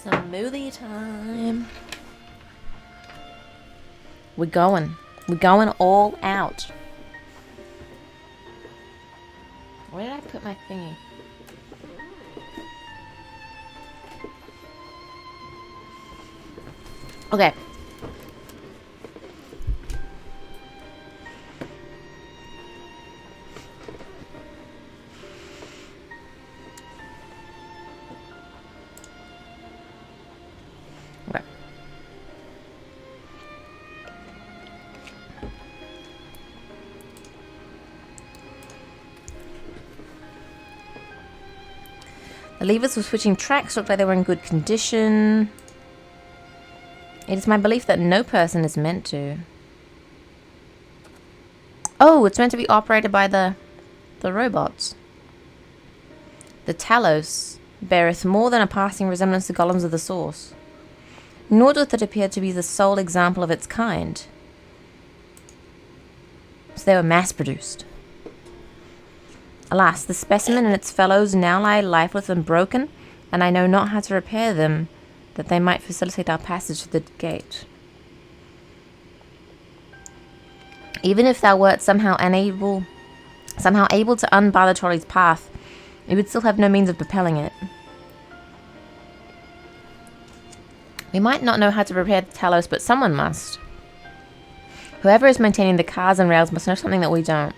Smoothie time. We're going. We're going all out. Where did I put my thingy? Okay. Okay. The levers were switching tracks, looked like they were in good condition. It is my belief that no person is meant to. Oh, it's meant to be operated by the robots. The Talos beareth more than a passing resemblance to golems of the Source. Nor doth it appear to be the sole example of its kind. So they were mass-produced. Alas, the specimen and its fellows now lie lifeless and broken, and I know not how to repair them, that they might facilitate our passage to the gate. Even if thou wert somehow able to unbar the trolley's path, you would still have no means of propelling it. We might not know how to repair the Talos, but someone must. Whoever is maintaining the cars and rails must know something that we don't.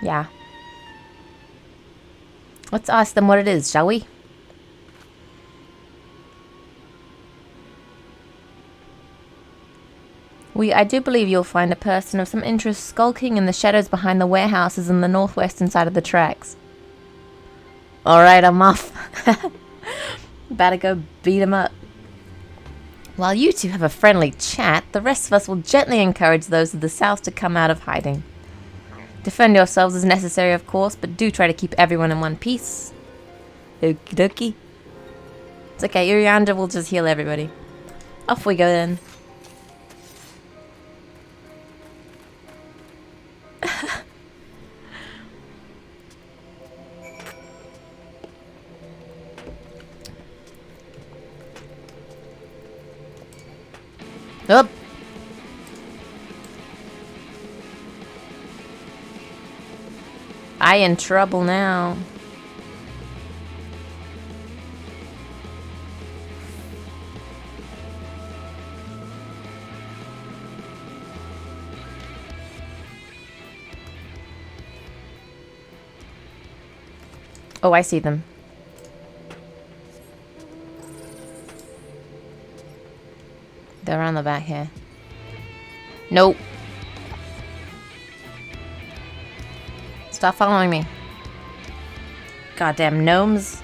Yeah. Let's ask them what it is, shall we? I do believe you'll find a person of some interest skulking in the shadows behind the warehouses in the northwestern side of the tracks. Alright, I'm off. Better go beat him up. While you two have a friendly chat, the rest of us will gently encourage those of the south to come out of hiding. Defend yourselves as necessary, of course, but do try to keep everyone in one piece. Okie dokie. It's okay, Uriandra will just heal everybody. Off we go then. Up. I in trouble now. Oh, I see them. They're on the back here. Nope. Stop following me. Goddamn gnomes.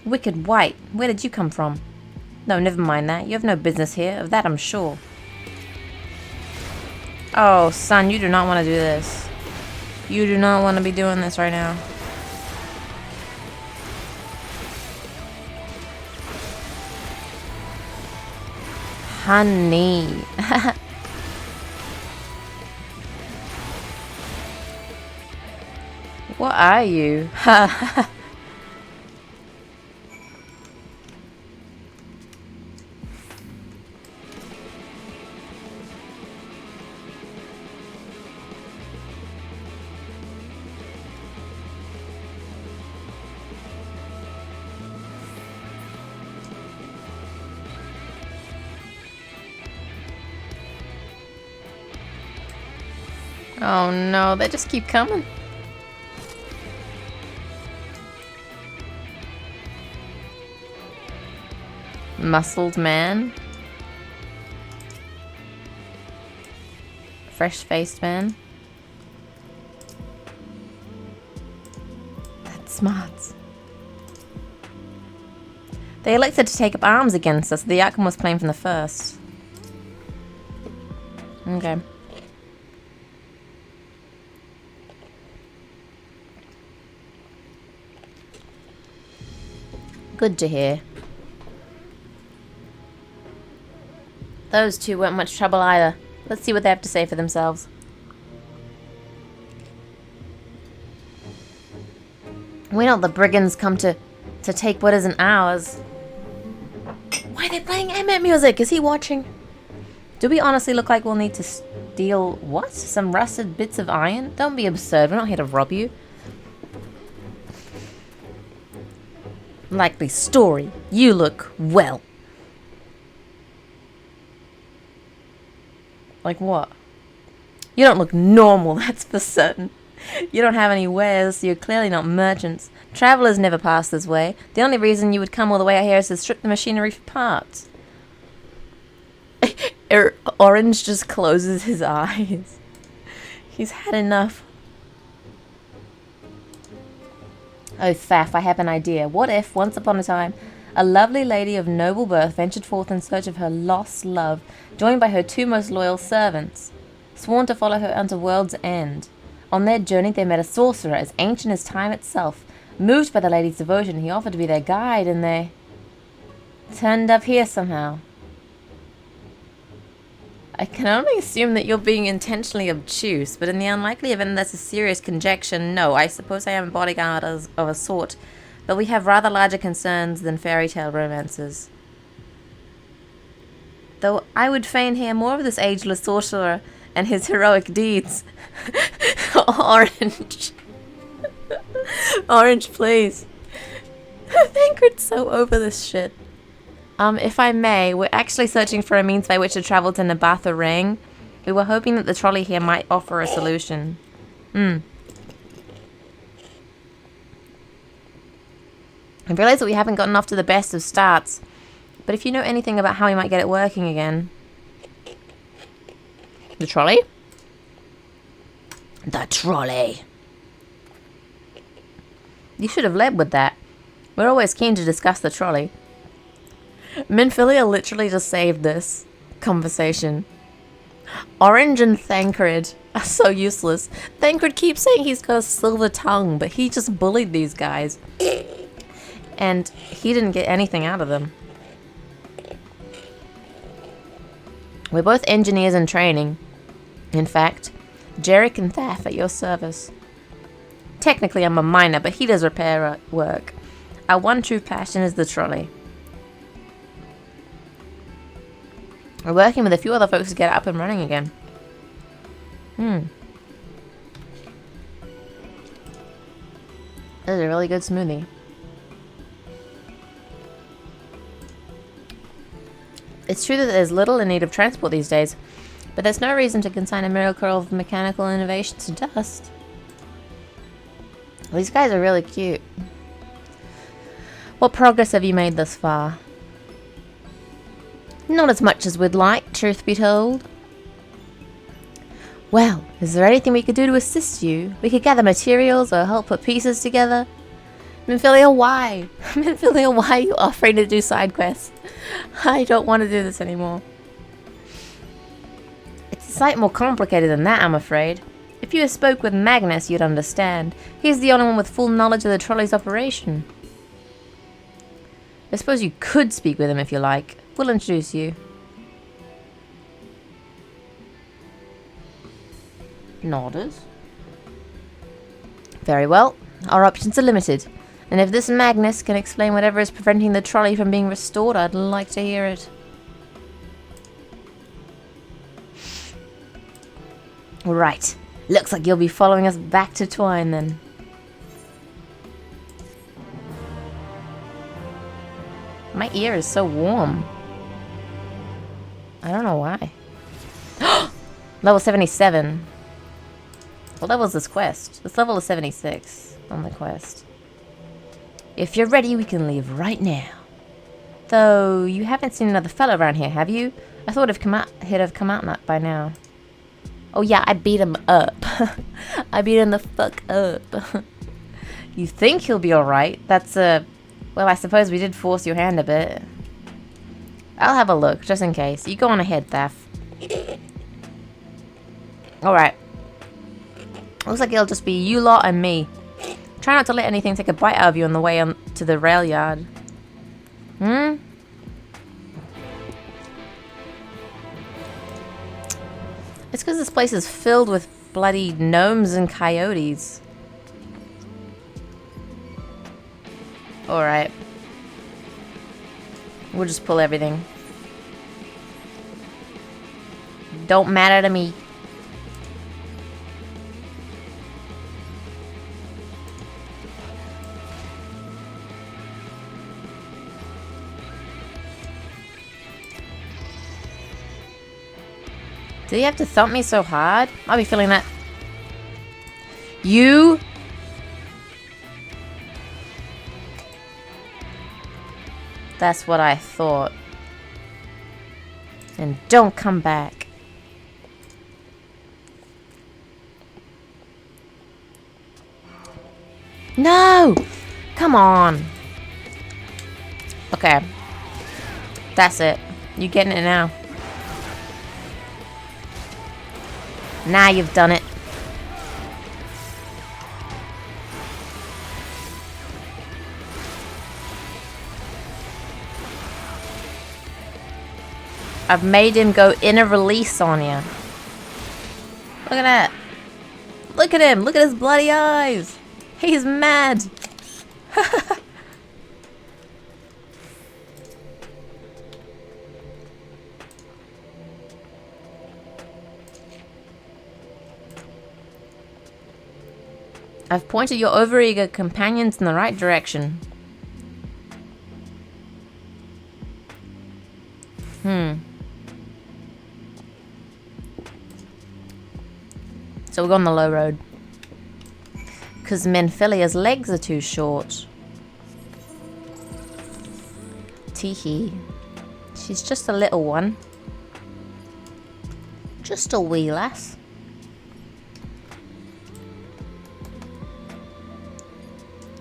Wicked White, where did you come from? No, never mind that. You have no business here. Of that I'm sure. Oh, son, you do not want to do this. You do not want to be doing this right now. Honey. What are you? Oh no, they just keep coming. Muscled man. Fresh-faced man. That's smart. They elected to take up arms against us. The outcome was plain from the first. Okay. Good to hear. Those two weren't much trouble either. Let's see what they have to say for themselves. We're not the brigands come to take what isn't ours. Why are they playing ambient music? Is he watching? Do we honestly look like we'll need to steal, what? Some rusted bits of iron? Don't be absurd, we're not here to rob you. Likely story. You look well. Like what? You don't look normal, that's for certain. You don't have any wares, so you're clearly not merchants. Travelers never pass this way. The only reason you would come all the way out here is to strip the machinery for parts. Orange just closes his eyes. He's had enough. Oh, Thaf, I have an idea. What if, once upon a time, a lovely lady of noble birth ventured forth in search of her lost love, joined by her two most loyal servants, sworn to follow her unto world's end. On their journey they met a sorcerer as ancient as time itself. Moved by the lady's devotion, he offered to be their guide, and they turned up here somehow. I can only assume that you're being intentionally obtuse, but in the unlikely event that's a serious conjecture, no, I suppose I am a bodyguard of a sort, but we have rather larger concerns than fairy tale romances. Though I would fain hear more of this ageless sorcerer and his heroic deeds. Orange. Orange, please. Thancred's so over this shit. If I may, we're actually searching for a means by which to travel to Nabatha Ring. We were hoping that the trolley here might offer a solution. I realize that we haven't gotten off to the best of starts, but if you know anything about how we might get it working again. The trolley? The trolley. You should have led with that. We're always keen to discuss the trolley. Minfilia literally just saved this conversation. Orange and Thancred are so useless. Thancred keeps saying he's got a silver tongue, but he just bullied these guys. And he didn't get anything out of them. We're both engineers in training. In fact, Jarek and Thaf at your service. Technically I'm a miner, but he does repair work. Our one true passion is the trolley. We're working with a few other folks to get it up and running again. This is a really good smoothie. It's true that there's little in need of transport these days, but there's no reason to consign a miracle of mechanical innovation to dust. These guys are really cute. What progress have you made thus far? Not as much as we'd like, truth be told. Well, is there anything we could do to assist you? We could gather materials or help put pieces together. Minfilia, why? Minfilia, why are you offering to do side quests? I don't want to do this anymore. It's a sight more complicated than that, I'm afraid. If you spoke with Magnus, you'd understand. He's the only one with full knowledge of the trolley's operation. I suppose you could speak with him if you like. We'll introduce you. Nodders. Very well. Our options are limited. And if this Magnus can explain whatever is preventing the trolley from being restored, I'd like to hear it. Right. Looks like you'll be following us back to Twine then. My ear is so warm. I don't know why. Level 77. What level is this quest? This level is 76 on the quest. If you're ready, we can leave right now. Though, you haven't seen another fella around here, have you? I thought he'd have come out by now. Oh yeah, I beat him up. I beat him the fuck up. You think he'll be alright? That's a... Well, I suppose we did force your hand a bit. I'll have a look, just in case. You go on ahead, Thaf. Alright. Looks like it'll just be you lot and me. Try not to let anything take a bite out of you on the way to the rail yard. It's because this place is filled with bloody gnomes and coyotes. Alright. We'll just pull everything. Don't matter to me. Did he have to thump me so hard? I'll be feeling that. You? That's what I thought. And don't come back. No! Come on. Okay. That's it. You getting it now. Now you've done it. I've made him go in a release on you. Look at that. Look at him. Look at his bloody eyes. He's mad. I've pointed your overeager companions in the right direction. So we're on the low road. Because Menphilia's legs are too short. Teehee. She's just a little one. Just a wee lass.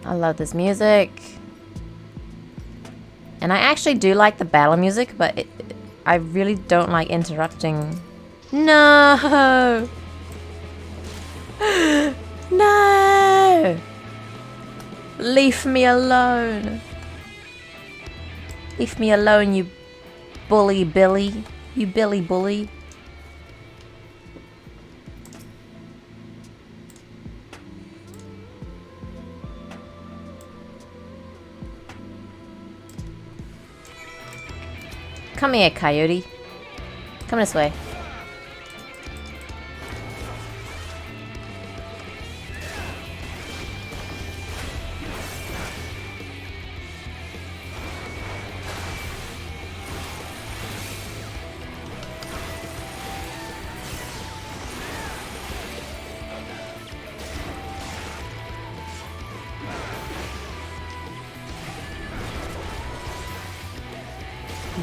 I love this music. And I actually do like the battle music, but I really don't like interrupting. No! No! Leave me alone. Leave me alone, you bully Billy. You Billy bully. Come here, coyote. Come this way.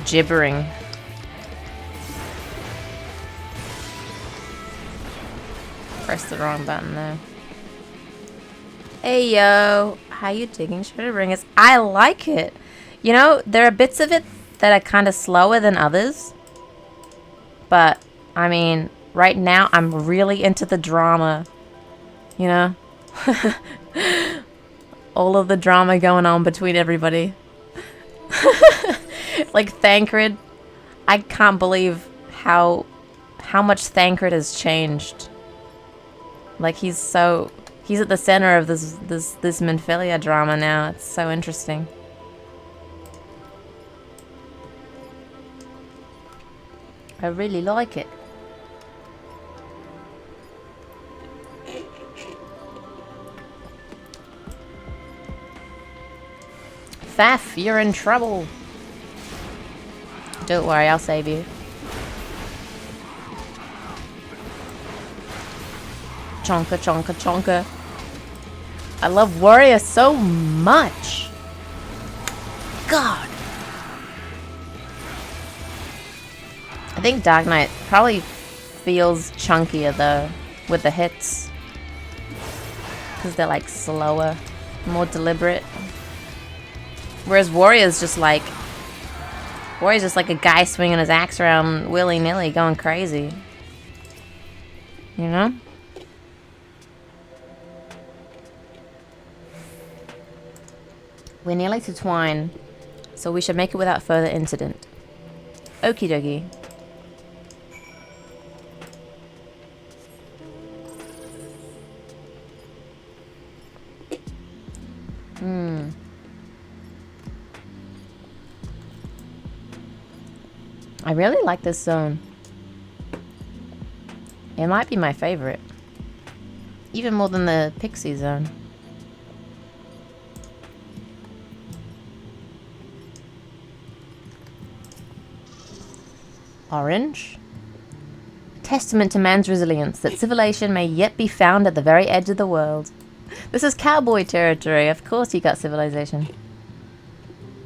Gibbering. Press the wrong button there. Hey yo, how you digging Shadowbringers? I like it. You know, there are bits of it that are kind of slower than others. But, I mean, right now I'm really into the drama. You know? All of the drama going on between everybody. Like Thancred, I can't believe how much Thancred has changed. Like he's at the center of this Menphilia drama now. It's so interesting. I really like it. Faf, you're in trouble. Don't worry, I'll save you. Chonka, chonka, chonka. I love Warrior so much. God. I think Dark Knight probably feels chunkier though with the hits. Because they're like slower, more deliberate. Whereas Warrior's just like a guy swinging his axe around willy-nilly, going crazy. You know? We're nearly to Twine, so we should make it without further incident. Okie dokie. I really like this zone. It might be my favorite. Even more than the pixie zone. Orange. Testament to man's resilience, that civilization may yet be found at the very edge of the world. This is cowboy territory. Of course you got civilization.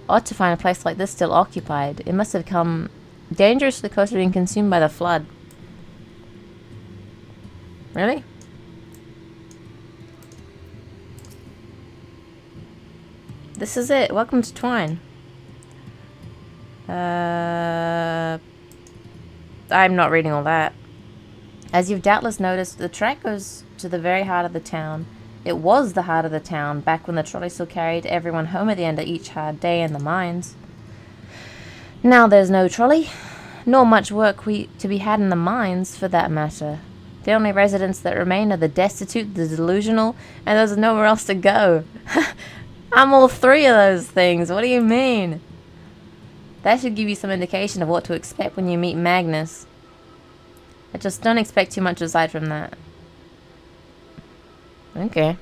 Odd to find a place like this still occupied. It must have come dangerously close to being consumed by the flood. Really? This is it. Welcome to Twine. I'm not reading all that. As you've doubtless noticed, the track goes to the very heart of the town. It was the heart of the town, back when the trolley still carried everyone home at the end of each hard day in the mines. Now there's no trolley, nor much work to be had in the mines, for that matter. The only residents that remain are the destitute, the delusional, and there's nowhere else to go. I'm all three of those things, what do you mean? That should give you some indication of what to expect when you meet Magnus. I just don't expect too much aside from that. Okay.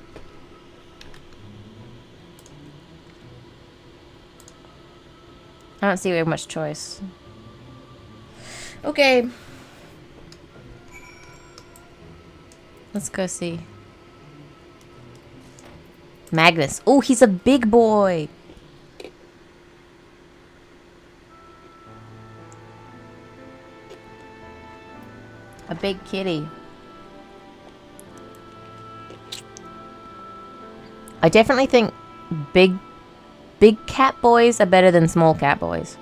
I don't see we have much choice. Okay. Let's go see. Magnus. Oh, he's a big boy. A big kitty. I definitely think big cat boys are better than small cat boys.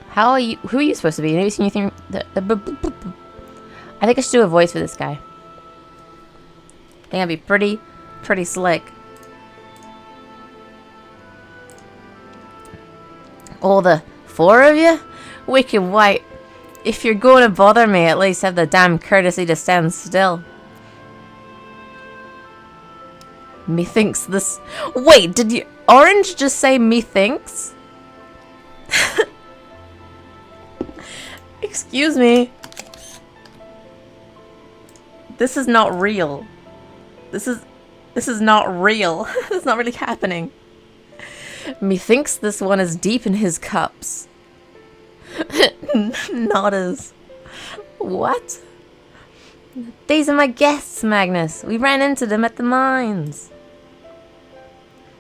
How are you? Who are you supposed to be? Have you seen anything? I think I should do a voice for this guy. I think I'd be pretty slick. All the four of you? Wicked white. If you're going to bother me, at least have the damn courtesy to stand still. Methinks this... Wait, did you... Orange just say methinks? Excuse me. This is not real. This is not real. It's not really happening. Methinks this one is deep in his cups. Not as... What? These are my guests, Magnus. We ran into them at the mines.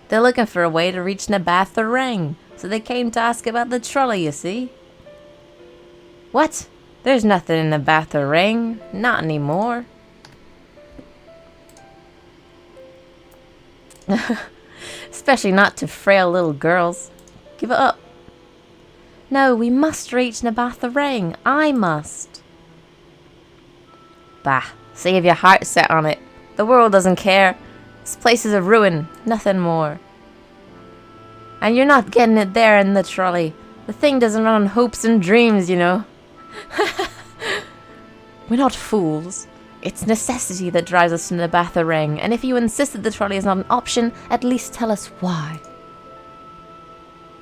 They're looking for a way to reach Nabatha Ring, so they came to ask about the trolley, you see. What? There's nothing in Nabatha Ring. Not anymore. Especially not to frail little girls. Give it up. No, we must reach Nabatha Ring. I must. Bah, save your heart set on it. The world doesn't care. This place is a ruin, nothing more. And you're not getting it there in the trolley. The thing doesn't run on hopes and dreams, you know. We're not fools. It's necessity that drives us to Nabatha Ring, and if you insist that the trolley is not an option, at least tell us why.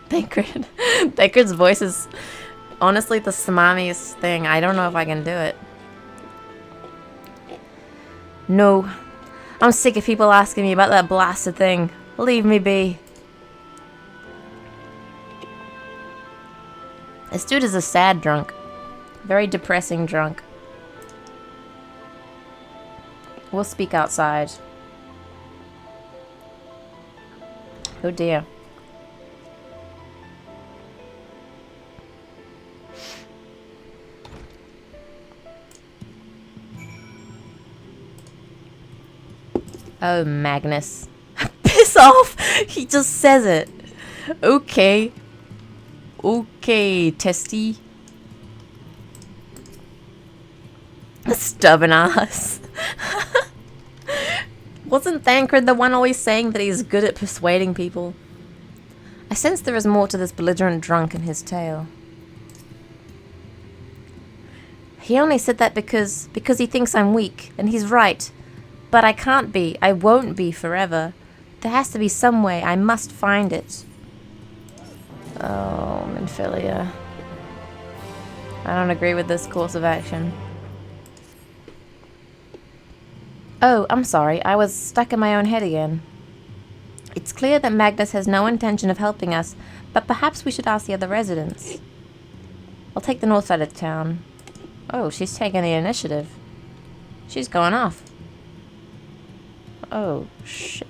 Thancred. Thancred's voice is honestly the smarmiest thing. I don't know if I can do it. No. I'm sick of people asking me about that blasted thing. Leave me be. This dude is a sad drunk. Very depressing drunk. We'll speak outside. Oh dear. Oh, Magnus. Piss off! He just says it. Okay. Okay, testy. Stubborn ass. Wasn't Thancred the one always saying that he's good at persuading people? I sense there is more to this belligerent drunk in his tale. He only said that because he thinks I'm weak, and he's right. But I can't be. I won't be forever. There has to be some way. I must find it. Oh, Minfilia. I don't agree with this course of action. Oh, I'm sorry. I was stuck in my own head again. It's clear that Magnus has no intention of helping us, but perhaps we should ask the other residents. I'll take the north side of town. Oh, she's taking the initiative. She's going off. Oh, shit.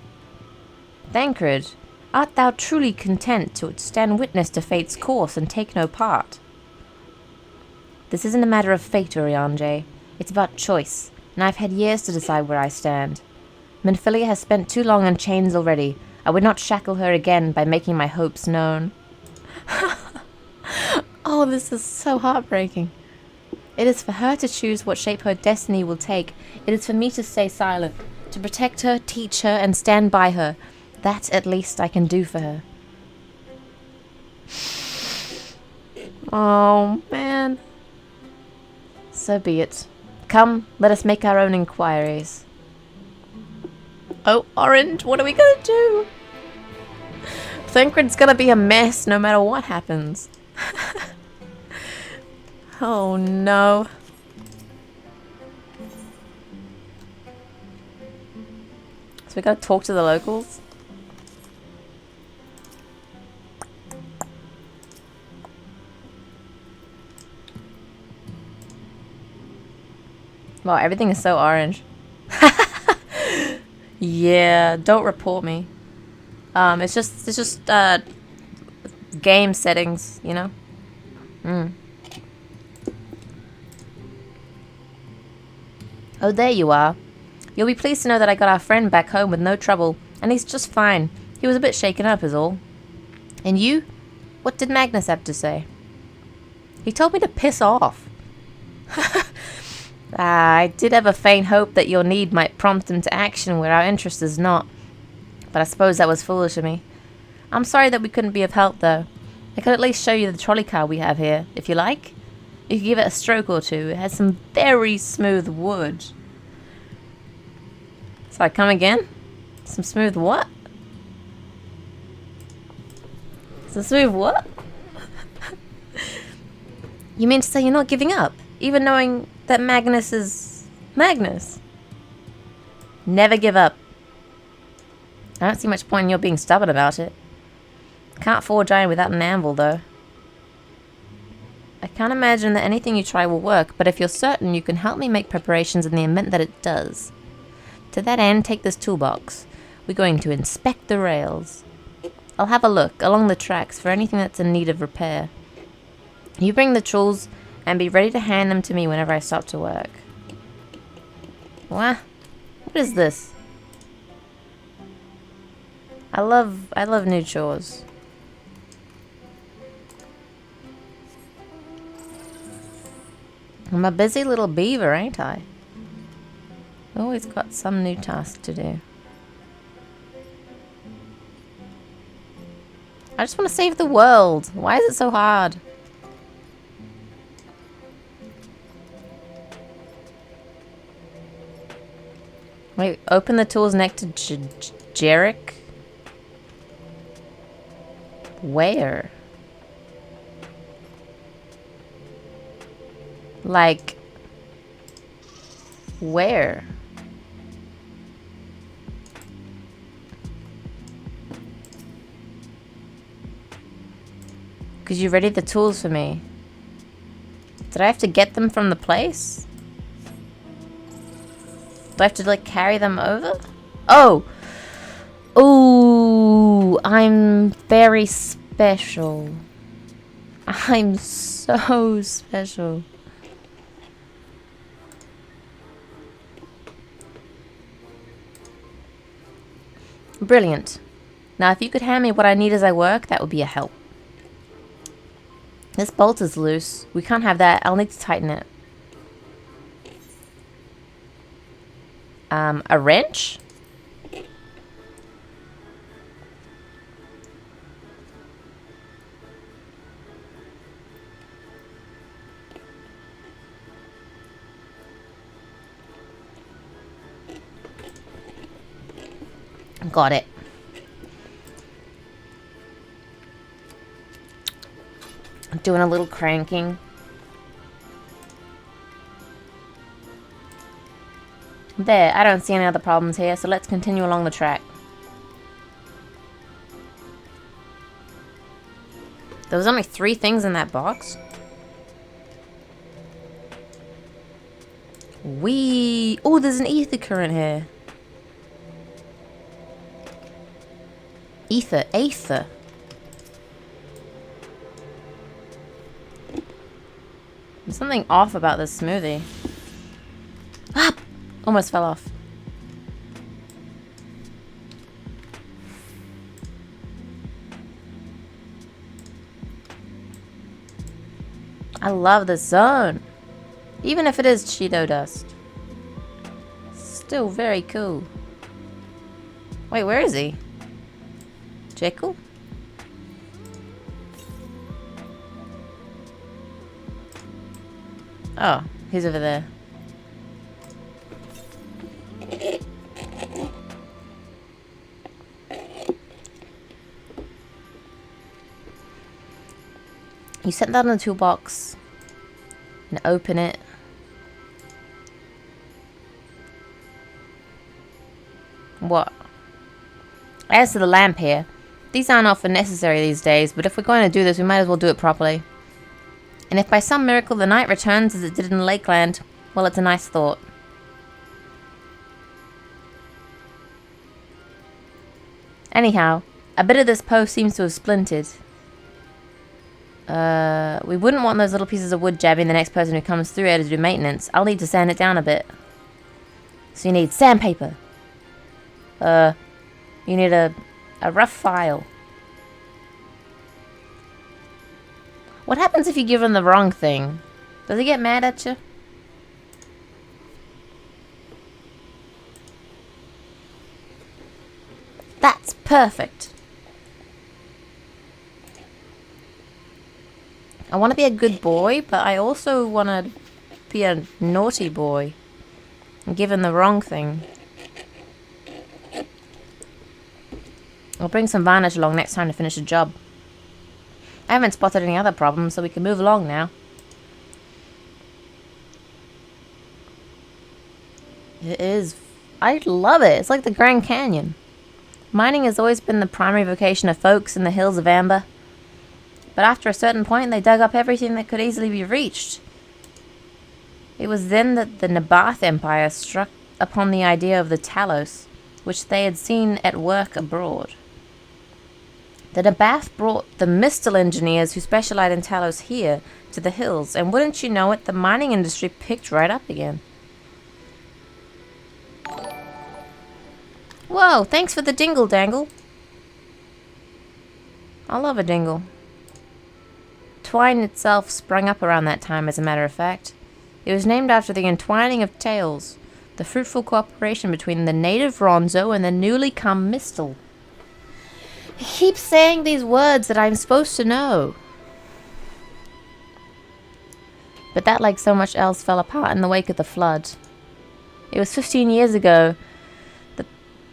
Thancred, art thou truly content to stand witness to fate's course and take no part? This isn't a matter of fate, Urianger. It's about choice, and I've had years to decide where I stand. Minfilia has spent too long in chains already. I would not shackle her again by making my hopes known. Oh, this is so heartbreaking. It is for her to choose what shape her destiny will take. It is for me to stay silent, to protect her, teach her, and stand by her. That, at least, I can do for her. Oh, man. So be it. Come, let us make our own inquiries. Oh, Orange, what are we gonna do? Thancred's gonna be a mess no matter what happens. Oh no. So we gotta talk to the locals? Wow, everything is so orange. Yeah, don't report me. It's just game settings, you know? Oh, there you are. You'll be pleased to know that I got our friend back home with no trouble, and he's just fine. He was a bit shaken up is all. And you? What did Magnus have to say? He told me to piss off. I did have a faint hope that your need might prompt him to action where our interest is not. But I suppose that was foolish of me. I'm sorry that we couldn't be of help, though. I could at least show you the trolley car we have here, if you like. You could give it a stroke or two. It has some very smooth wood. Sorry, come again? Some smooth what? Some smooth what? You mean to say you're not giving up? Even knowing that Magnus is... Magnus? Never give up. I don't see much point in your being stubborn about it. Can't forge iron without an anvil, though. I can't imagine that anything you try will work, but if you're certain, you can help me make preparations in the event that it does. To that end, take this toolbox. We're going to inspect the rails. I'll have a look along the tracks for anything that's in need of repair. You bring the tools and be ready to hand them to me whenever I stop to work. What? What is this? I love new chores. I'm a busy little beaver, ain't I? Always got some new task to do. I just want to save the world. Why is it so hard? Wait, open the tools next to Jarek? Where? Like... where? Could you ready the tools for me? Did I have to get them from the place? Do I have to, like, carry them over? Oh! Ooh, I'm very special. I'm so special. Brilliant. Now, if you could hand me what I need as I work, that would be a help. This bolt is loose. We can't have that. I'll need to tighten it. A wrench? Got it. Doing a little cranking. There, I don't see any other problems here, so let's continue along the track. There was only 3 things in that box? Oh, there's an ether current here. Aether. There's something off about this smoothie. Ah! Almost fell off. I love the zone. Even if it is Cheeto dust. Still very cool. Wait, where is he? Jekyll? Oh, he's over there. You set that in the toolbox and open it. What? As to the lamp here, these aren't often necessary these days, but if we're going to do this, we might as well do it properly. And if by some miracle the night returns as it did in Lakeland, well, it's a nice thought. Anyhow, a bit of this post seems to have splintered. We wouldn't want those little pieces of wood jabbing the next person who comes through here to do maintenance. I'll need to sand it down a bit. So you need sandpaper. You need a rough file. What happens if you give him the wrong thing? Does he get mad at you? That's perfect. I want to be a good boy, but I also want to be a naughty boy and give him the wrong thing. I'll bring some varnish along next time to finish the job. I haven't spotted any other problems, so we can move along now. It is. I love it. It's like the Grand Canyon. Mining has always been the primary vocation of folks in the hills of Amber. But after a certain point, they dug up everything that could easily be reached. It was then that the Nabath Empire struck upon the idea of the Talos, which they had seen at work abroad. The Nabath brought the Mistal engineers who specialized in Talos here to the hills, and wouldn't you know it, the mining industry picked right up again. Whoa, thanks for the dingle dangle. I love a dingle. Twine itself sprung up around that time, as a matter of fact. It was named after the entwining of tales, the fruitful cooperation between the native Ronzo and the newly come Mistal. He keeps saying these words that I'm supposed to know. But that, like so much else, fell apart in the wake of the flood. It was 15 years ago.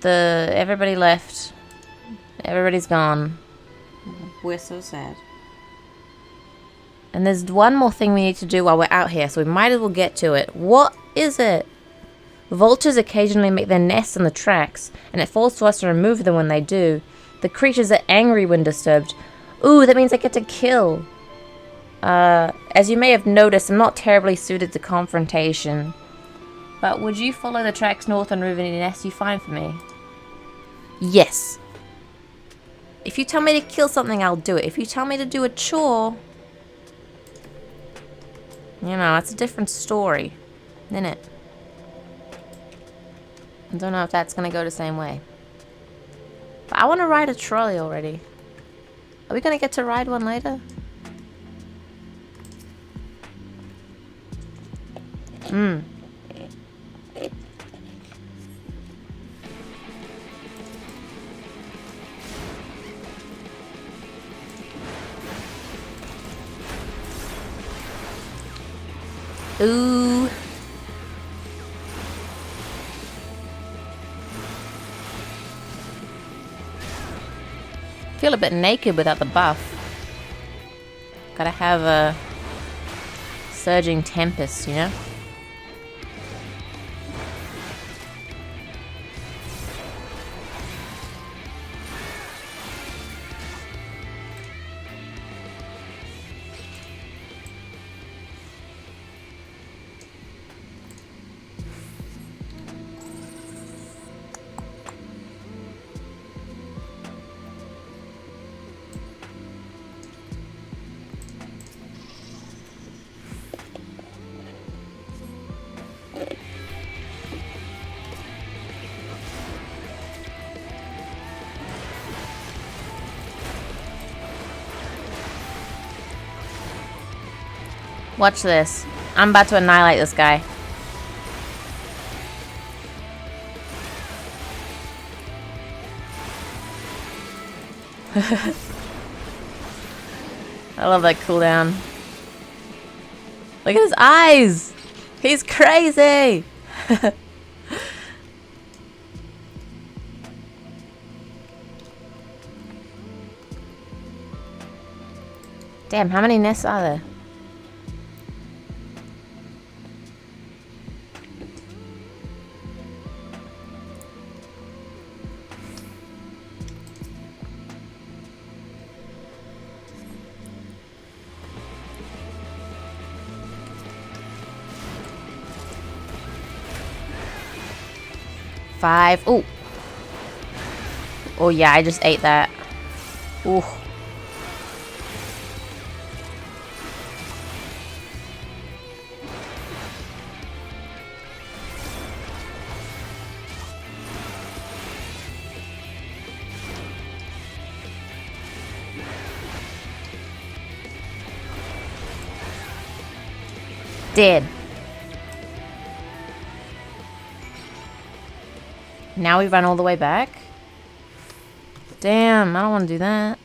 Everybody left. Everybody's gone. We're so sad. And there's one more thing we need to do while we're out here, so we might as well get to it. What is it? Vultures occasionally make their nests in the tracks, and it falls to us to remove them when they do. The creatures are angry when disturbed. Ooh, that means I get to kill. As you may have noticed, I'm not terribly suited to confrontation. But would you follow the tracks north and remove any nests you find for me? Yes. If you tell me to kill something, I'll do it. If you tell me to do a chore... You know, it's a different story, isn't it? I don't know if that's going to go the same way. But I want to ride a trolley already. Are we going to get to ride one later? Ooh. Feel a bit naked without the buff. Gotta have a surging tempest, you know? Watch this. I'm about to annihilate this guy. I love that cooldown. Look at his eyes! He's crazy! Damn, how many nests are there? Five. Ooh. Oh yeah, I just ate that. Ooh. Dead. Now we run all the way back? Damn, I don't want to do that.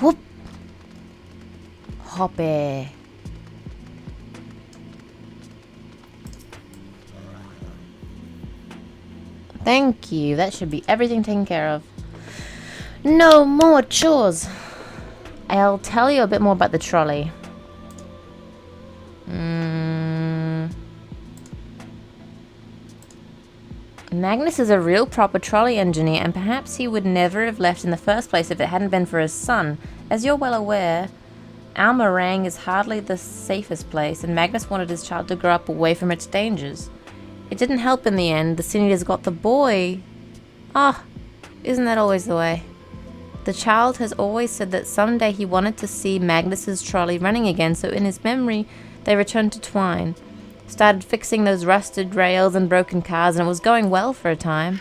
Whoop! Hoppy. Thank you. That should be everything taken care of. No more chores. I'll tell you a bit more about the trolley. Magnus is a real proper trolley engineer, and perhaps he would never have left in the first place if it hadn't been for his son. As you're well aware, Almarang is hardly the safest place, and Magnus wanted his child to grow up away from its dangers. It didn't help in the end. The Sinitas got the boy. Ah, isn't that always the way? The child has always said that someday he wanted to see Magnus's trolley running again, so in his memory, they returned to Twine. Started fixing those rusted rails and broken cars, and it was going well for a time.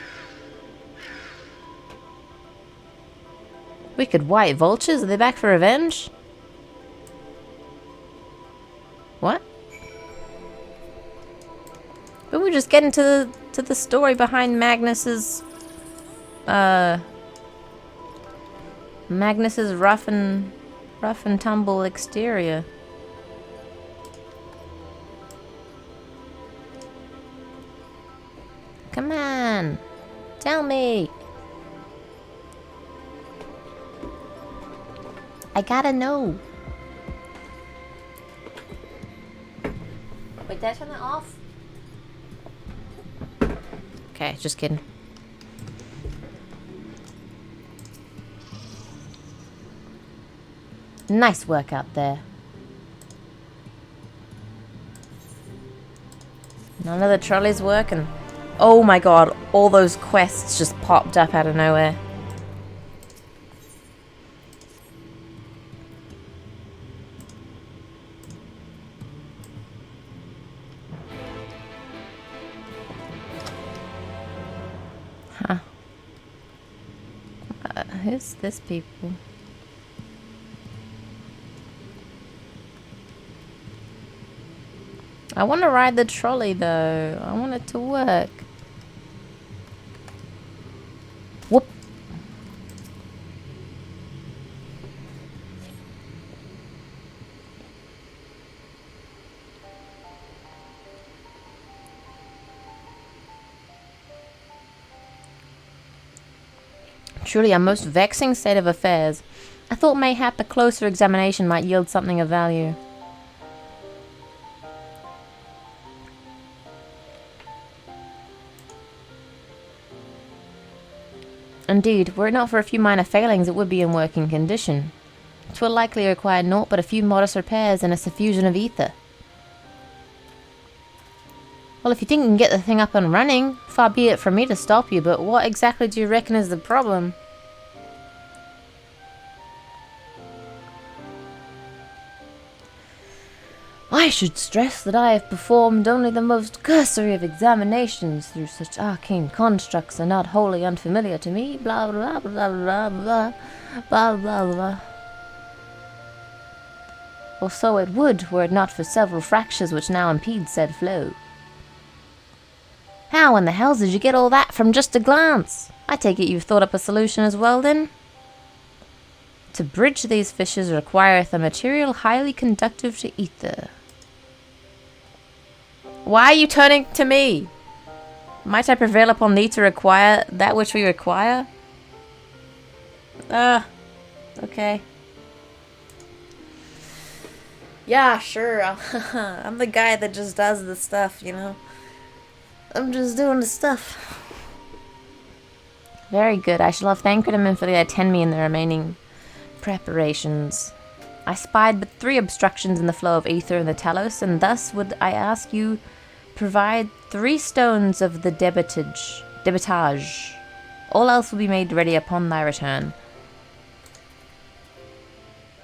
Wicked white vultures? Are they back for revenge? What? But we're just getting to the story behind Magnus's rough and tumble exterior. Come on, tell me. I gotta know. Wait, did I turn that off? Okay, just kidding. Nice work out there. None of the trolleys working. Oh my god, all those quests just popped up out of nowhere. Huh. Who's this people? I want to ride the trolley though. I want it to work. Whoop. Truly a most vexing state of affairs. I thought mayhap a closer examination might yield something of value. Indeed, were it not for a few minor failings, it would be in working condition. 'Twill likely require naught but a few modest repairs and a suffusion of ether. Well, if you think you can get the thing up and running, far be it from me to stop you, but what exactly do you reckon is the problem? I should stress that I have performed only the most cursory of examinations through such arcane constructs are not wholly unfamiliar to me, blah blah blah blah blah blah blah blah. Or so it would, were it not for several fractures which now impede said flow. How in the hell did you get all that from just a glance? I take it you've thought up a solution as well then? To bridge these fissures requireth a material highly conductive to ether. Why are you turning to me? Might I prevail upon thee to require that which we require? Okay. Yeah, sure. I'm the guy that just does the stuff, you know? I'm just doing the stuff. Very good. I shall have Thancred and Minfield attend me in the remaining preparations. I spied but 3 obstructions in the flow of ether in the Talos, and thus would I ask you provide 3 stones of the debitage. All else will be made ready upon thy return.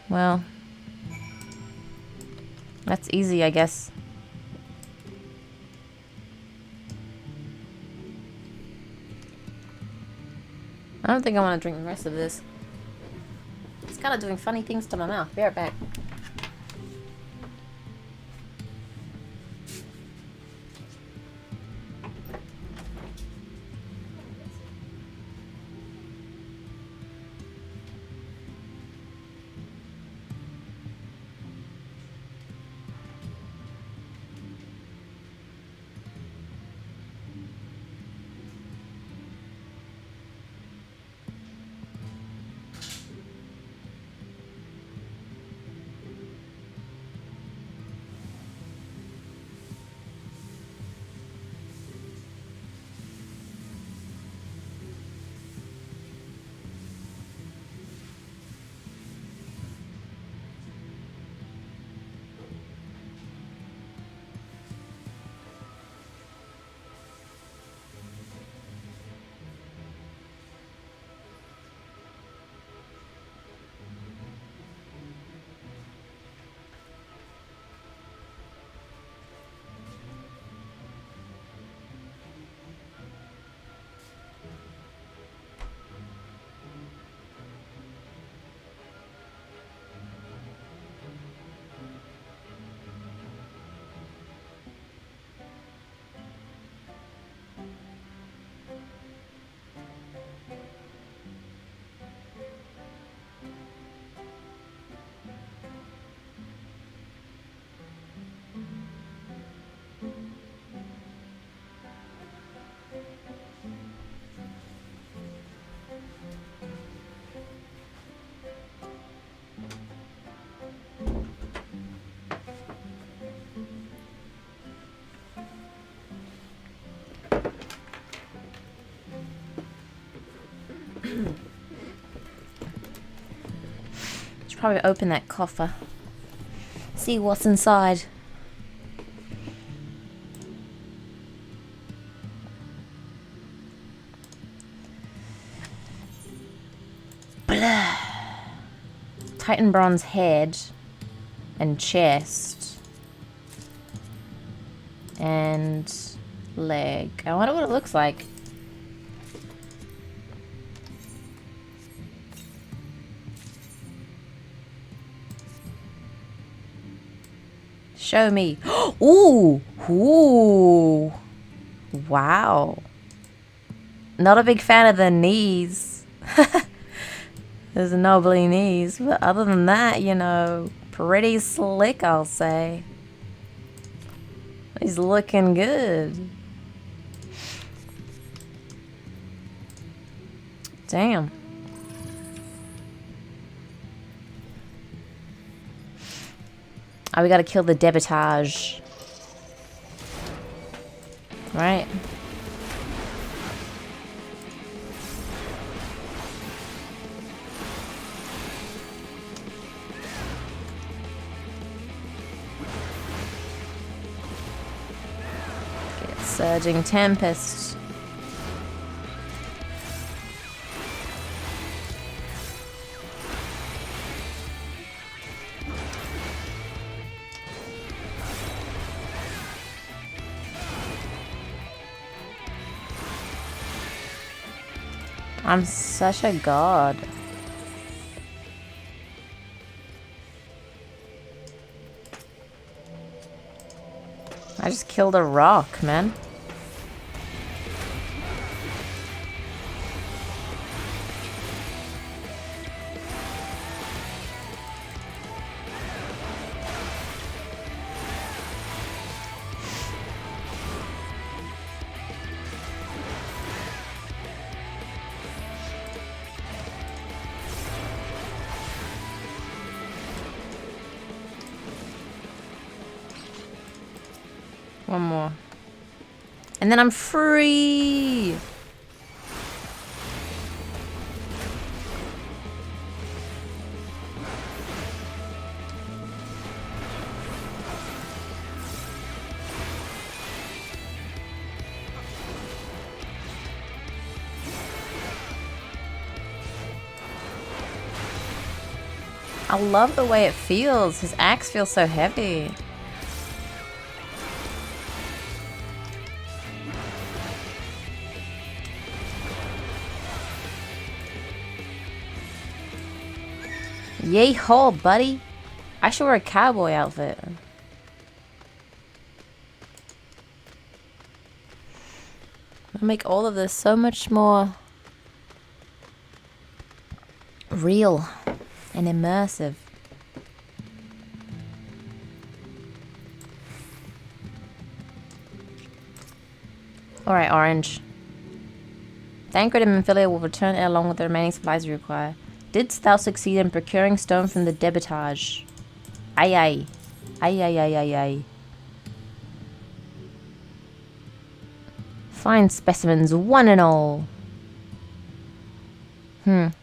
Well, that's easy, I guess. I don't think I want to drink the rest of this. It's kind of doing funny things to my mouth. Be right back. Should probably open that coffer. See what's inside. Blah. Titan bronze head and chest and leg. I wonder what it looks like. Show me. Ooh! Ooh! Wow. Not a big fan of the knees. There's knobbly knees. But other than that, you know, pretty slick, I'll say. He's looking good. Damn. Oh, we gotta kill the debitage. Right. Get Surging Tempest. I'm such a god. I just killed a rock, man. One more. And then I'm free! I love the way it feels. His axe feels so heavy. Yay-haw, buddy! I should wear a cowboy outfit. I'll make all of this so much more real and immersive. Alright, Orange. Thancred and Memphilia will return along with the remaining supplies you require. Didst thou succeed in procuring stone from the debitage? Aye aye. Aye aye aye aye aye. Fine specimens, one and all. If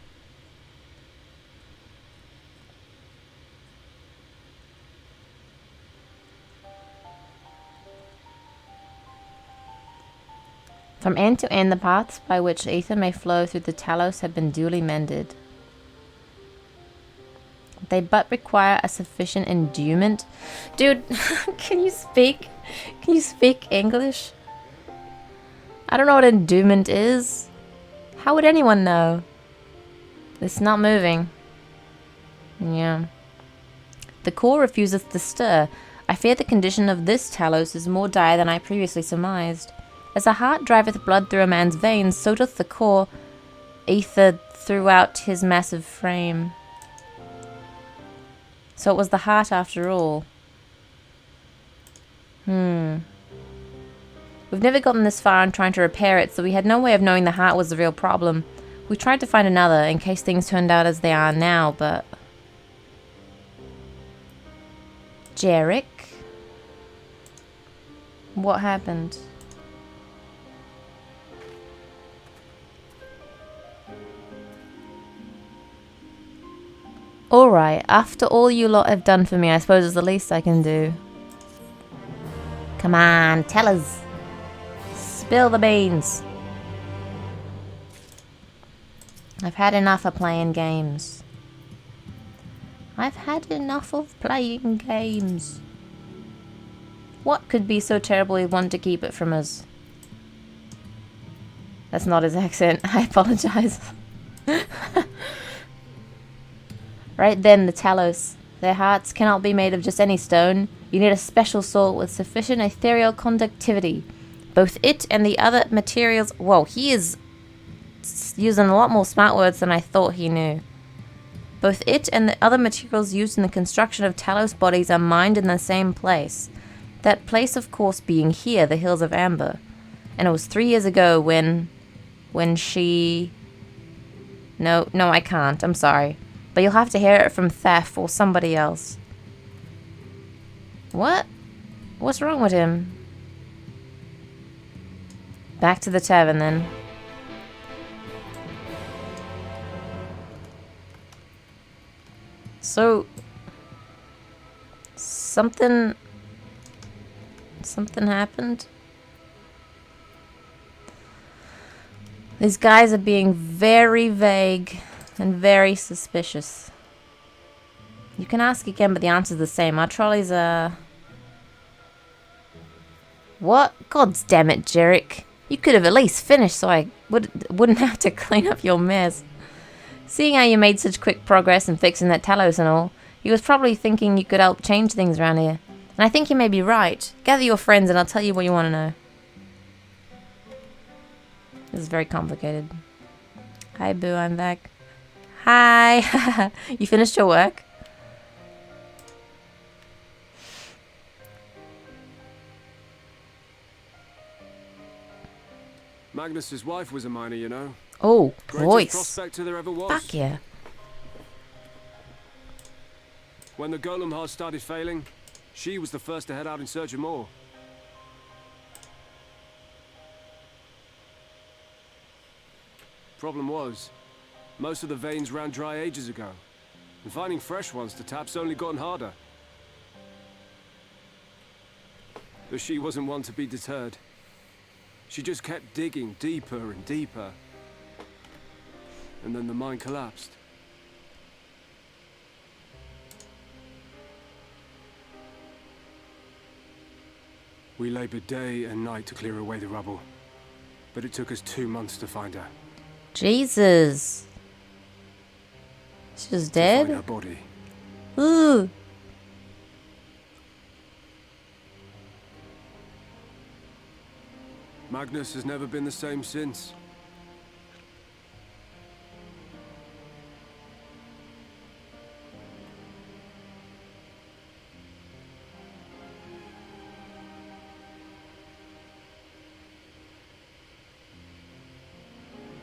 From end to end, the paths by which ether may flow through the talos have been duly mended. They but require a sufficient endowment. Dude, can you speak English? I don't know what endowment is. How would anyone know? It's not moving. Yeah. The core refuseth to stir. I fear the condition of this talos is more dire than I previously surmised. As the heart driveth blood through a man's veins, so doth the core ether throughout his massive frame. So it was the heart after all. We've never gotten this far in trying to repair it, so we had no way of knowing the heart was the real problem. We tried to find another, in case things turned out as they are now, but... Jarek? What happened? Alright, after all you lot have done for me, I suppose it's the least I can do. Come on, tell us. Spill the beans. I've had enough of playing games. I've had enough of playing games. What could be so terrible we want to keep it from us? That's not his accent. I apologize. Right then, the talos. Their hearts cannot be made of just any stone. You need a special salt with sufficient ethereal conductivity. Both it and the other materials... Whoa, he is using a lot more smart words than I thought he knew. Both it and the other materials used in the construction of Talos bodies are mined in the same place. That place, of course, being here, the Hills of Amber. And it was 3 years ago when she... No, I can't. I'm sorry. But you'll have to hear it from Thef or somebody else. What? What's wrong with him? Back to the tavern, then. So... Something happened? These guys are being very vague and very suspicious. You can ask again, but the answer's the same. Our trolleys are... What? God damn it, Jarek. You could have at least finished so I wouldn't have to clean up your mess. Seeing how you made such quick progress in fixing that Talos and all, he was probably thinking you could help change things around here. And I think you may be right. Gather your friends and I'll tell you what you want to know. This is very complicated. Hi, Boo, I'm back. Hi! You finished your work? Magnus's wife was a miner, you know. Oh, Greatest voice. prospector there ever was. Fuck yeah. When the golem heart started failing, she was the first to head out in search of more. Problem was, most of the veins ran dry ages ago, and finding fresh ones to tap's only gotten harder. But she wasn't one to be deterred. She just kept digging deeper and deeper. And then the mine collapsed. We labored day and night to clear away the rubble, but it took us 2 months to find her. Jesus. She's To dead? find her body. Ooh. Magnus has never been the same since.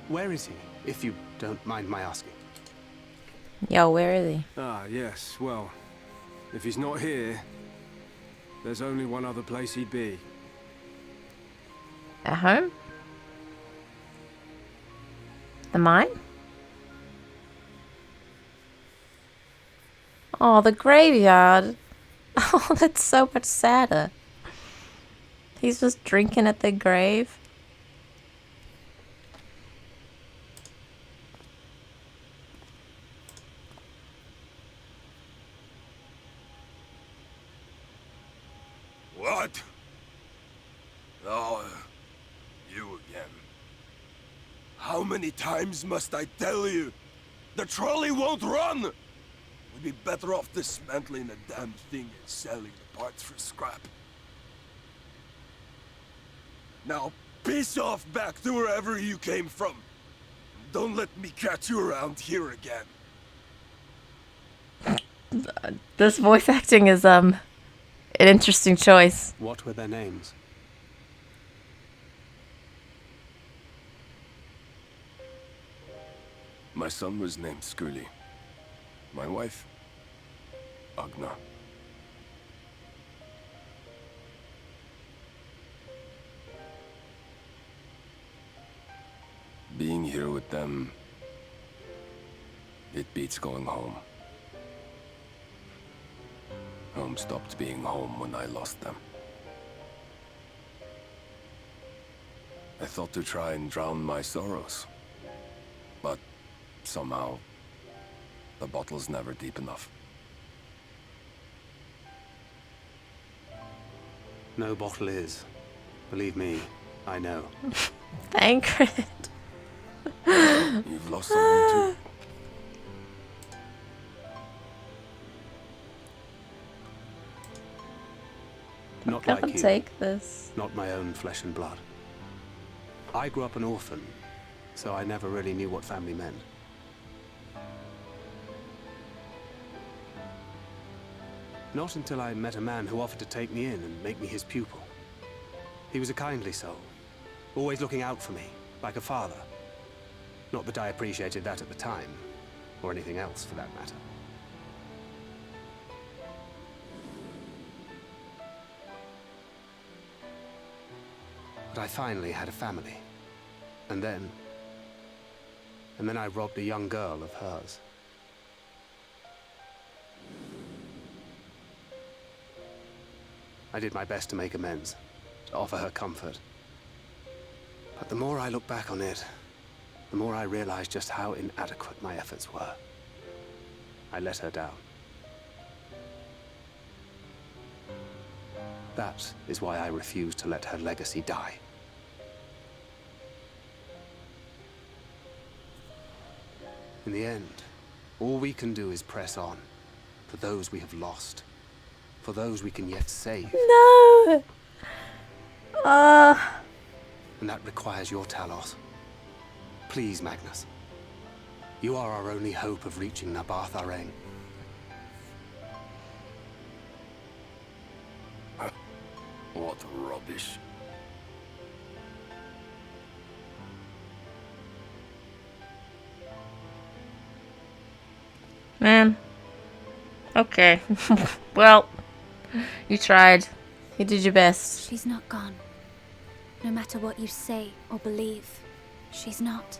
Where is he, if you don't mind my asking? Yo, where is he? Ah, yes, well, if he's not here, there's only one other place he'd be. At home? The mine? Oh, the graveyard. Oh, that's so much sadder. He's just drinking at the grave. What? Oh, you again. How many times must I tell you? The trolley won't run! We'd be better off dismantling the damn thing and selling the parts for scrap. Now, piss off back to wherever you came from. Don't let me catch you around here again. This voice acting is, an interesting choice. What were their names? My son was named Skuli. My wife, Agna. Being here with them, it beats going home. Home stopped being home when I lost them. I thought to try and drown my sorrows, but somehow the bottle's never deep enough. No bottle is. Believe me, I know. Thancred. You've lost someone too. Not I'll like you. take this. Not my own flesh and blood. I grew up an orphan, so I never really knew what family meant. Not until I met a man who offered to take me in and make me his pupil. He was a kindly soul, always looking out for me, like a father. Not that I appreciated that at the time, or anything else for that matter. But I finally had a family. And then I robbed a young girl of hers. I did my best to make amends, to offer her comfort. But the more I look back on it, the more I realize just how inadequate my efforts were. I let her down. That is why I refuse to let her legacy die. In the end, all we can do is press on, for those we have lost, for those we can yet save. No! And that requires your Talos. Please, Magnus. You are our only hope of reaching Nabarth Areng. What rubbish. Man. Okay. Well, you tried. You did your best. She's not gone. No matter what you say or believe, she's not.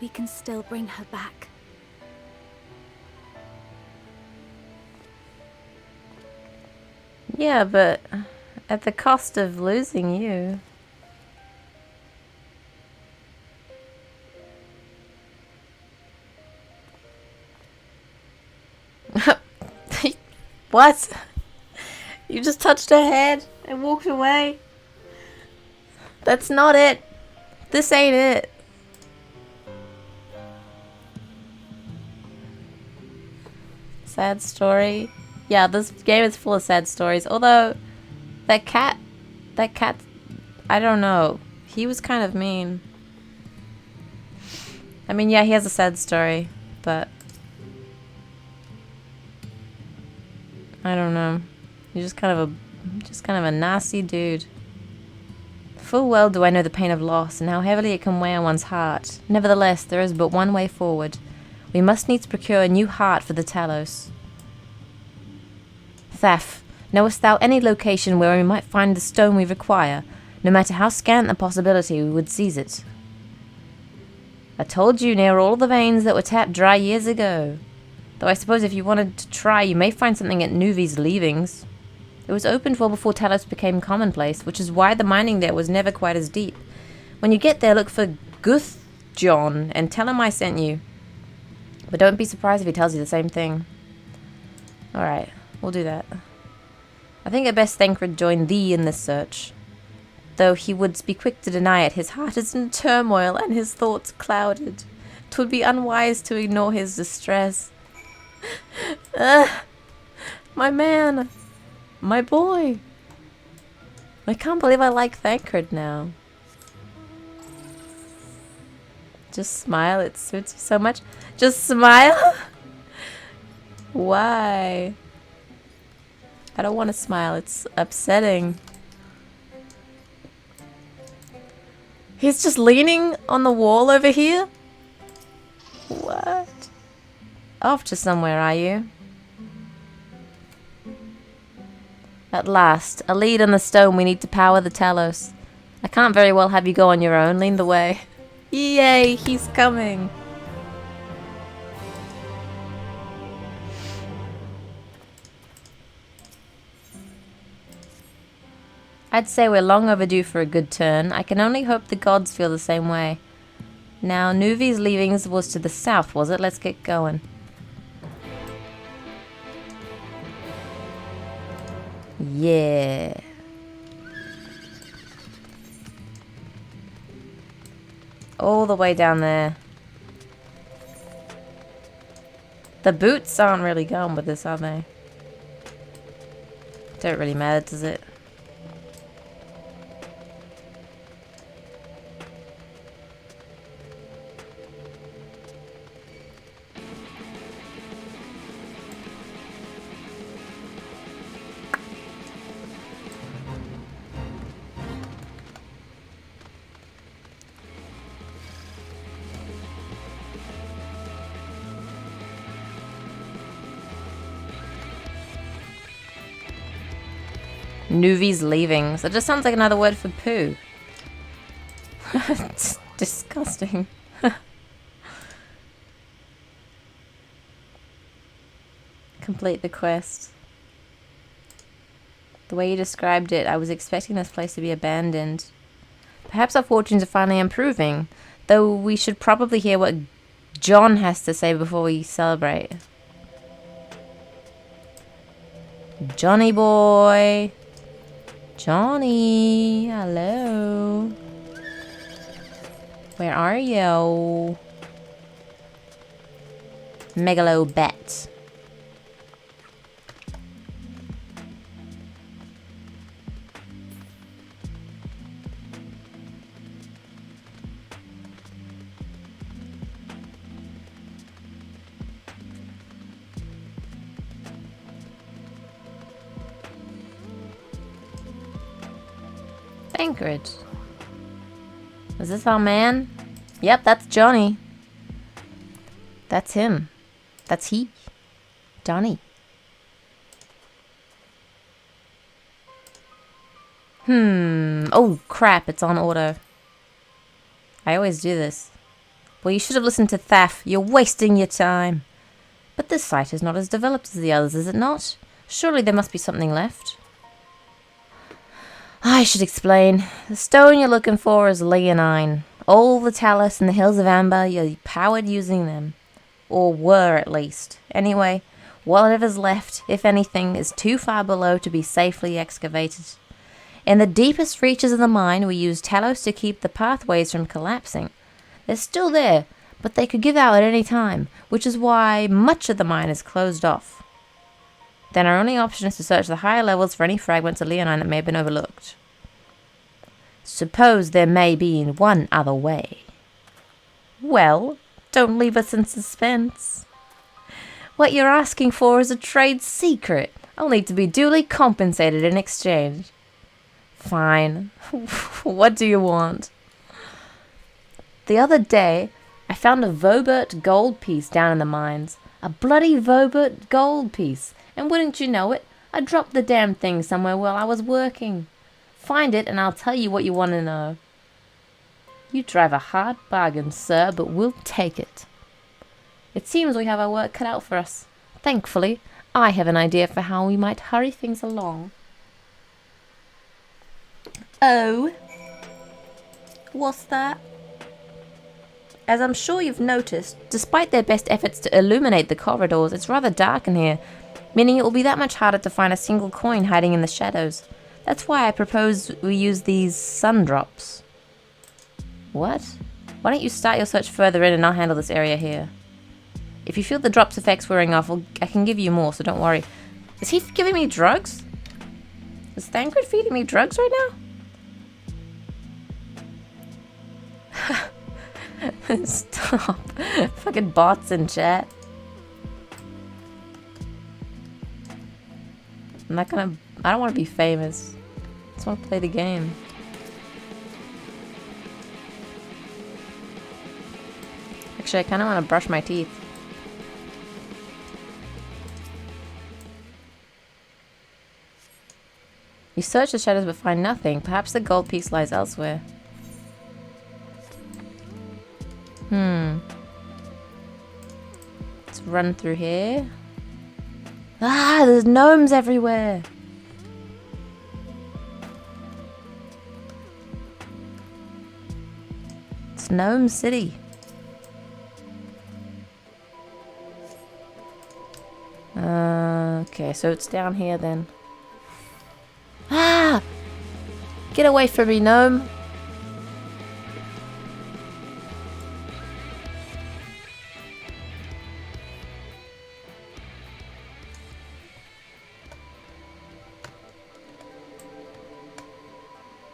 We can still bring her back. Yeah, but at the cost of losing you. What? You just touched her head and walked away? That's not it. This ain't it. Sad story. Yeah, this game is full of sad stories. Although, that cat, I don't know. He was kind of mean. I mean, yeah, he has a sad story, but I don't know. He's just kind of a nasty dude. Full well do I know the pain of loss and how heavily it can weigh on one's heart. Nevertheless, there is but one way forward. We must needs procure a new heart for the Talos. Thaf, knowest thou any location where we might find the stone we require? No matter how scant the possibility, we would seize it. I told you, near all the veins that were tapped dry years ago. Though I suppose if you wanted to try, you may find something at Nuvi's leavings. It was opened well before Talos became commonplace, which is why the mining there was never quite as deep. When you get there, look for Guthjon and tell him I sent you. But don't be surprised if he tells you the same thing. Alright, we'll do that. I think it best Thancred join thee in this search. Though he would be quick to deny it, his heart is in turmoil and his thoughts clouded. 'Twould be unwise to ignore his distress. My man! My boy! I can't believe I like Thancred now. Just smile, it suits you so much. Just smile? Why? I don't want to smile, it's upsetting. He's just leaning on the wall over here? What? Off to somewhere, are you? At last, a lead on the stone we need to power the Talos. I can't very well have you go on your own, lean the way. Yay, he's coming. I'd say we're long overdue for a good turn. I can only hope the gods feel the same way. Now, Nuvi's leavings was to the south, was it? Let's get going. Yeah. All the way down there. The boots aren't really going with this, are they? Don't really matter, does it? Nuvi's leaving. So it just sounds like another word for poo. It's disgusting. Complete the quest. The way you described it, I was expecting this place to be abandoned. Perhaps our fortunes are finally improving, though we should probably hear what John has to say before we celebrate. Johnny boy. Johnny, hello. Where are you? Megalo bet. Thancred. Is this our man? Yep, that's Johnny. That's him. That's he. Johnny. Oh, crap. It's on auto. I always do this. Well, you should have listened to Thaf. You're wasting your time. But this site is not as developed as the others, is it not? Surely there must be something left. I should explain. The stone you're looking for is leonine. All the talus in the hills of Amber, you're powered using them. Or were, at least. Anyway, whatever's left, if anything, is too far below to be safely excavated. In the deepest reaches of the mine, we use talos to keep the pathways from collapsing. They're still there, but they could give out at any time, which is why much of the mine is closed off. Then our only option is to search the higher levels for any fragments of leonine that may have been overlooked. Suppose there may be one other way. Well, don't leave us in suspense. What you're asking for is a trade secret. I'll need to be duly compensated in exchange. Fine. What do you want? The other day, I found a Vobert gold piece down in the mines. A bloody Vobert gold piece. And wouldn't you know it, I dropped the damn thing somewhere while I was working. Find it and I'll tell you what you want to know. You drive a hard bargain, sir, but we'll take it. It seems we have our work cut out for us. Thankfully, I have an idea for how we might hurry things along. Oh? What's that? As I'm sure you've noticed, despite their best efforts to illuminate the corridors, it's rather dark in here, meaning it will be that much harder to find a single coin hiding in the shadows. That's why I propose we use these sun drops. What? Why don't you start your search further in and I'll handle this area here. If you feel the drops effects wearing off, I can give you more, so don't worry. Is he giving me drugs? Is Thancred feeding me drugs right now? Stop. Fucking bots in chat. I don't want to be famous. I just want to play the game. Actually, I kind of want to brush my teeth. You search the shadows but find nothing. Perhaps the gold piece lies elsewhere. Let's run through here. Ah, there's gnomes everywhere. It's Gnome City. Okay, so it's down here then. Ah! Get away from me, gnome.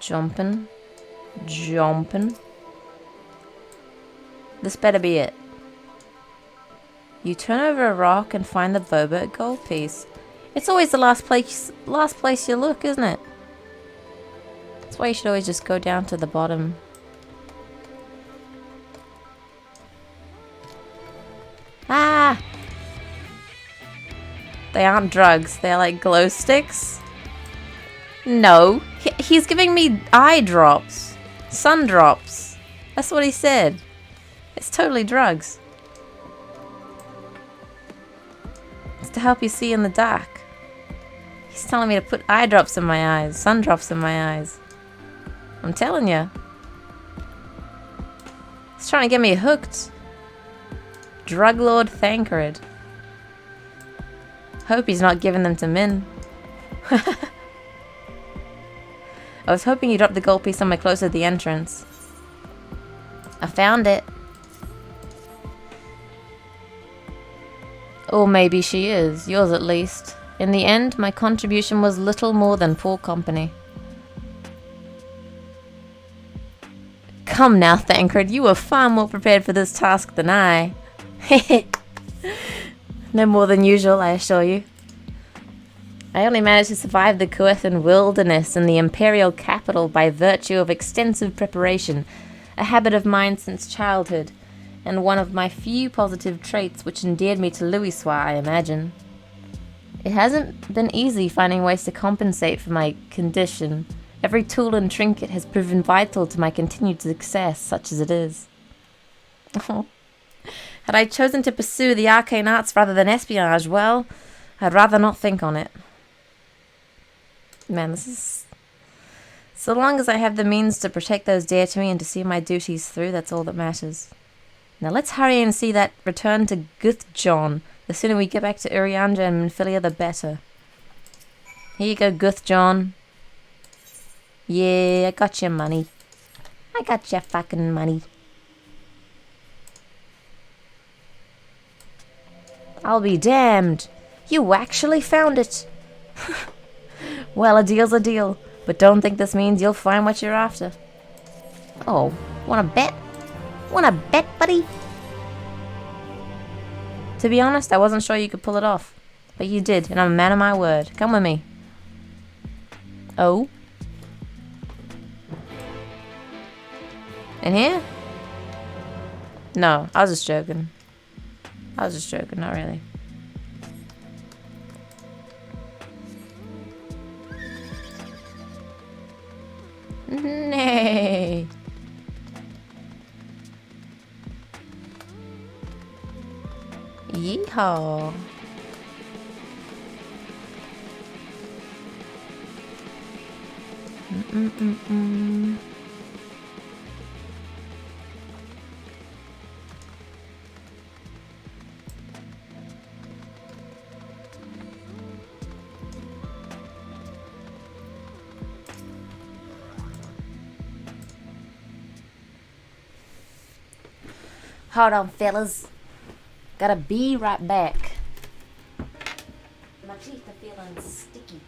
Jumping. Jumping. This better be it. You turn over a rock and find the Vobert gold piece. It's always the last place you look, isn't it? That's why you should always just go down to the bottom. Ah! They aren't drugs, they're like glow sticks. No, he's giving me eye drops. Sun drops. That's what he said. It's totally drugs. It's to help you see in the dark. He's telling me to put eye drops in my eyes, sun drops in my eyes. I'm telling you. He's trying to get me hooked. Drug Lord Thancred. Hope he's not giving them to Min. I was hoping you dropped the gold piece somewhere closer to the entrance. I found it. Or maybe she is, yours at least. In the end, my contribution was little more than poor company. Come now, Thancred, you were far more prepared for this task than I. No more than usual, I assure you. I only managed to survive the Coethan wilderness and the imperial capital by virtue of extensive preparation, a habit of mine since childhood, and one of my few positive traits which endeared me to Louisoix, I imagine. It hasn't been easy finding ways to compensate for my condition. Every tool and trinket has proven vital to my continued success, such as it is. Had I chosen to pursue the arcane arts rather than espionage, well, I'd rather not think on it. Man, this is... So long as I have the means to protect those dear to me and to see my duties through, that's all that matters. Now let's hurry and see that return to Guthjon. The sooner we get back to Urianja and Minfilia, the better. Here you go, Guthjon. Yeah, I got your money. I got your fucking money. I'll be damned. You actually found it. Well, a deal's a deal. But don't think this means you'll find what you're after. Oh, wanna bet? Wanna bet, buddy? To be honest, I wasn't sure you could pull it off. But you did, and I'm a man of my word. Come with me. Oh? In here? No, I was just joking. Not really. Nay. Yeehaw. Hold on, fellas. Gotta be right back. My teeth are feeling sticky.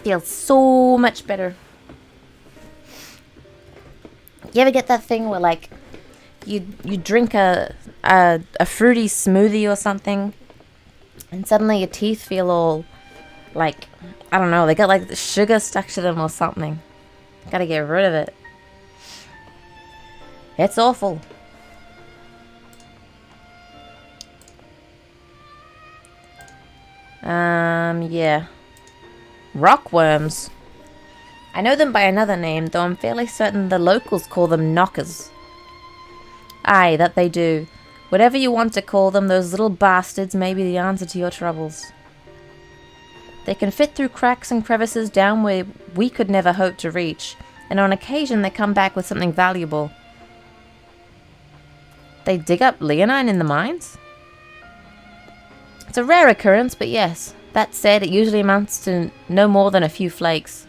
feels so much better. You ever get that thing where like you drink a fruity smoothie or something, and suddenly your teeth feel all like, I don't know, they got like the sugar stuck to them or something. Gotta get rid of it. It's awful. Yeah. Rockworms. I know them by another name, though I'm fairly certain the locals call them knockers. Aye, that they do. Whatever you want to call them, those little bastards may be the answer to your troubles. They can fit through cracks and crevices down where we could never hope to reach, and on occasion they come back with something valuable. They dig up leonine in the mines? It's a rare occurrence, but yes. That said, it usually amounts to no more than a few flakes.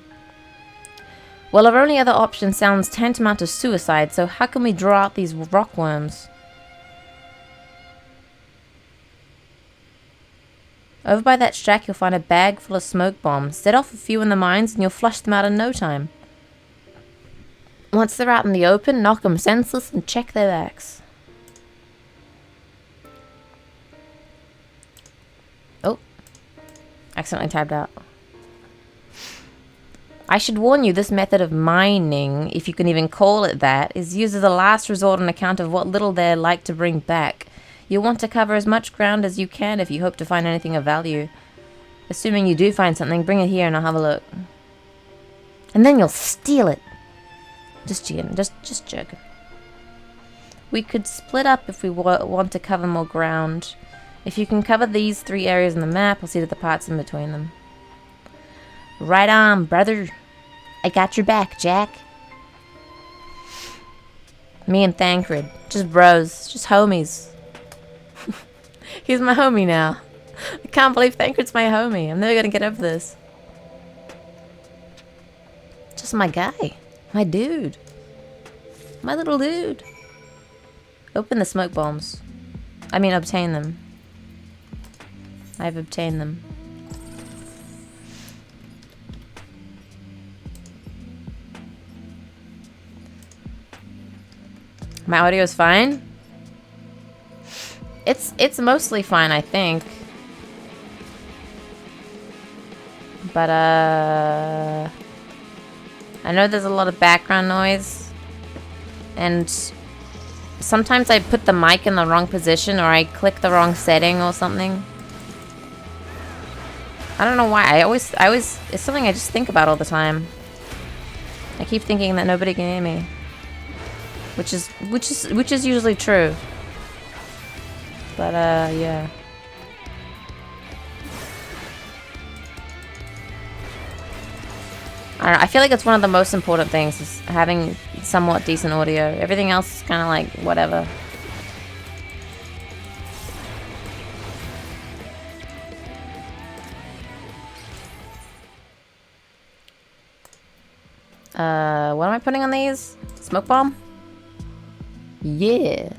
Well, our only other option sounds tantamount to suicide, so how can we draw out these rockworms? Over by that shack, you'll find a bag full of smoke bombs. Set off a few in the mines and you'll flush them out in no time. Once they're out in the open, knock them senseless and check their backs. Oh. Accidentally tabbed out. I should warn you, this method of mining, if you can even call it that, is used as a last resort on account of what little they're like to bring back. You'll want to cover as much ground as you can if you hope to find anything of value. Assuming you do find something, bring it here and I'll have a look. And then you'll steal it. Just joking. We could split up if we want to cover more ground. If you can cover these 3 areas on the map, I'll see to the parts in between them. Right on, brother. I got your back, Jack. Me and Thancred. Just bros. Just homies. He's my homie now. I can't believe Thancred's my homie. I'm never gonna get over this. Just my guy. My dude. My little dude. Open the smoke bombs. I mean, obtain them. I've obtained them. My audio's fine? It's mostly fine, I think. But I know there's a lot of background noise. And sometimes I put the mic in the wrong position or I click the wrong setting or something. I don't know why. I always it's something I just think about all the time. I keep thinking that nobody can hear me. Which is usually true. But yeah. I don't know, I feel like it's one of the most important things is having somewhat decent audio. Everything else is kind of like whatever. What am I putting on these? Smoke bomb? Yeah.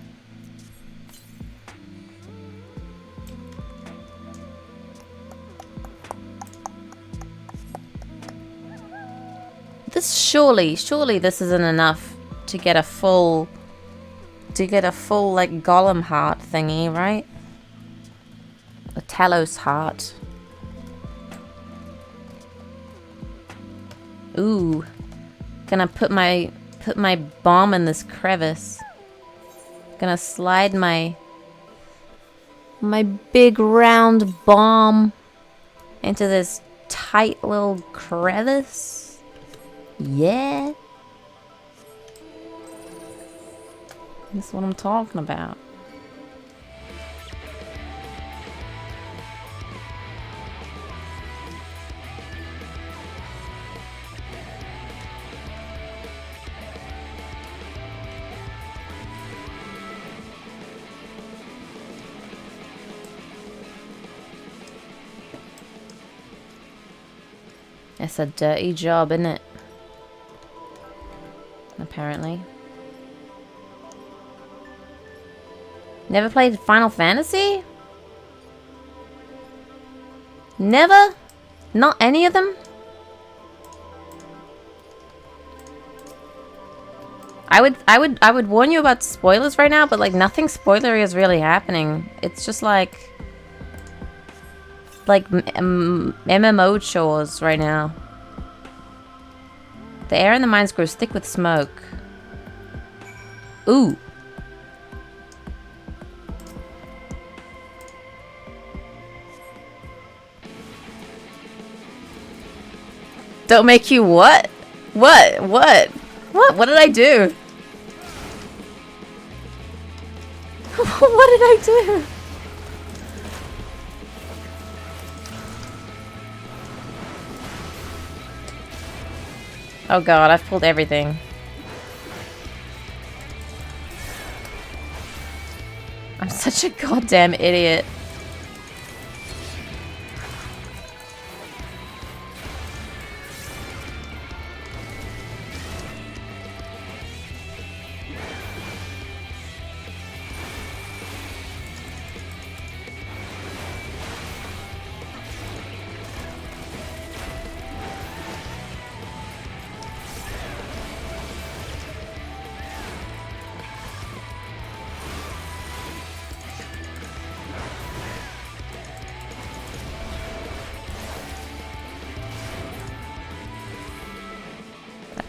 This surely this isn't enough to get a full like golem heart thingy, right? A Talos heart. Ooh. Gonna put my bomb in this crevice. Gonna slide my big round bomb into this tight little crevice. Yeah. That's what I'm talking about. It's a dirty job, isn't it? Apparently. Never played Final Fantasy? Never? Not any of them? I would warn you about spoilers right now, but like nothing spoilery is really happening. It's just like MMO chores right now. The air in the mines grows thick with smoke. Ooh. Don't make you what? What? What? What? What did I do? What did I do? Oh god, I've pulled everything. I'm such a goddamn idiot.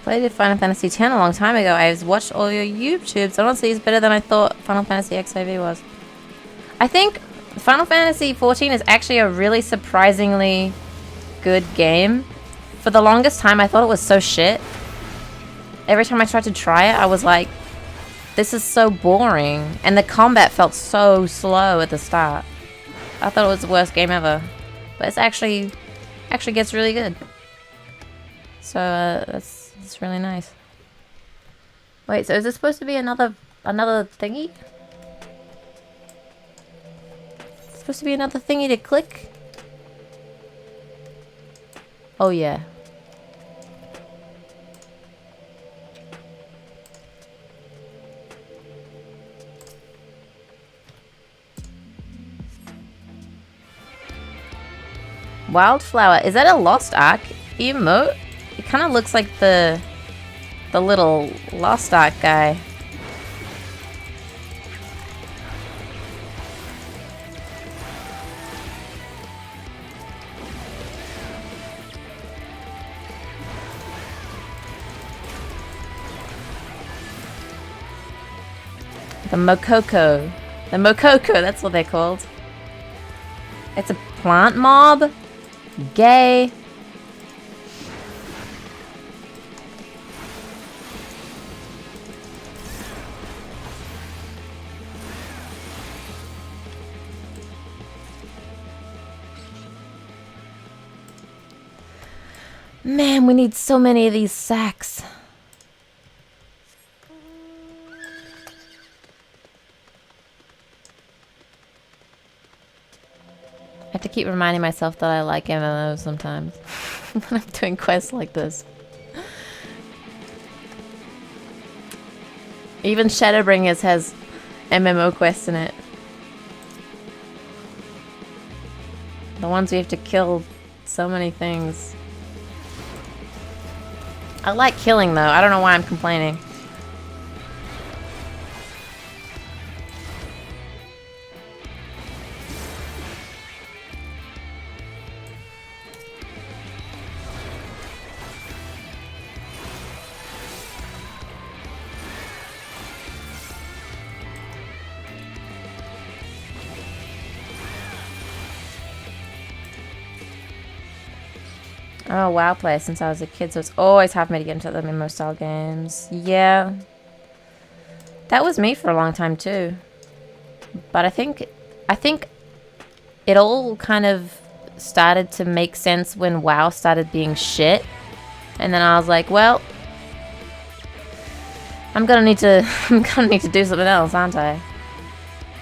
Played Final Fantasy X a long time ago. I watched all your YouTubes. Honestly, it's better than I thought Final Fantasy XIV was. I think Final Fantasy XIV is actually a really surprisingly good game. For the longest time, I thought it was so shit. Every time I tried to try it, I was like, this is so boring. And the combat felt so slow at the start. I thought it was the worst game ever. But it's actually gets really good. So, that's really nice. Wait, so is this supposed to be another thingy? It's supposed to be another thingy to click? Oh yeah. Wildflower. Is that a Lost Ark emote? It kind of looks like the little Lost Ark guy. The Mokoko. The Mokoko, that's what they're called. It's a plant mob? Gay. Man, we need so many of these sacks. I have to keep reminding myself that I like MMOs sometimes when I'm doing quests like this. Even Shadowbringers has MMO quests in it. The ones we have to kill so many things. I like killing though. I don't know why I'm complaining. Oh, WoW player since I was a kid, so it's always hard for me to get into the MMO style games. Yeah. That was me for a long time too. But I think it all kind of started to make sense when WoW started being shit. And then I was like, well, I'm gonna need to do something else, aren't I?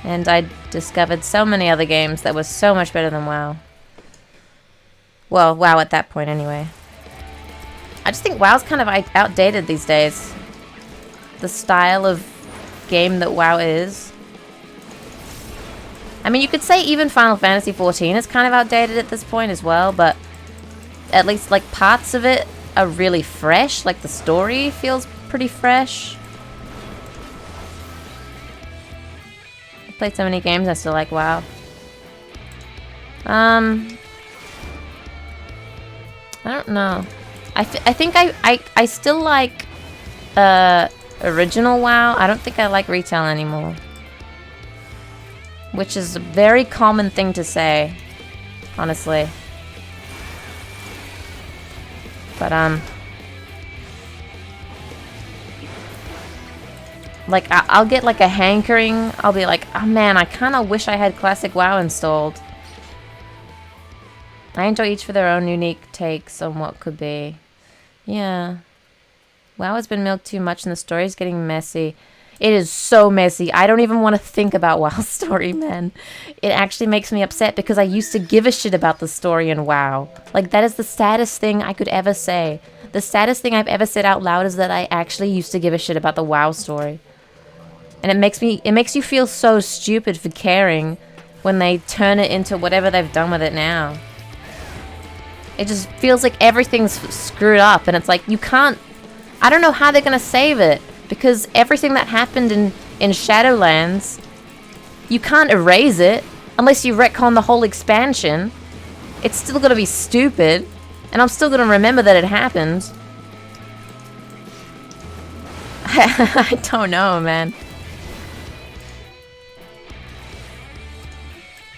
And I discovered so many other games that were so much better than WoW. Well, WoW at that point anyway. I just think WoW's kind of outdated these days. The style of game that WoW is. I mean, you could say even Final Fantasy XIV is kind of outdated at this point as well, but at least like parts of it are really fresh. Like the story feels pretty fresh. I've played so many games, I still like WoW. I don't know. I think I still like original WoW. I don't think I like retail anymore. Which is a very common thing to say, honestly. But like I'll get like a hankering. I'll be like, oh man, I kind of wish I had classic WoW installed. I enjoy each for their own unique takes on what could be. Yeah. WoW has been milked too much and the story's getting messy. It is so messy. I don't even want to think about WoW's story, man. It actually makes me upset because I used to give a shit about the story in WoW. Like, that is the saddest thing I could ever say. The saddest thing I've ever said out loud is that I actually used to give a shit about the WoW story. And it makes you feel so stupid for caring when they turn it into whatever they've done with it now. It just feels like everything's screwed up, and it's like, you can't... I don't know how they're gonna save it, because everything that happened in Shadowlands, you can't erase it, unless you retcon the whole expansion. It's still gonna be stupid, and I'm still gonna remember that it happened. I don't know, man.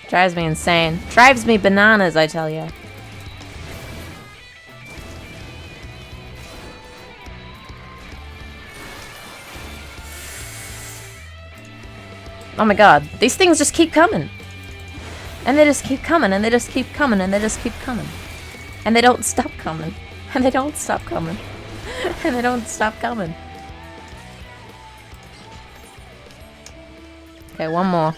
Drives me insane. Drives me bananas, I tell you. Oh my god, these things just keep coming. And they just keep coming, and they just keep coming, and they just keep coming. And they don't stop coming. And they don't stop coming. And they don't stop coming. Okay, one more.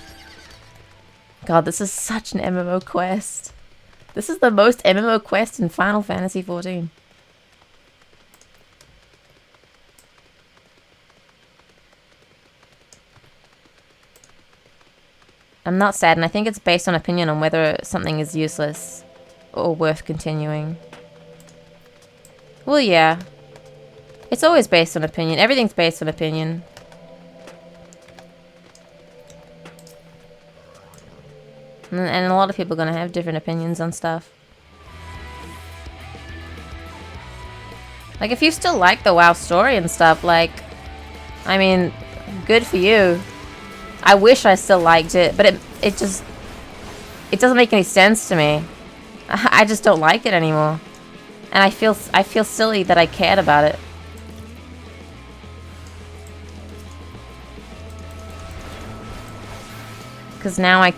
God, this is such an MMO quest. This is the most MMO quest in Final Fantasy XIV. I'm not sad, and I think it's based on opinion on whether something is useless or worth continuing. Well, yeah. It's always based on opinion. Everything's based on opinion. And a lot of people are going to have different opinions on stuff. Like, if you still like the WoW story and stuff, like, I mean, good for you. I wish I still liked it, but it doesn't make any sense to me. I just don't like it anymore. And I feel silly that I cared about it. Because now I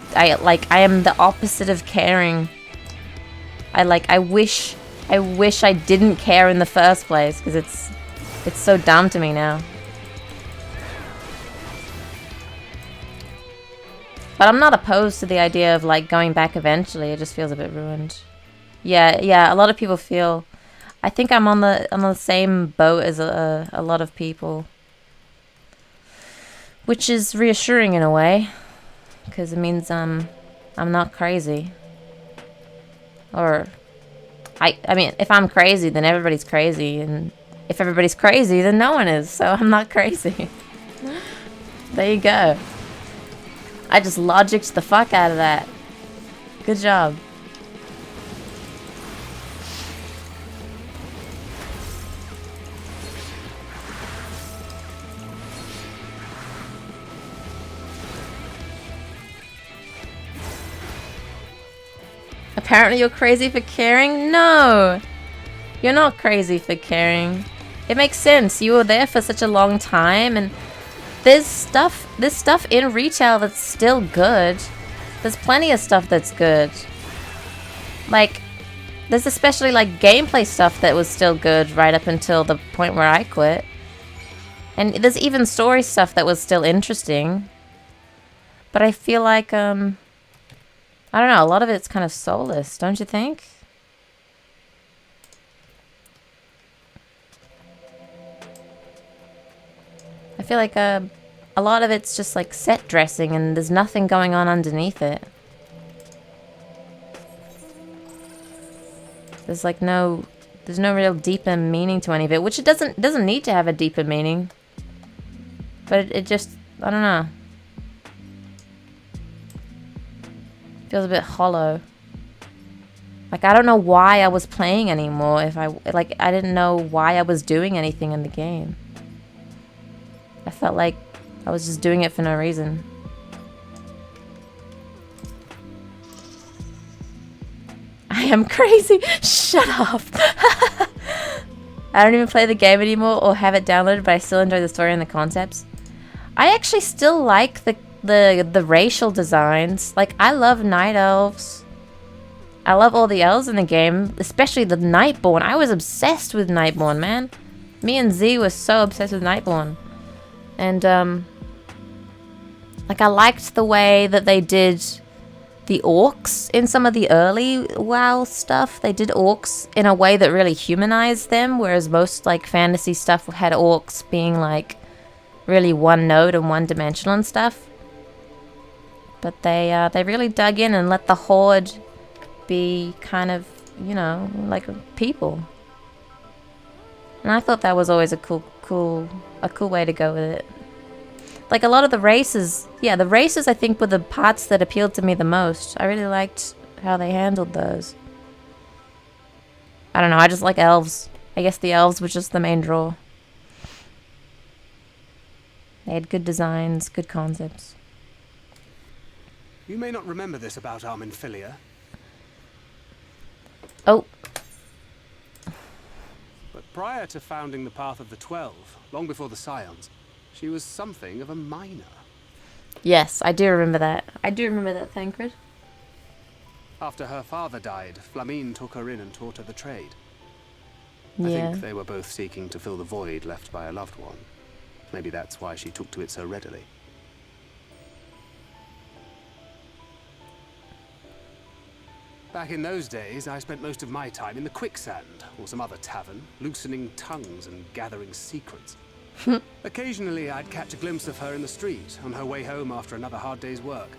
am the opposite of caring. I wish I didn't care in the first place, because it's so dumb to me now. But I'm not opposed to the idea of like going back eventually. It just feels a bit ruined. Yeah. A lot of people feel. I think I'm on the same boat as a lot of people, which is reassuring in a way, because it means I'm not crazy. Or I mean, if I'm crazy, then everybody's crazy, and if everybody's crazy, then no one is. So I'm not crazy. There you go. I just logicked the fuck out of that. Good job. Apparently you're crazy for caring? No! You're not crazy for caring. It makes sense. You were there for such a long time, and there's stuff in retail that's still good. There's plenty of stuff that's good. Like, there's especially like gameplay stuff that was still good right up until the point where I quit. And there's even story stuff that was still interesting. But I feel like, I don't know, a lot of it's kind of soulless, don't you think? I feel like a lot of it's just like set dressing and there's nothing going on underneath it. There's like there's no real deeper meaning to any of it, which it doesn't need to have a deeper meaning. But it just, I don't know. Feels a bit hollow. Like, I don't know why I was playing anymore. If I didn't know why I was doing anything in the game. I felt like I was just doing it for no reason. I am crazy. Shut up. I don't even play the game anymore or have it downloaded, but I still enjoy the story and the concepts. I actually still like the racial designs. Like, I love night elves. I love all the elves in the game, especially the Nightborn. I was obsessed with Nightborn, man. Me and Z were so obsessed with Nightborn. And, like, I liked the way that they did the orcs in some of the early WoW stuff. They did orcs in a way that really humanized them, whereas most, like, fantasy stuff had orcs being, like, really one note and one dimensional and stuff. But they really dug in and let the Horde be kind of, you know, like people. And I thought that was always a cool way to go with it. Like, a lot of the races, yeah, the races I think were the parts that appealed to me the most. I really liked how they handled those. I don't know, I just like elves. I guess the elves were just the main draw. They had good designs, good concepts. You may not remember this about Arminfilia, Oh. but prior to founding the Path of the 12, long before the Scions, she was something of a minor. Yes, I do remember that. I do remember that, Thancred. After her father died, Flamine took her in and taught her the trade. I Yeah. think they were both seeking to fill the void left by a loved one. Maybe that's why she took to it so readily. Back in those days, I spent most of my time in the Quicksand, or some other tavern, loosening tongues and gathering secrets. Occasionally, I'd catch a glimpse of her in the street, on her way home after another hard day's work.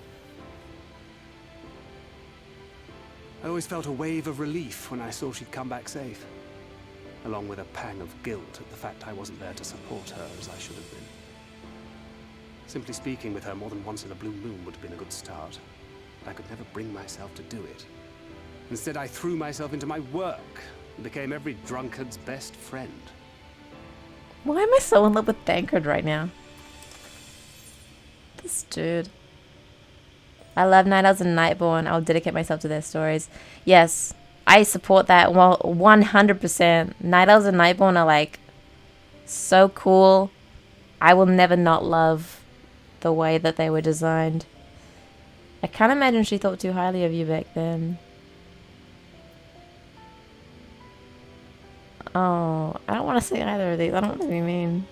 I always felt a wave of relief when I saw she'd come back safe, along with a pang of guilt at the fact I wasn't there to support her as I should have been. Simply speaking with her more than once in a blue moon would have been a good start, but I could never bring myself to do it. Instead, I threw myself into my work and became every drunkard's best friend. Why am I so in love with Thancred right now? This dude. I love Night Elves and Nightborn. I'll dedicate myself to their stories. Yes, I support that 100%. Night Elves and Nightborn are, like, so cool. I will never not love the way that they were designed. I can't imagine she thought too highly of you back then. Oh, I don't want to say either of these. I don't want to be mean.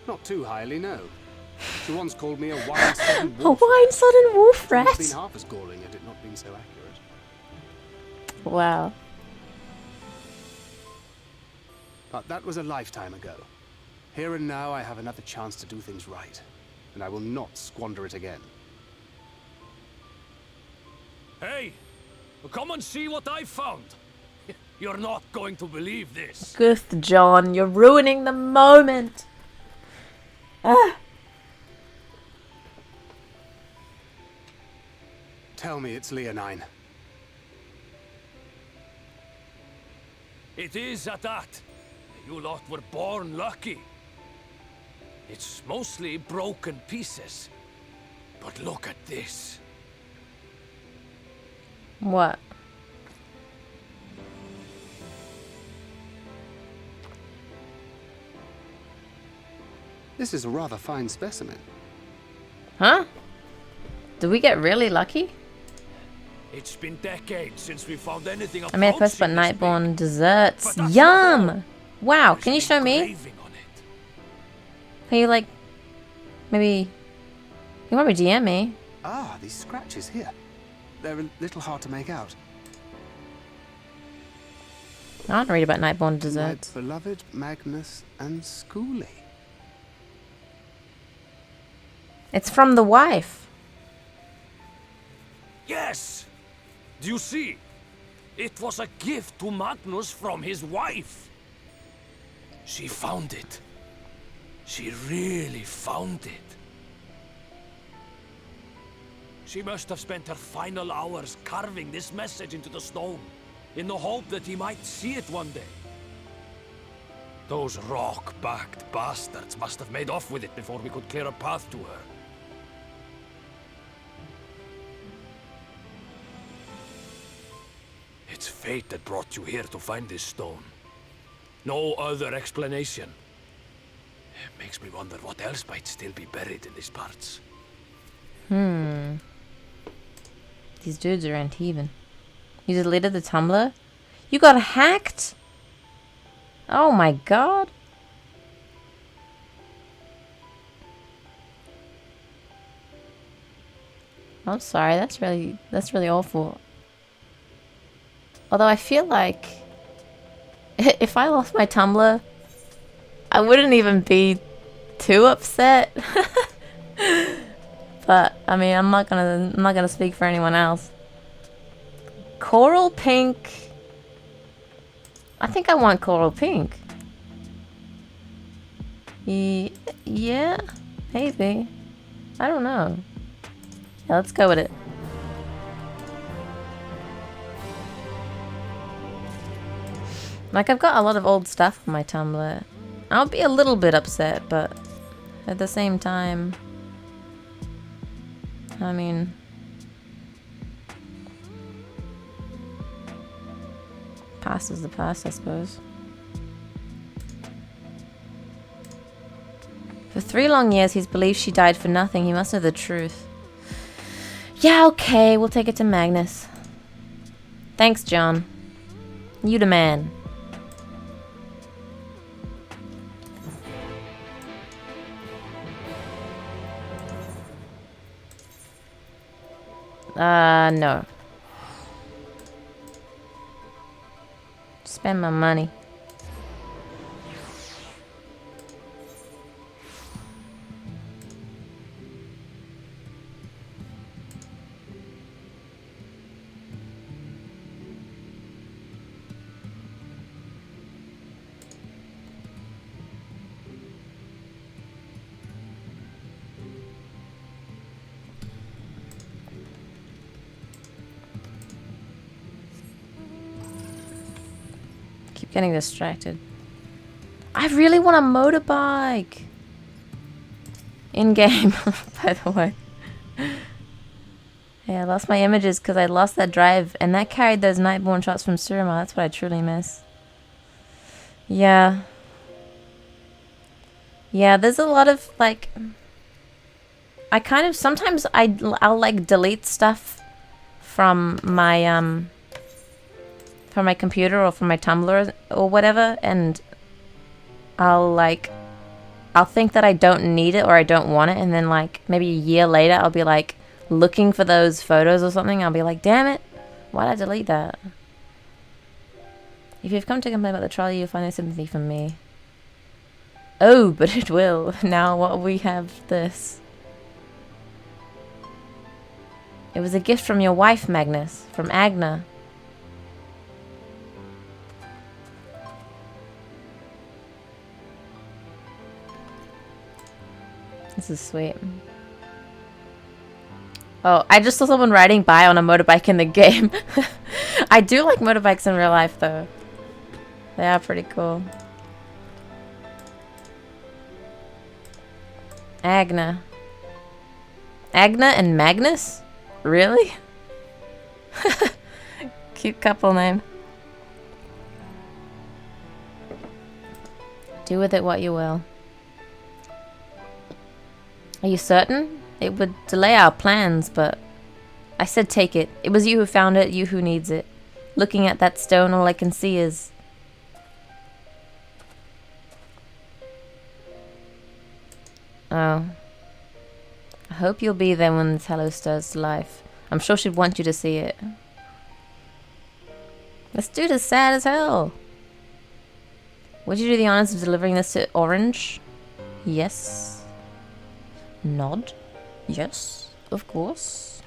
Not too highly, no. She once called me a wine-sodden A wolf. wine-sodden wolf It rat? would have been half as galling had it not been so accurate. Wow. But that was a lifetime ago. Here and now, I have another chance to do things right, and I will not squander it again. Hey! Come and see what I found! You're not going to believe this! Good, John. You're ruining the moment. Ah. Tell me it's Leonine. It is at that. You lot were born lucky. It's mostly broken pieces. But look at this. What? This is a rather fine specimen. Huh? Did we get really lucky? It's been decades since we found anything I made a post about approaching this Nightborn big. desserts. But that's Yum! not all. Wow, There's can you an show me? engraving on it. Can you, like, maybe... You want me to DM me? Ah, these scratches here. They're a little hard to make out. I want to read about Nightborn desserts. My beloved Magnus and Schooly. It's from the wife. Yes! Do you see? It was a gift to Magnus from his wife. She found it. She really found it. She must have spent her final hours carving this message into the stone, in the hope that he might see it one day. Those rock-backed bastards must have made off with it before we could clear a path to her. It's fate that brought you here to find this stone. No other explanation. It makes me wonder what else might still be buried in these parts. These dudes are Antibon. You deleted the Tumblr? You got hacked? Oh my god. I'm sorry, that's really awful. Although I feel like if I lost my Tumblr, I wouldn't even be too upset. But I mean, I'm not gonna speak for anyone else. Coral pink. I think I want coral pink. Yeah, maybe. I don't know. Yeah, let's go with it. Like, I've got a lot of old stuff on my Tumblr. I'll be a little bit upset, but at the same time, I mean, past is the past, I suppose. For 3 long years, he's believed she died for nothing. He must know the truth. Yeah, okay, we'll take it to Magnus. Thanks, John. You the man. No. Spend my money. Getting distracted. I really want a motorbike. In game, by the way. Yeah, I lost my images because I lost that drive, and that carried those Nightborn shots from Surima. That's what I truly miss. Yeah. Yeah, there's a lot of like. I kind of sometimes I'll like delete stuff from my computer or from my Tumblr or whatever, and I'll think that I don't need it or I don't want it, and then like maybe a year later I'll be like looking for those photos or something. I'll be like, damn it, why did I delete that? If you've come to complain about the trolley, you'll find no sympathy from me. Oh, but it will. Now what we have this. It was a gift from your wife, Magnus, from Agna. This is sweet. Oh, I just saw someone riding by on a motorbike in the game. I do like motorbikes in real life, though. They are pretty cool. Agna. Agna and Magnus? Really? Cute couple name. Do with it what you will. Are you certain? It would delay our plans, but I said take it. It was you who found it, you who needs it. Looking at that stone, all I can see is... Oh. I hope you'll be there when this hello stirs to life. I'm sure she'd want you to see it. This dude is sad as hell. Would you do the honors of delivering this to Orange? Yes. Nod. Yes, of course.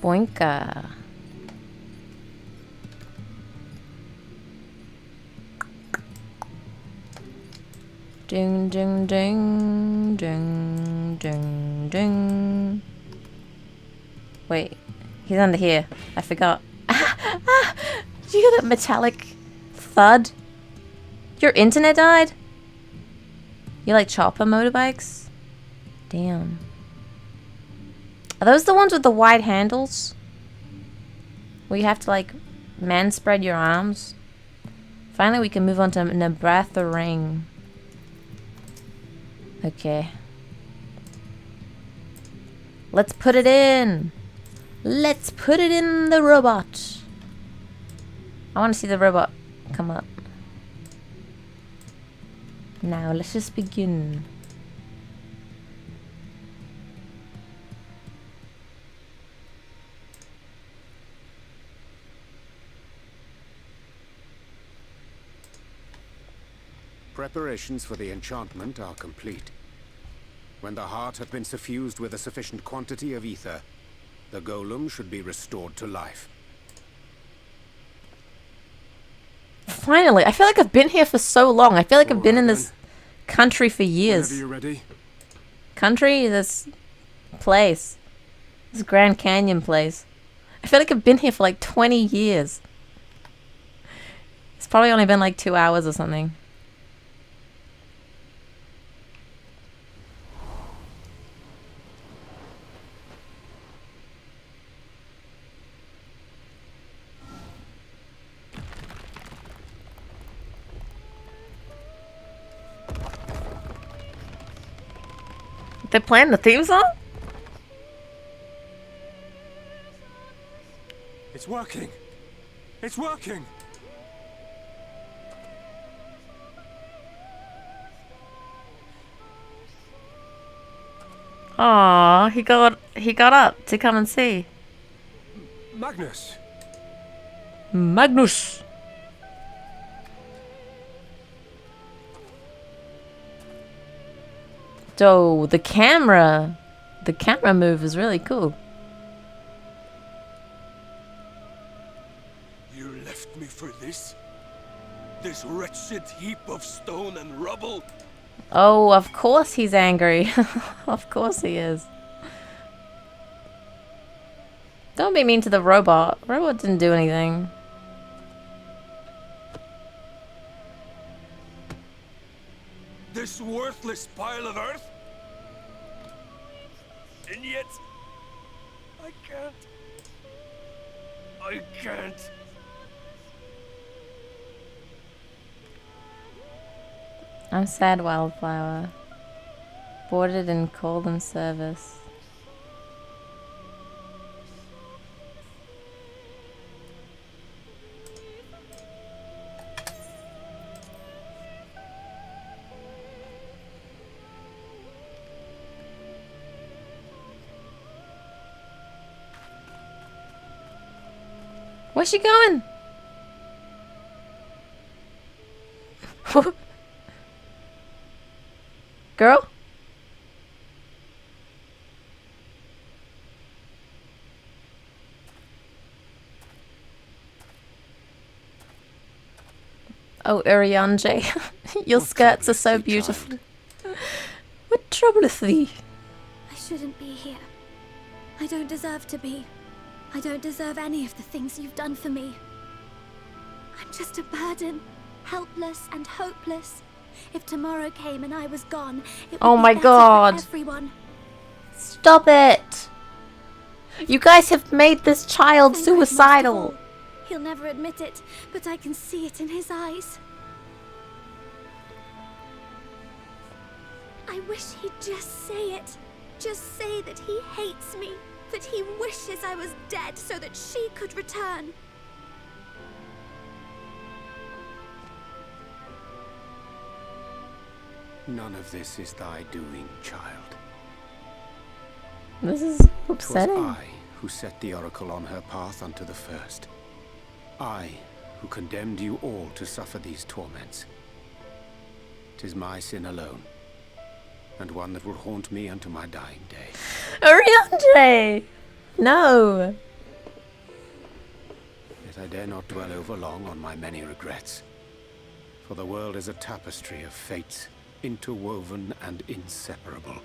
Boinka. Ding, ding, ding, ding, ding, ding. Wait, he's under here. I forgot. Did you hear that metallic thud? Your internet died? You like chopper motorbikes? Damn. Are those the ones with the wide handles? Where you have to like man spread your arms? Finally we can move on to Nebraska Ring. Okay. Let's put it in. Let's put it in the robot. I want to see the robot come up. Now let's just begin. Preparations for the enchantment are complete. When the heart has been suffused with a sufficient quantity of ether, the golem should be restored to life. Finally, I feel like I've been here for so long. I feel like I've been in this country for years. Whenever you're ready. Country? This place. This Grand Canyon place. I feel like I've been here for like 20 years. It's probably only been like 2 hours or something. They're playing the theme song? It's working. It's working. Aw, he got up to come and see. Magnus. Magnus. So the camera move is really cool. You left me for this? This wretched heap of stone and rubble? Oh, of course he's angry. Of course he is. Don't be mean to the robot. Robot didn't do anything. This worthless pile of earth? And yet, I can't. I can't. I'm sad, Wildflower. Boarded and called in service. Where's she going? Girl? Oh, Urianger, your skirts are so beautiful. What troubleth thee? I shouldn't be here. I don't deserve to be. I don't deserve any of the things you've done for me. I'm just a burden, helpless and hopeless. If tomorrow came and I was gone, it would Oh be my better God. for everyone. Stop it! You guys have made this child Thancred most of suicidal. all. He'll never admit it, but I can see it in his eyes. I wish he'd just say it. Just say that he hates me, that he wishes I was dead so that she could return. None of this is thy doing, child. This is 'Twas upsetting. I who set the oracle on her path unto the first. I who condemned you all to suffer these torments. 'Tis my sin alone, and one that will haunt me unto my dying day. Urianger! No! Yet I dare not dwell over long on my many regrets, for the world is a tapestry of fates interwoven and inseparable.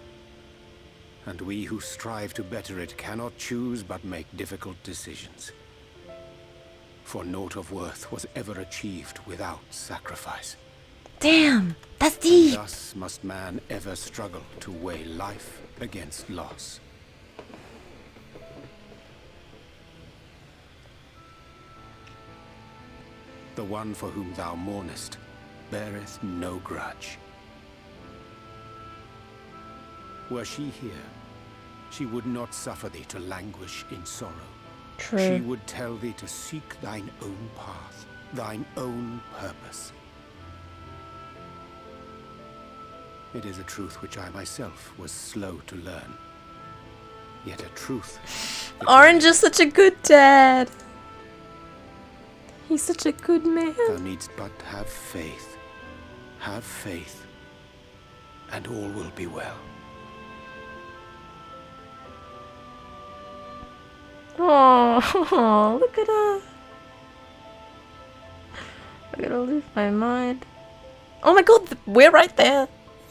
And we who strive to better it cannot choose but make difficult decisions. For naught of worth was ever achieved without sacrifice. Damn, that's And deep. thus must man ever struggle to weigh life against loss. The one for whom thou mournest beareth no grudge. Were she here, she would not suffer thee to languish in sorrow. She True. would tell thee to seek thine own path, thine own purpose. It is a truth which I myself was slow to learn. Yet a truth. Orange is such a good dad. He's such a good man. Thou needst but have faith. Have faith. And all will be well. Oh, look at her. I'm gonna lose my mind. Oh my god, we're right there.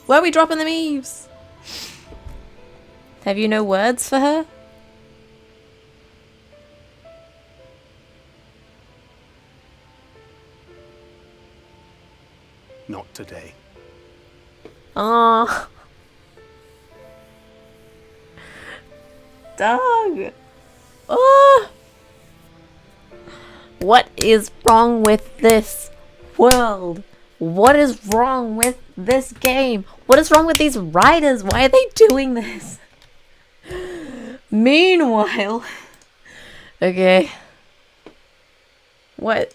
Why are we dropping the Eves? Have you no words for her? Not today. Oh. Dog. Oh. What is wrong with this world? What is wrong with this game? What is wrong with these writers? Why are they doing this? Meanwhile. Okay. What?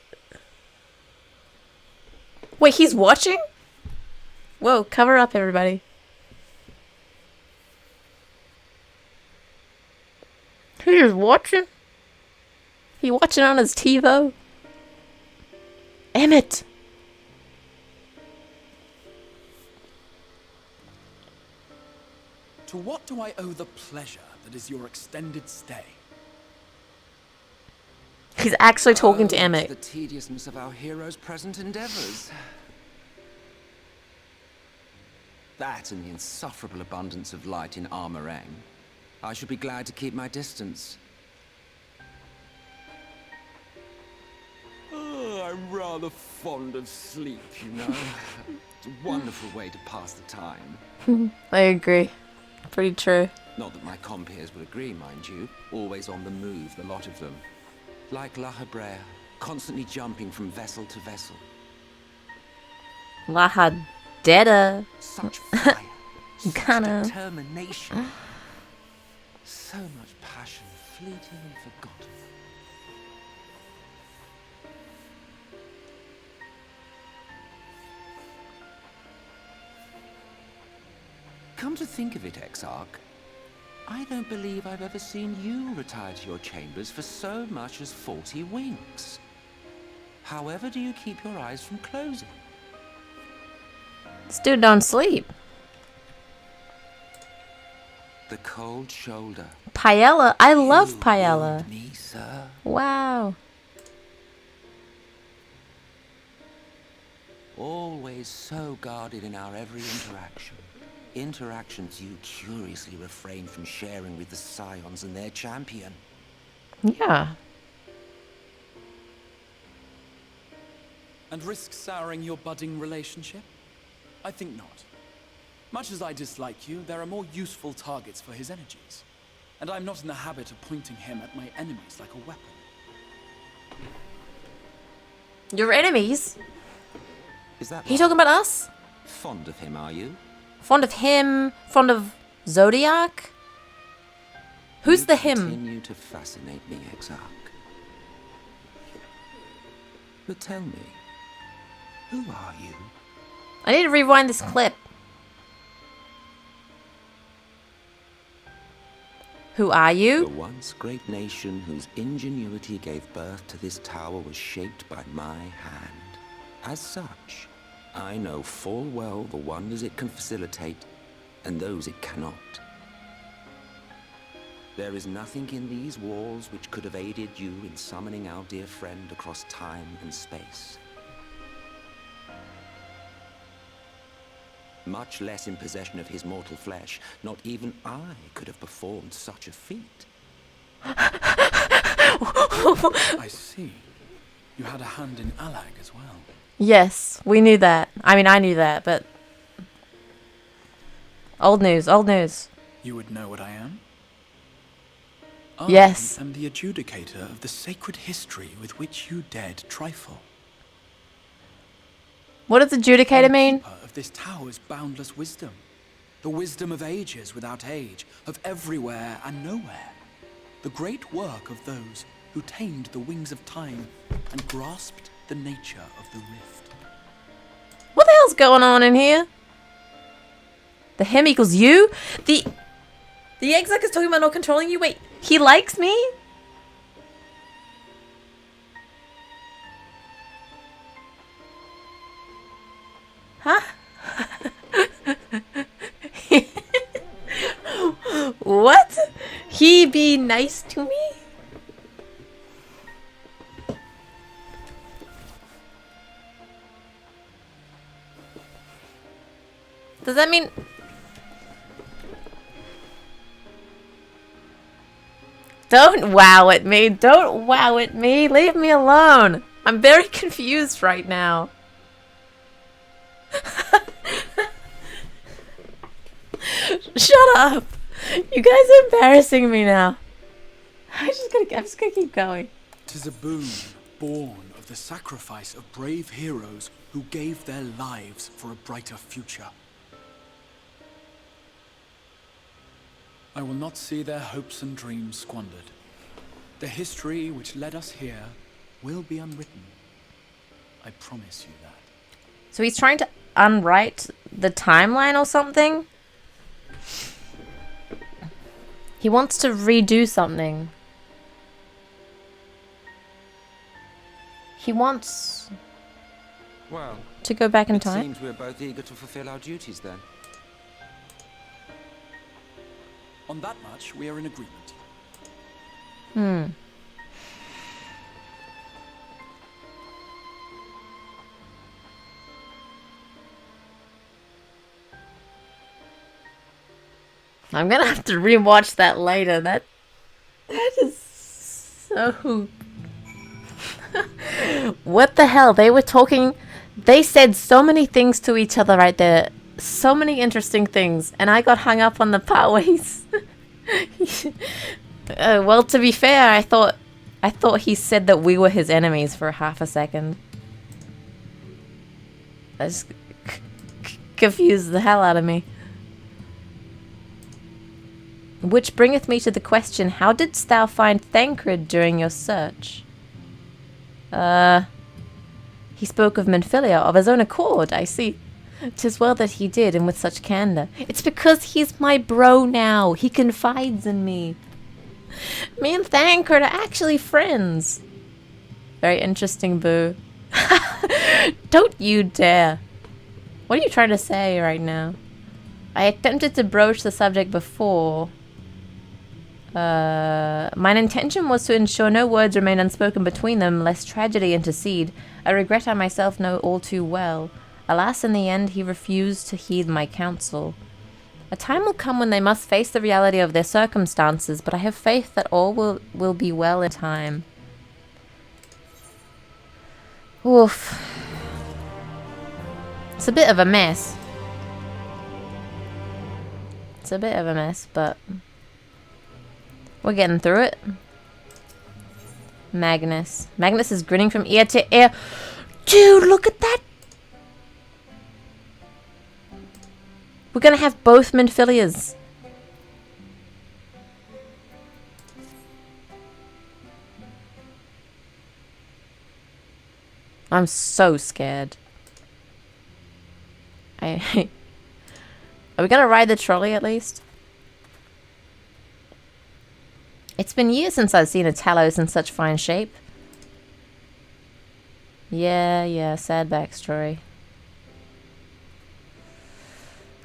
Wait, he's watching? Whoa, cover up, everybody. He's just watching? He watching on his TiVo? Emmett! To what do I owe the pleasure that is your extended stay? He's actually talking to The Emmett. tediousness of our hero's present endeavors. That and the insufferable abundance of light in Armorang. I should be glad to keep my distance. Oh, I'm rather fond of sleep, you know. It's a wonderful way to pass the time. I agree. Pretty true. Not that my compeers would agree, mind you. Always on the move, the lot of them. Like La Hebrea, constantly jumping from vessel to vessel. La Hadeda. Such fire, such Kinda. determination. So much passion, fleeting and forgotten. Come to think of it, Exarch, I don't believe I've ever seen you retire to your chambers for so much as 40 winks. However do you keep your eyes from closing? This dude don't sleep. The cold shoulder. Paella. I love You paella. wound me, sir. Wow. Always so guarded in our every interaction. Interactions you curiously refrain from sharing with the Scions and their champion. Yeah. And risk souring your budding relationship? I think not. Much as I dislike you, there are more useful targets for his energies. And I'm not in the habit of pointing him at my enemies like a weapon. Your enemies? Is that Are you talking about us? fond of him, are you? Fond of him? Fond of Zodiac? Who's the him? Continue to fascinate me, Exarch. But tell me, who are you? I need to rewind this clip. Who are The you? once great nation whose ingenuity gave birth to this tower was shaped by my hand. As such, I know full well the wonders it can facilitate and those it cannot. There is nothing in these walls which could have aided you in summoning our dear friend across time and space. much less in possession of his mortal flesh. Not even I could have performed such a feat. I see. You had a hand in Alag as well. Yes, we knew that. I mean, I knew that, but... Old news, old news. You would know what I am? Yes. I am the adjudicator of the sacred history with which you dared trifle. What does adjudicator mean? Keeper of this tower's boundless wisdom. The wisdom of ages without age, of everywhere and nowhere. The great work of those who tamed the wings of time and grasped the nature of the rift. What the hell's going on in here? The him equals you? The exec is talking about not controlling you? Wait, he likes me? Huh? What? He be nice to me? Does that mean... Don't wow at me. Don't wow at me. Leave me alone. I'm very confused right now. Shut up. You guys are embarrassing me now. I'm just gonna keep going. 'Tis a boon born of the sacrifice of brave heroes who gave their lives for a brighter future. I will not see their hopes and dreams squandered. The history which led us here will be unwritten. I promise you that. So he's trying to unwrite the timeline or something? He wants to redo something. He wants Well, to go back in it time? seems we're both eager to fulfill our duties then. On that much, we are in agreement. I'm gonna have to rewatch that later. That is so... What the hell? They were talking... They said so many things to each other right there. So many interesting things. And I got hung up on the part where he's... well, to be fair, I thought he said that we were his enemies for half a second. That just confused the hell out of me. Which bringeth me to the question, how didst thou find Thancred during your search? He spoke of Menphilia of his own accord, I see. 'Tis well that he did, and with such candor. It's because he's my bro now. He confides in me. Me and Thancred are actually friends. Very interesting, boo. Don't you dare. What are you trying to say right now? I attempted to broach the subject before. Mine intention was to ensure no words remain unspoken between them, lest tragedy intercede. A regret I myself know all too well. Alas, in the end, he refused to heed my counsel. A time will come when they must face the reality of their circumstances, but I have faith that all will be well in time. Oof. It's a bit of a mess. It's a bit of a mess, but we're getting through it. Magnus. Magnus is grinning from ear to ear. Dude, look at that. We're gonna have both Menphilias. I'm so scared. Are we gonna ride the trolley at least? It's been years since I've seen a Talos in such fine shape. Yeah, sad backstory.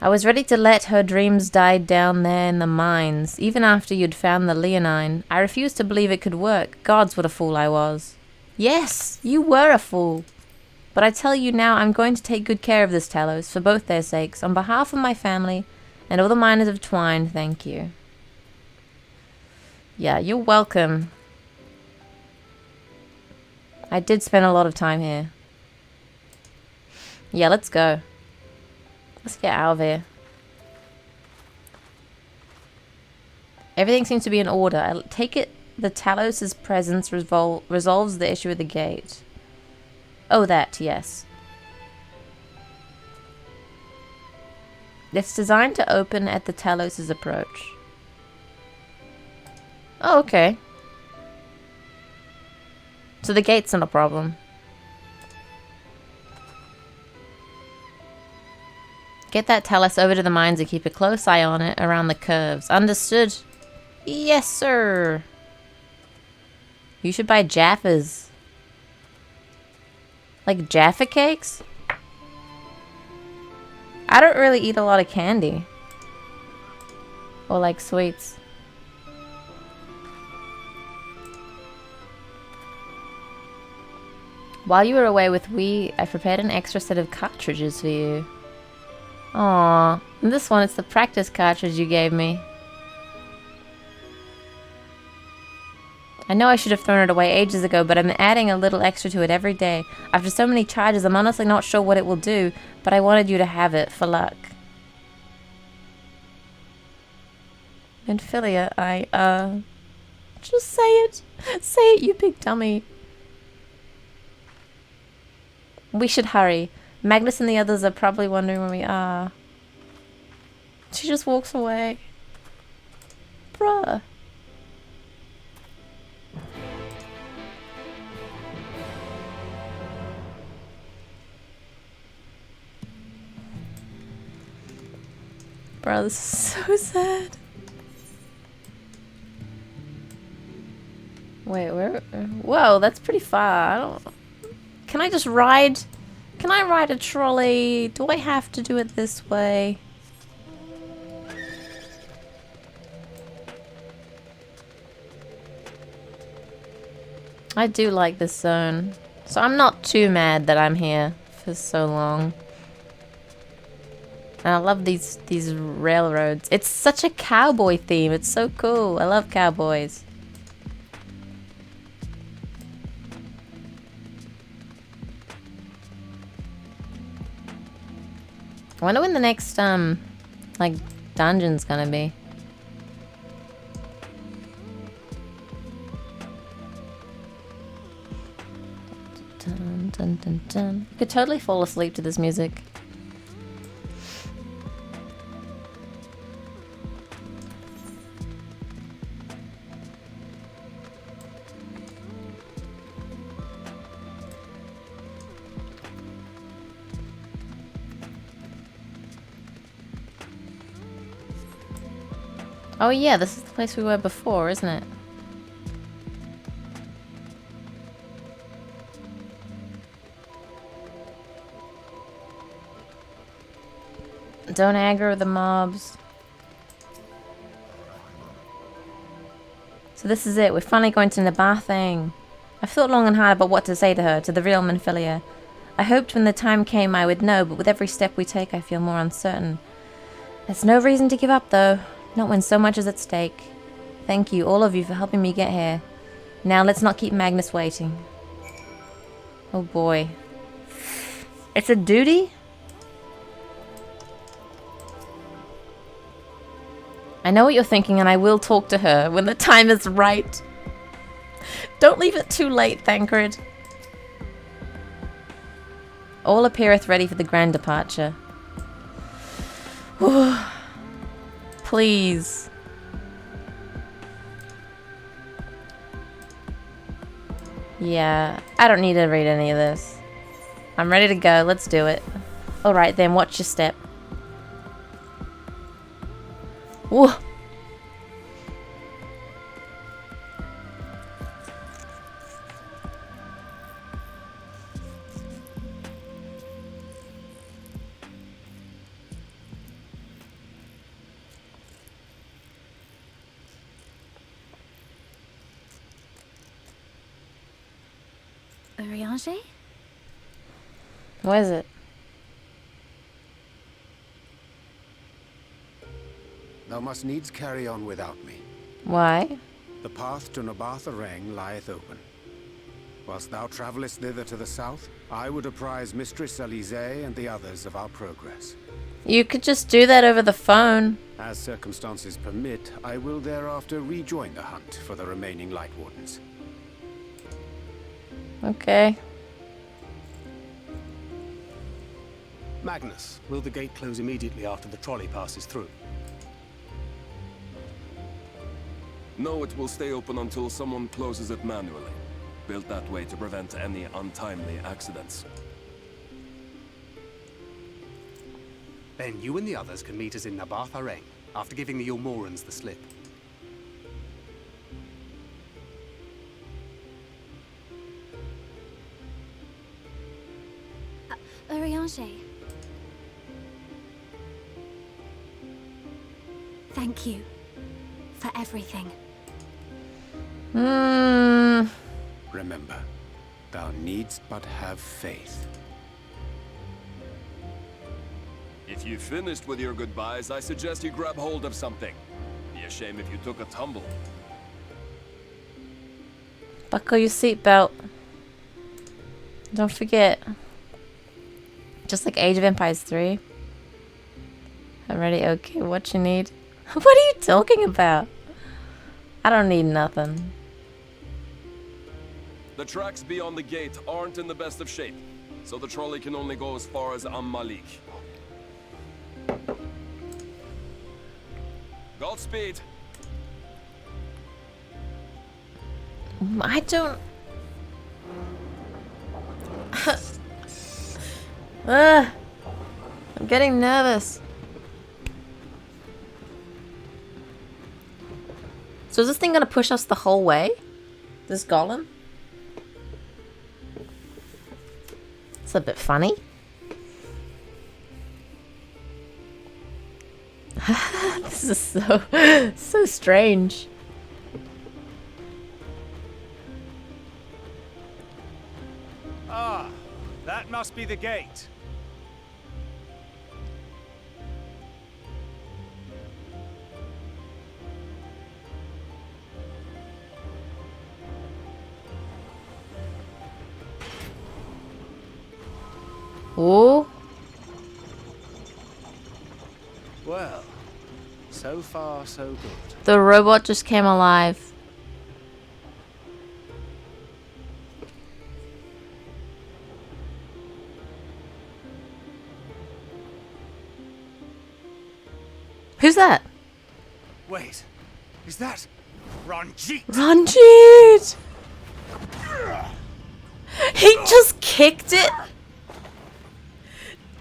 I was ready to let her dreams die down there in the mines, even after you'd found the Leonine. I refused to believe it could work. Gods, what a fool I was. Yes, you were a fool. But I tell you now, I'm going to take good care of this Talos, for both their sakes. On behalf of my family and all the miners of Twine, thank you. Yeah, you're welcome. I did spend a lot of time here. Yeah, let's go. Let's get out of here. Everything seems to be in order. I take it the Talos' presence resolves the issue with the gate. Oh, that, yes. It's designed to open at the Talos' approach. Oh, okay. So the gate's not a problem. Get that Talos over to the mines and keep a close eye on it around the curves. Understood? Yes, sir. You should buy Jaffas. Like Jaffa cakes? I don't really eat a lot of candy. Or like sweets. While you were away with Wii, I prepared an extra set of cartridges for you. Aww. And this one, it's the practice cartridge you gave me. I know I should have thrown it away ages ago, but I'm adding a little extra to it every day. After so many charges, I'm honestly not sure what it will do, but I wanted you to have it, for luck. Amphilia, just say it. Say it, you big dummy. We should hurry. Magnus and the others are probably wondering where we are. She just walks away. Bruh. Bro, this is so sad. Wait, where? Whoa, that's pretty far. I don't... Can I just ride? Can I ride a trolley? Do I have to do it this way? I do like this zone. So I'm not too mad that I'm here for so long. And I love these railroads. It's such a cowboy theme. It's so cool. I love cowboys. I wonder when the next like dungeon's gonna be. Dun, dun, dun, dun. I could totally fall asleep to this music. Oh yeah, this is the place we were before, isn't it? Don't aggro the mobs. So this is it. We're finally going to Nabathang. I've thought long and hard about what to say to her, to the real Manphilia. I hoped when the time came I would know, but with every step we take I feel more uncertain. There's no reason to give up though. Not when so much is at stake. Thank you, all of you, for helping me get here. Now let's not keep Magnus waiting. Oh boy. It's a duty? I know what you're thinking, and I will talk to her when the time is right. Don't leave it too late, Thancred. All appeareth ready for the grand departure. Please. Yeah, I don't need to read any of this. I'm ready to go. Let's do it. Alright then, watch your step. Whoa. Urianger? What is it? Thou must needs carry on without me. Why? The path to Nabartha Rang lieth open. Whilst thou travellest thither to the south, I would apprise Mistress Alize and the others of our progress. You could just do that over the phone. As circumstances permit, I will thereafter rejoin the hunt for the remaining Light Wardens. Okay. Magnus, will the gate close immediately after the trolley passes through? No, it will stay open until someone closes it manually. Built that way to prevent any untimely accidents. Then you and the others can meet us in Nabartha Rang, after giving the Yulmorans the slip. Urianger. Thank you for everything. Remember, thou needst but have faith. If you've finished with your goodbyes, I suggest you grab hold of something. Be a shame if you took a tumble. Buckle your seatbelt. Don't forget. Just like Age of Empires 3. I'm ready. Okay, what you need? What are you talking about? I don't need nothing. The tracks beyond the gate aren't in the best of shape, so the trolley can only go as far as Malik. Godspeed. I don't... I'm getting nervous. So is this thing gonna push us the whole way? This golem? It's a bit funny. This is so strange. Ah, that must be the gate. Ooh. Well, so far so good. The robot just came alive. Who's that? Wait, is that Ranjit? Ranjit! He just kicked it?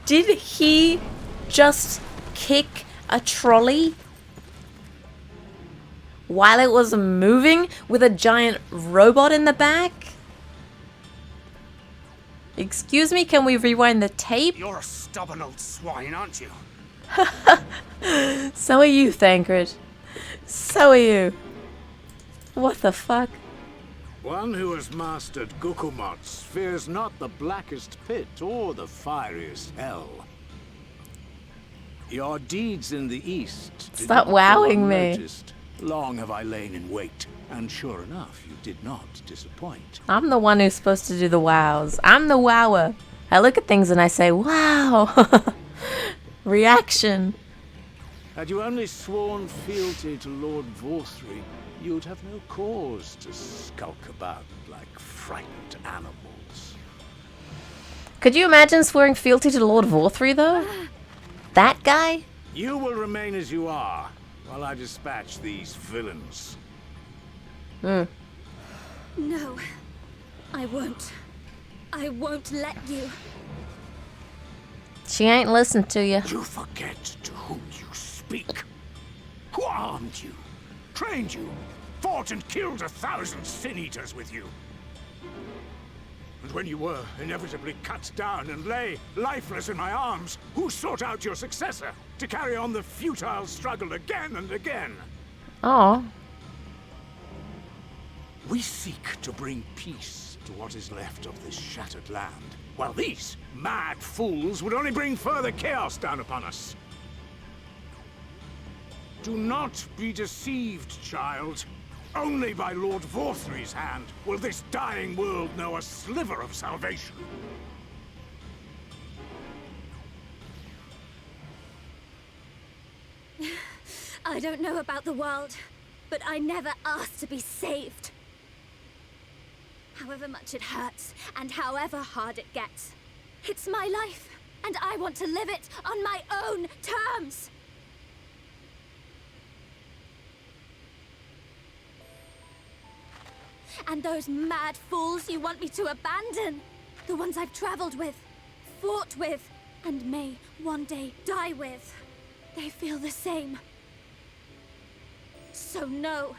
Did he just kick a trolley while it was moving with a giant robot in the back? Excuse me, can we rewind the tape? You're a stubborn old swine, aren't you? So are you, Thancred. So are you. What the fuck? One who has mastered Gukumots fears not the blackest pit or the fieriest hell. Your deeds in the east did Stop not wowing go me. unnoticed. Long have I lain in wait, and sure enough, you did not disappoint. I'm the one who's supposed to do the wows. I'm the wower. I look at things and I say, wow. Reaction. Had you only sworn fealty to Lord Vorthry, you'd have no cause to skulk about like frightened animals. Could you imagine swearing fealty to Lord Vorthry, though? That guy? You will remain as you are, while I dispatch these villains. No, I won't. I won't let you. She ain't listened to you. You forget to whom you speak. Who armed you, trained you, fought and killed 1,000 sin-eaters with you? And when you were inevitably cut down and lay lifeless in my arms, who sought out your successor to carry on the futile struggle again and again? Oh. We seek to bring peace to what is left of this shattered land. Well, these mad fools would only bring further chaos down upon us. Do not be deceived, child. Only by Lord Vorthry's hand will this dying world know a sliver of salvation. I don't know about the world, but I never asked to be saved. However much it hurts, and however hard it gets. It's my life, and I want to live it on my own terms. And those mad fools you want me to abandon, the ones I've traveled with, fought with, and may one day die with, they feel the same. So no,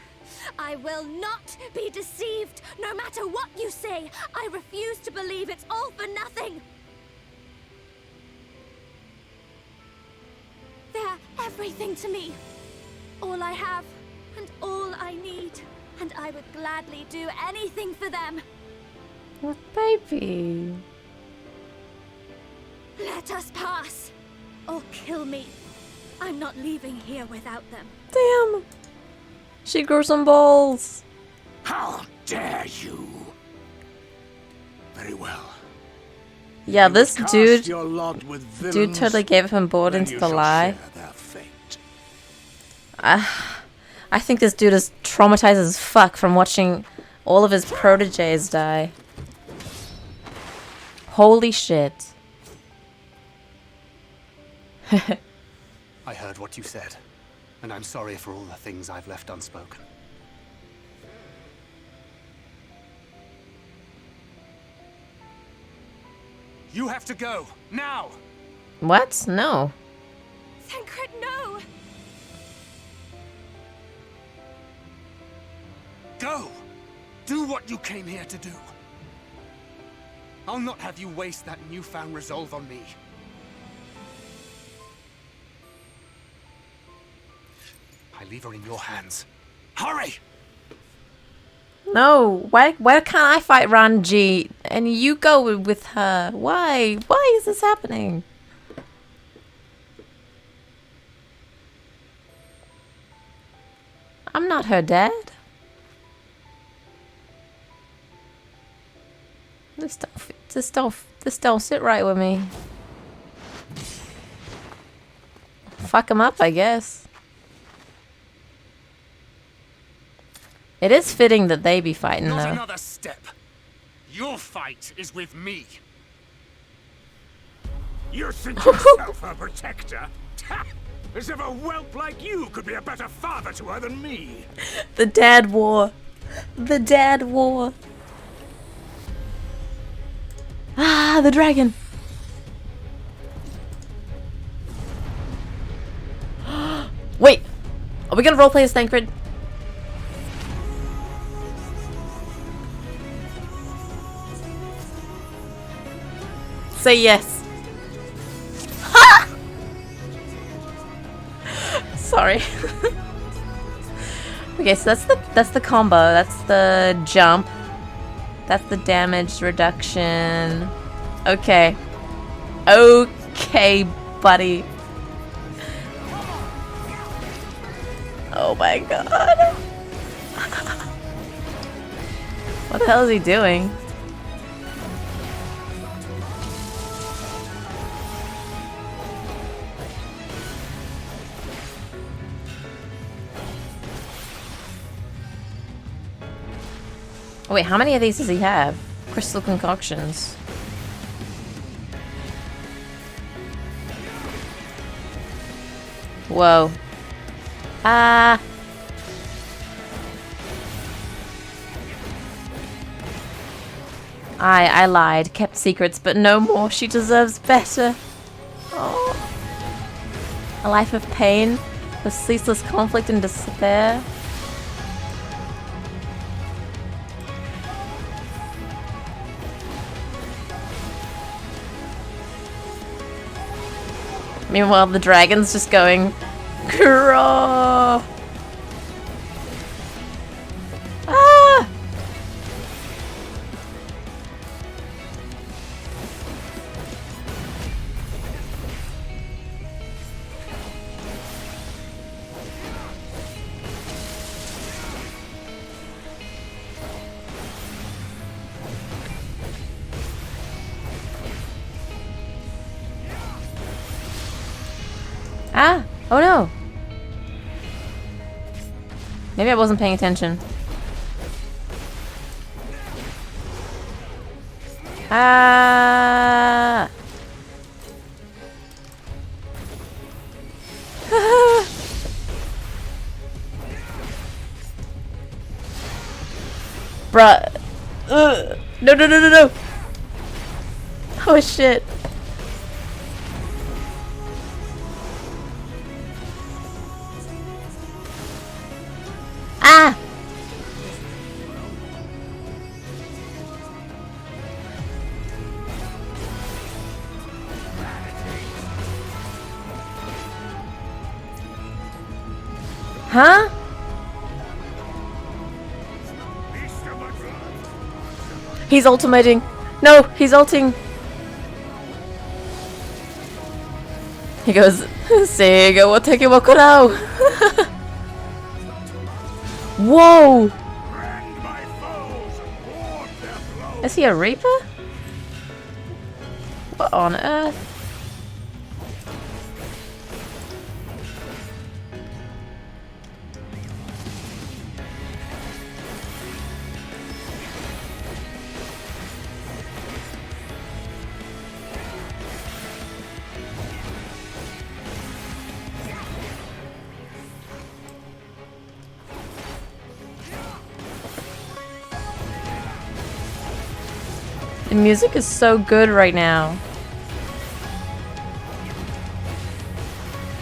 I will not be deceived, no matter what you say. I refuse to believe it's all for nothing. They're everything to me. All I have, and all I need. And I would gladly do anything for them. What baby? Let us pass, or kill me. I'm not leaving here without them. Damn! She grew some balls. How dare you? Very well. Yeah, You this cast dude your lot with dude villains, totally gave him bored then into you the shall lie. share their fate. I think this dude is traumatized as fuck from watching all of his proteges die. Holy shit. I heard what you said, and I'm sorry for all the things I've left unspoken. You have to go, now! What? No. Thancred, no! Go! Do what you came here to do. I'll not have you waste that newfound resolve on me. I leave her in your hands. Hurry! No. Why can't I fight Ranji and you go with her? Why? Why is this happening? I'm not her dad. This don't sit right with me. Fuck him up, I guess. It is fitting that they be fighting, Not though. another step. Your fight is with me. You think yourself her protector? As if a whelp like you could be a better father to her than me. The dad war. The dad war. Ah, the dragon. Wait. Are we gonna roleplay as Thancred? Say yes. Sorry. Okay, so that's the combo. That's the jump. That's the damage reduction. Okay. Okay, buddy. Oh my god. What the hell is he doing? Wait, how many of these does he have? Crystal concoctions. Whoa. Ah. I lied. Kept secrets, but no more. She deserves better. Oh. A life of pain, with ceaseless conflict and despair. Meanwhile, the dragon's just going, Crow! Ah! Ah! Oh no! Maybe I wasn't paying attention. Ah! Bruh. Ugh. No, no, no, no, no. Oh shit. Ah! Huh? He's ultimating. No, he's ulting. He goes, Seiga wo teki wo kurao. Whoa! Is he a Reaper? What on earth? The music is so good right now.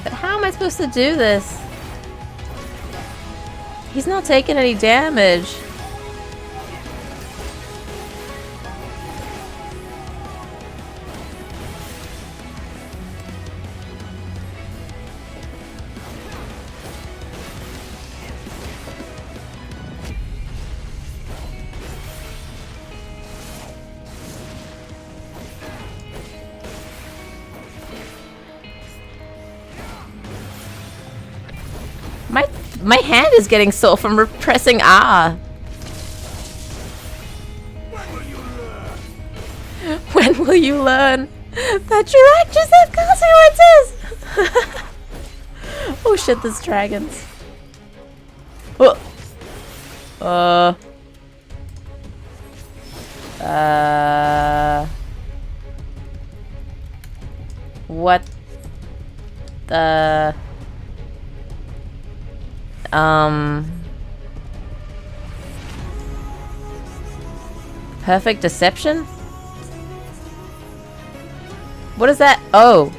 But how am I supposed to do this? He's not taking any damage. My hand is getting sore from repressing R. When will you learn that your actions have consequences? Oh shit, there's dragons. Oh. What the... Perfect deception? What is that? Oh.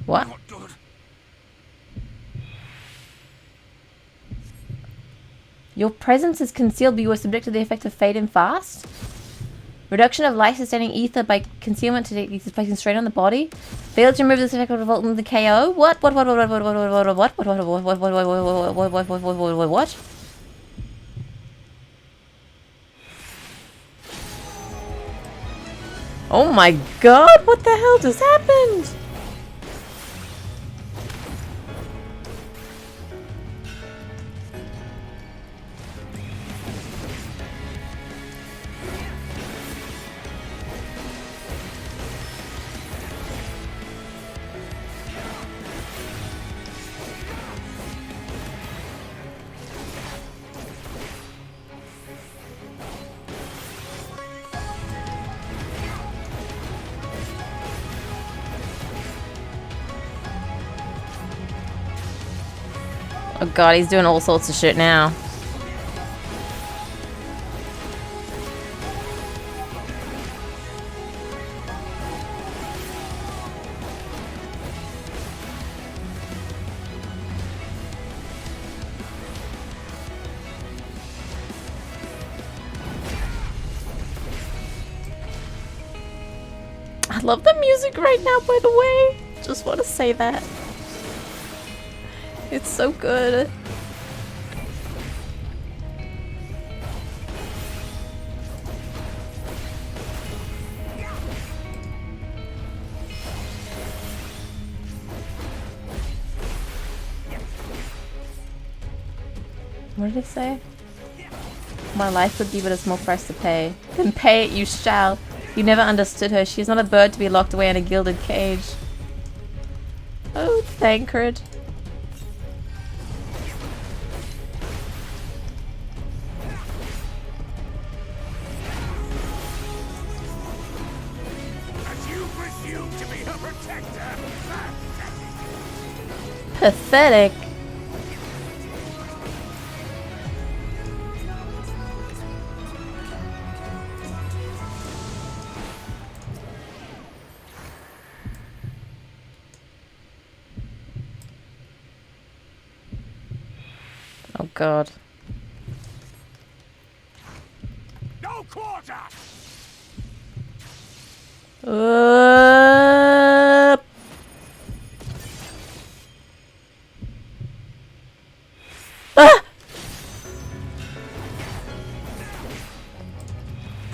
What? Your presence is concealed, but you are subject to the effect of fade and fast? Reduction of life-sustaining ether by concealment to take these placing straight on the body. Failed to remove this effect will result in the KO. What? Oh my god, what the hell just happened? Oh god, he's doing all sorts of shit now. I love the music right now, by the way. Just want to say that. It's so good. What did it say? My life would be but a small price to pay. Then pay it you shall. You never understood her. She is not a bird to be locked away in a gilded cage. Oh, Thancred. As you presume to be her protector. Pathetic. Oh god. No quarter! Ah!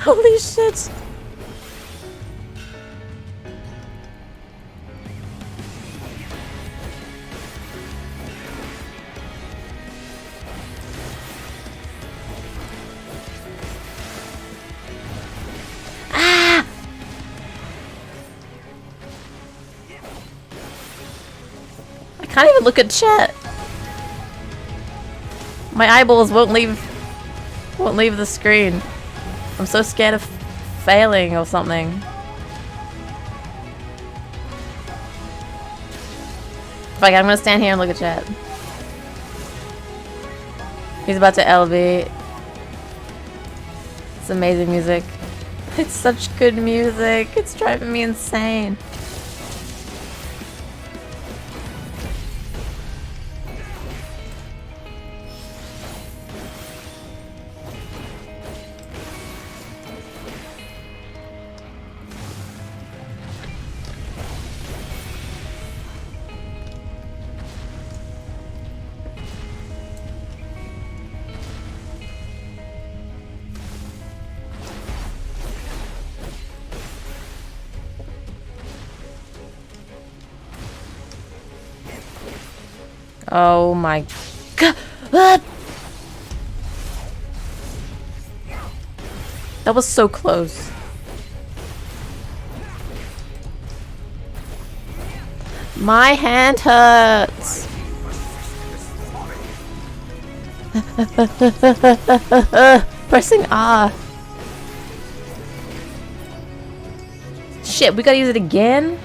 Holy shit! I can't even look at chat. My eyeballs won't leave the screen. I'm so scared of failing or something. Fuck, I'm gonna stand here and look at chat. He's about to LB. It's amazing music. It's such good music. It's driving me insane. Oh my god. That was so close. My hand hurts. Pressing R. Shit, we gotta use it again?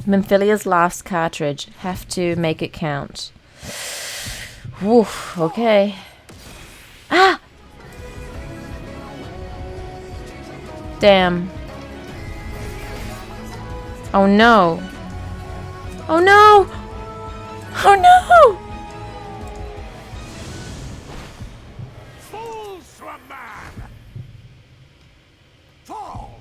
Memphilia's last cartridge. Have to make it count. Woof, okay. Ah! Damn. Oh no. Oh no! Oh no! Fools to a man! Fall!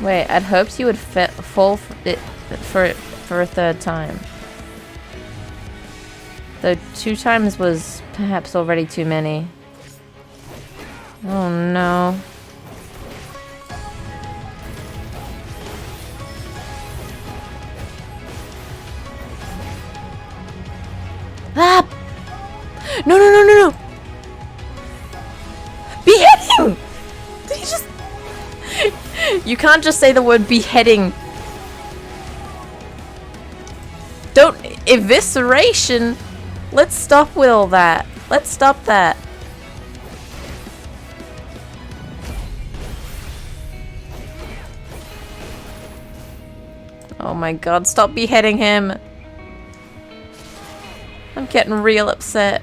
Wait, I'd hoped you would fall for a third time. Though 2 times was perhaps already too many. Oh no. Ah! No, no, no, no, no! Beheading! Did he just... You can't just say the word beheading. Don't... Evisceration? Let's stop with all that. Let's stop that. Oh my god, stop beheading him. I'm getting real upset.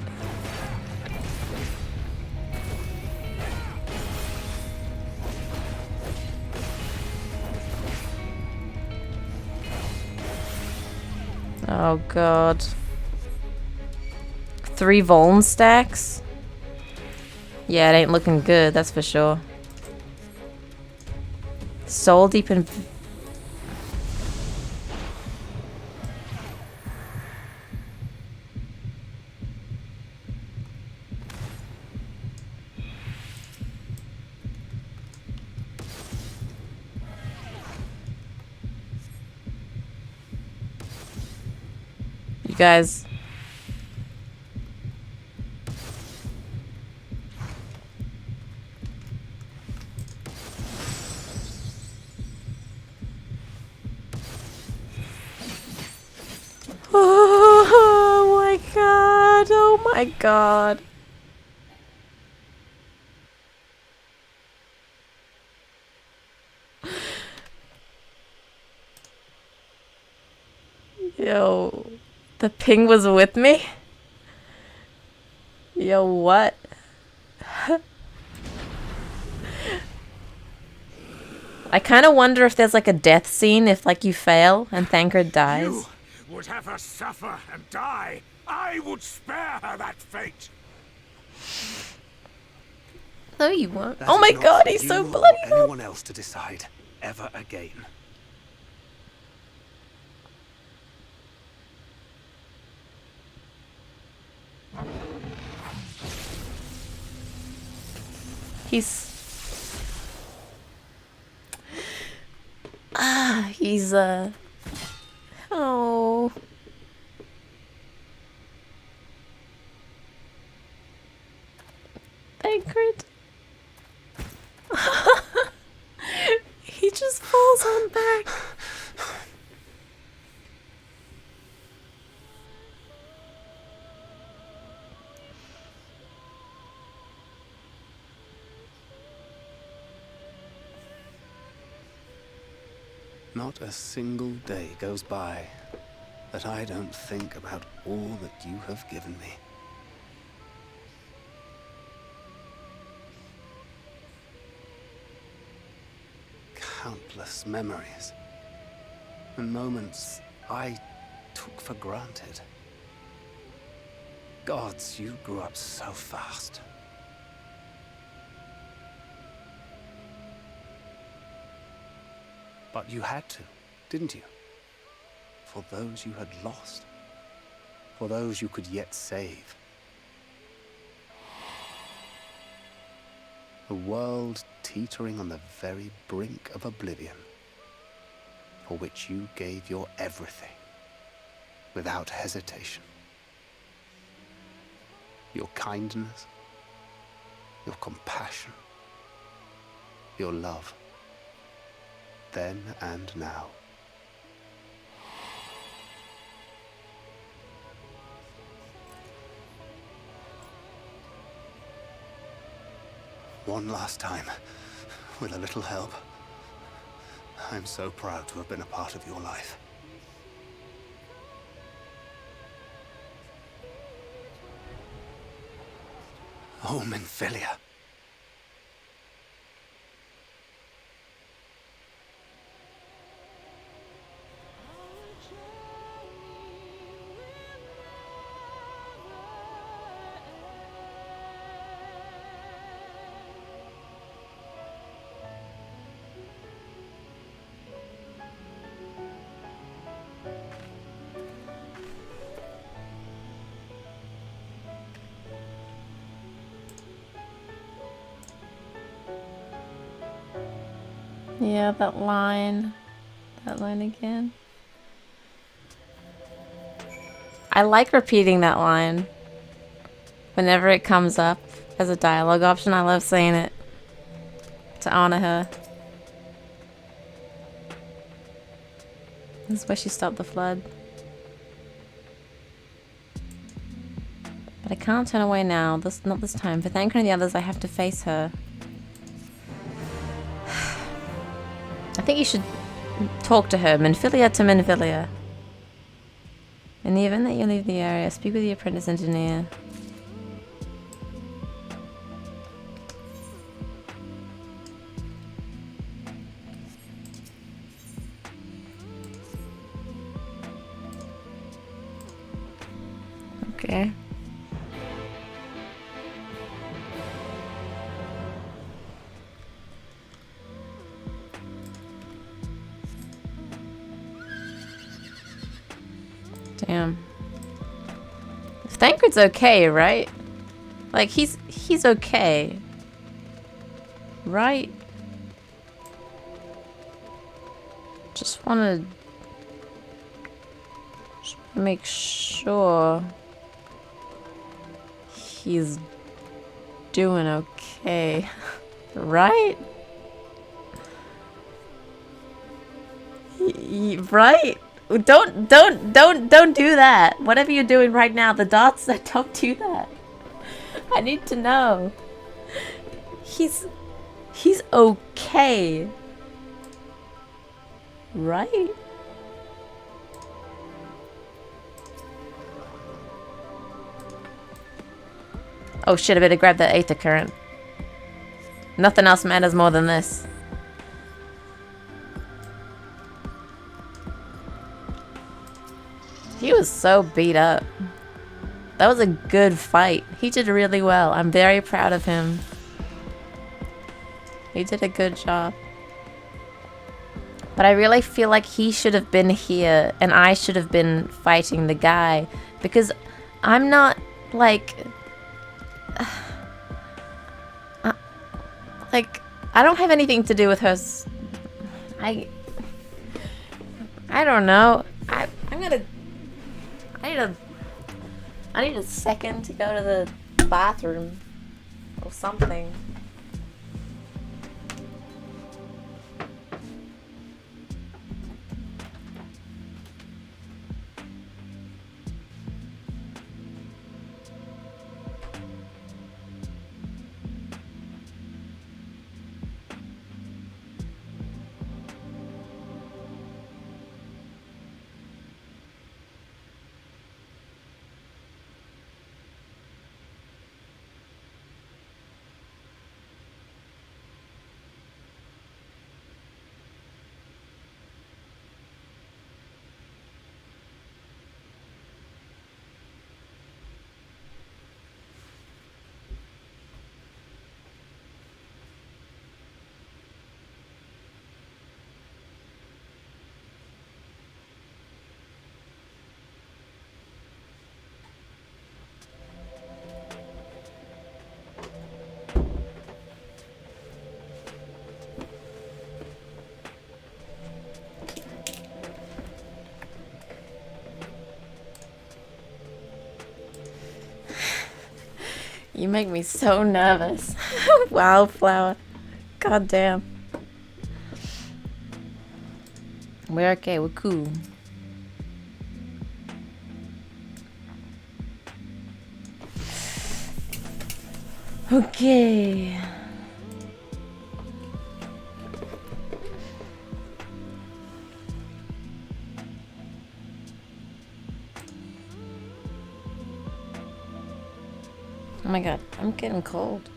Oh god. 3 Voln stacks? Yeah, it ain't looking good, that's for sure. Soul deep in... You guys. Oh my god. Oh my god. Yo, the ping was with me? Yo, what? I kind of wonder if there's like a death scene if like you fail and Thancred dies. You would have her suffer and die. I would spare her that fate. No, you won't. That Oh is my not god, for he's so you or bloody up. anyone else to decide ever again. He's oh. Thancred. He just falls on back. Not a single day goes by that I don't think about all that you have given me. Countless memories and moments I took for granted. Gods, you grew up so fast. But you had to, didn't you? For those you had lost. For those you could yet save. A world teetering on the very brink of oblivion, for which you gave your everything, without hesitation. Your kindness, your compassion, your love. Then and now. One last time, with a little help. I'm so proud to have been a part of your life. Oh, Minfilia. Yeah, that line. That line again. I like repeating that line. Whenever it comes up as a dialogue option, I love saying it. To honor her. This is where she stopped the flood. But I can't turn away now. Not this time. For Thancred and the others, I have to face her. I think you should talk to her. Minfilia to Minfilia. In the event that you leave the area, speak with the apprentice engineer. Okay. Damn. If Thancred's okay, right? Like, he's okay. Right? Just wanna Make sure he's doing okay. Right? Right? Don't do that. Whatever you're doing right now, the dots, don't do that. I need to know. He's okay. Right? Oh shit, I better grab that aether current. Nothing else matters more than this. He was so beat up. That was a good fight. He did really well. I'm very proud of him. He did a good job. But I really feel like he should have been here and I should have been fighting the guy. Because I'm not, like... I don't have anything to do with her. I don't know. I need a second to go to the bathroom or something. You make me so nervous. Wildflower. God damn. We're okay, we're cool. Okay. Oh my god, I'm getting cold.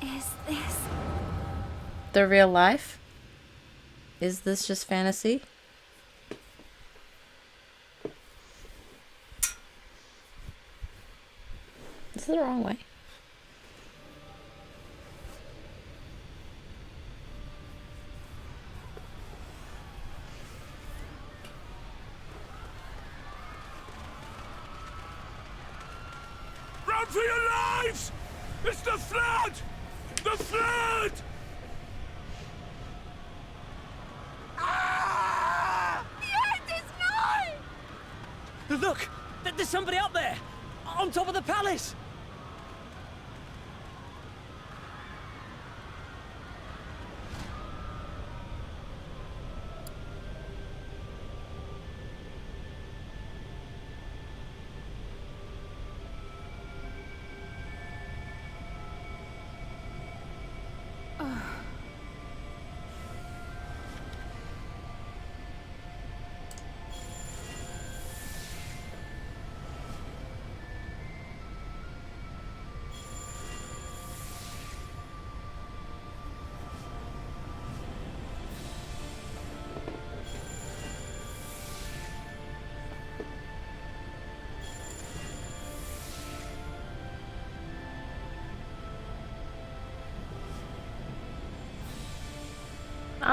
Is this the real life? Is this just fantasy? This is the wrong way. Run for your lives! It's the flood! The flood! Ah! The end is nigh! Look! There's somebody up there! On top of the palace!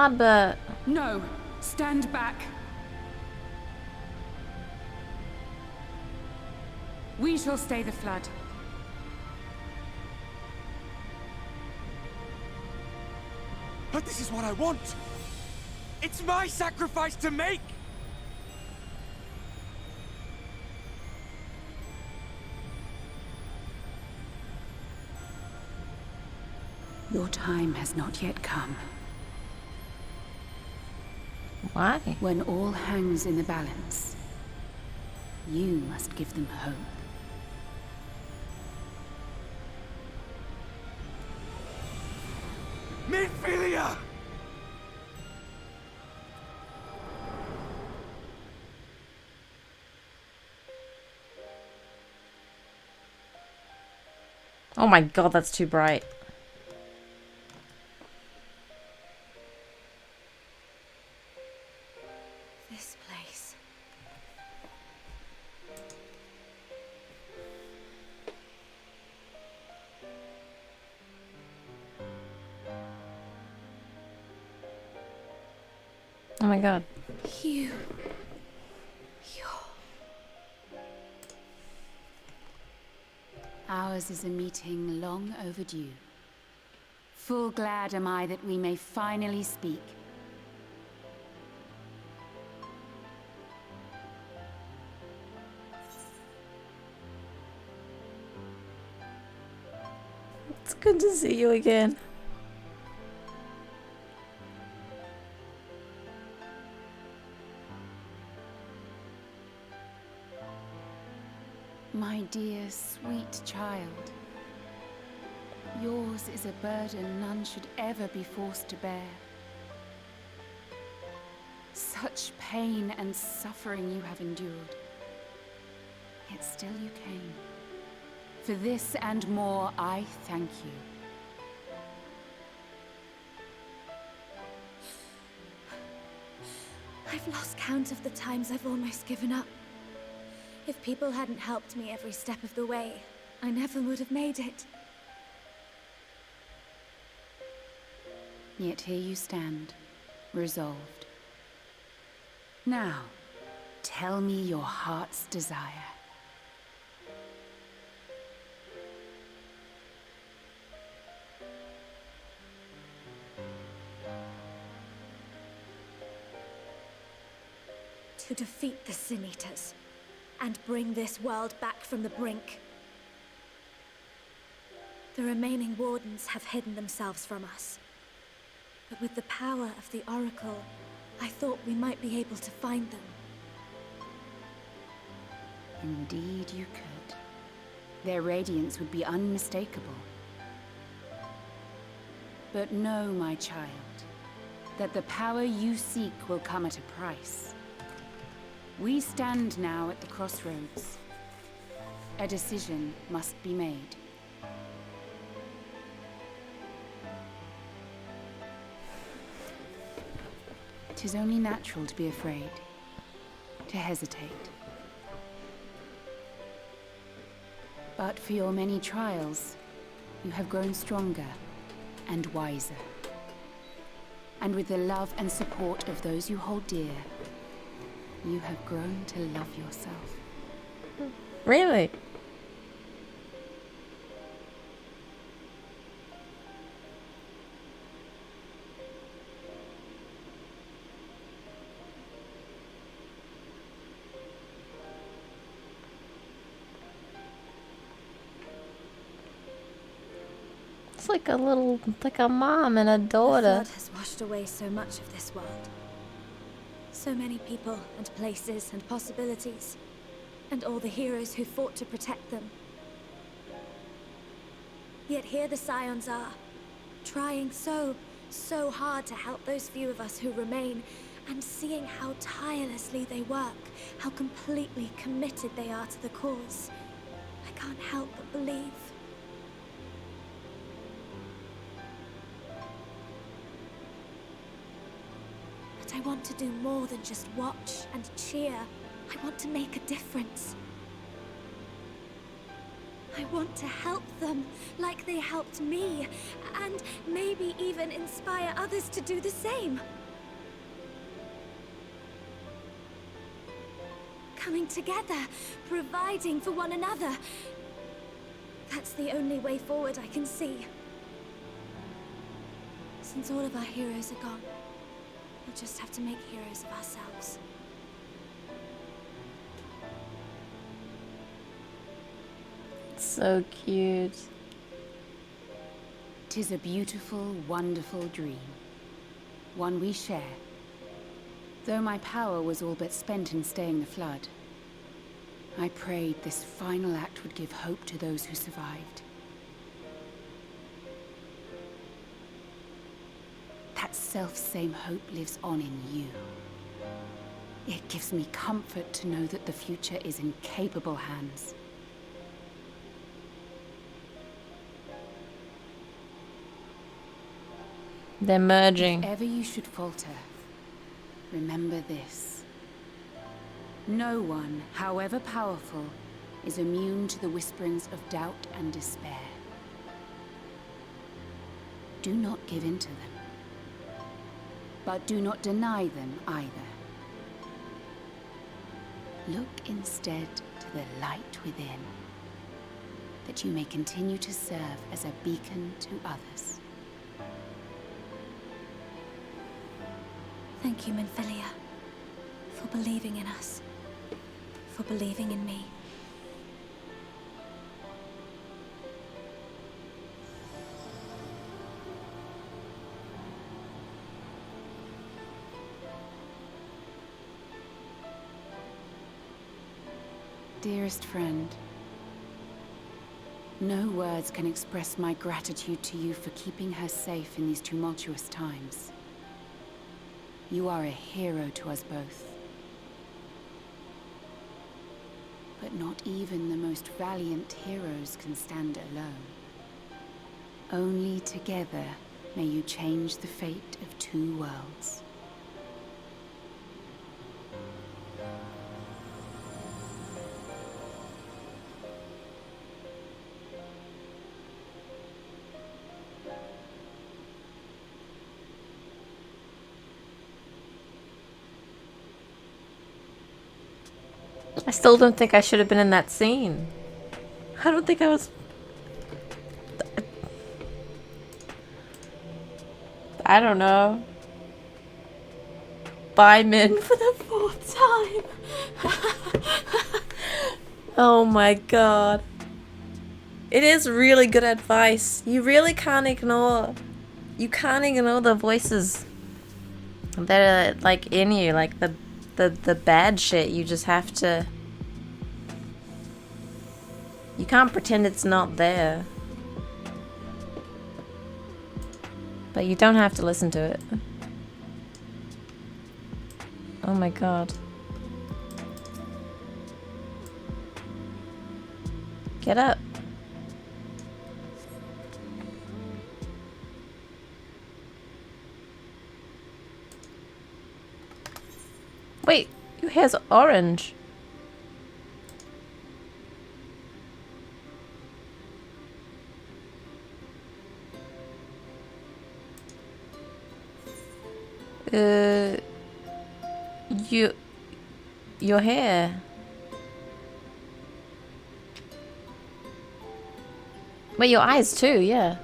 But No, stand back. We shall stay the flood. But this is what I want! It's my sacrifice to make! Your time has not yet come. Why? When all hangs in the balance, you must give them hope. Midfilia! Oh my god, that's too bright. This place. Oh my god. You. Ours is a meeting long overdue. Full glad am I that we may finally speak. It's good to see you again. My dear, sweet child. Yours is a burden none should ever be forced to bear. Such pain and suffering you have endured. Yet still you came. For this and more, I thank you. I've lost count of the times I've almost given up. If people hadn't helped me every step of the way, I never would have made it. Yet here you stand, resolved. Now, tell me your heart's desire. To defeat the Sin Eaters, and bring this world back from the brink. The remaining Wardens have hidden themselves from us. But with the power of the Oracle, I thought we might be able to find them. Indeed you could. Their radiance would be unmistakable. But know, my child, that the power you seek will come at a price. We stand now at the crossroads. A decision must be made. It is only natural to be afraid, to hesitate. But for your many trials, you have grown stronger and wiser. And with the love and support of those you hold dear, you have grown to love yourself. Really? It's like a mom and a daughter. The flood has washed away so much of this world. So many people and places and possibilities, and all the heroes who fought to protect them. Yet here the Scions are, trying so hard to help those few of us who remain, and seeing how tirelessly they work, how completely committed they are to the cause. I can't help but believe. I want to do more than just watch and cheer. I want to make a difference. I want to help them like they helped me, and maybe even inspire others to do the same. Coming together, providing for one another. That's the only way forward I can see. Since all of our heroes are gone, We'll just have to make heroes of ourselves. So cute. 'Tis a beautiful, wonderful dream. One we share. Though my power was all but spent in staying the flood, I prayed this final act would give hope to those who survived. That self-same hope lives on in you. It gives me comfort to know that the future is in capable hands. They're merging. If ever you should falter, remember this. No one, however powerful, is immune to the whisperings of doubt and despair. Do not give in to them. But do not deny them either. Look instead to the light within, that you may continue to serve as a beacon to others. Thank you, Minfilia, for believing in us, for believing in me. Dearest friend, no words can express my gratitude to you for keeping her safe in these tumultuous times. You are a hero to us both. But not even the most valiant heroes can stand alone. Only together may you change the fate of two worlds. I still don't think I should have been in that scene. I don't think I was... I don't know. Bye, Min, for the 4th time. Oh my god. It is really good advice. You really can't ignore... You can't ignore the voices that are, like, in you. Like, the bad shit. You just have to... You can't pretend it's not there. But you don't have to listen to it. Oh my god. Get up. Wait, your hair's orange. Your hair. Wait, your eyes too, yeah.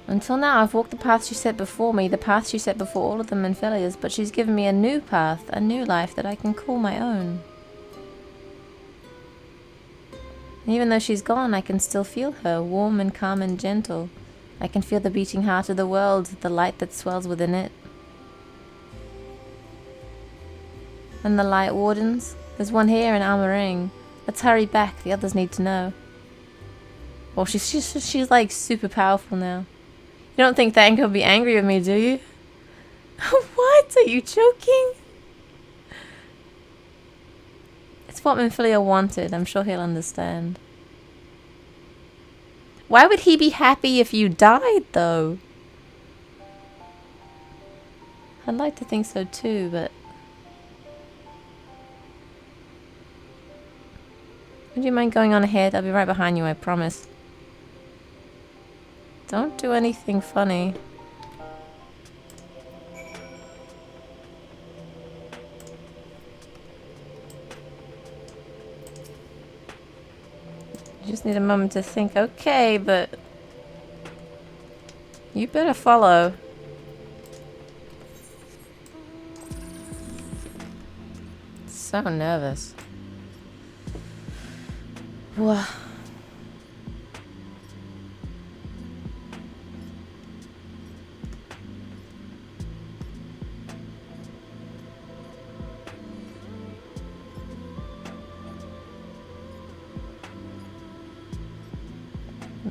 Until now, I've walked the path she set before me, the path she set before all of them and failures, but she's given me a new path, a new life that I can call my own. Even though she's gone, I can still feel her, warm and calm and gentle. I can feel the beating heart of the world, the light that swells within it. And the light wardens? There's one here in Armoring. Let's hurry back, the others need to know. Well, she's like super powerful now. You don't think Thancred will be angry with me, do you? What? Are you joking? It's what Minfilia wanted. I'm sure he'll understand. Why would he be happy if you died, though? I'd like to think so too, but... Would you mind going on ahead? I'll be right behind you, I promise. Don't do anything funny. just need a moment to think. Okay, but you better follow. So nervous. Whoa.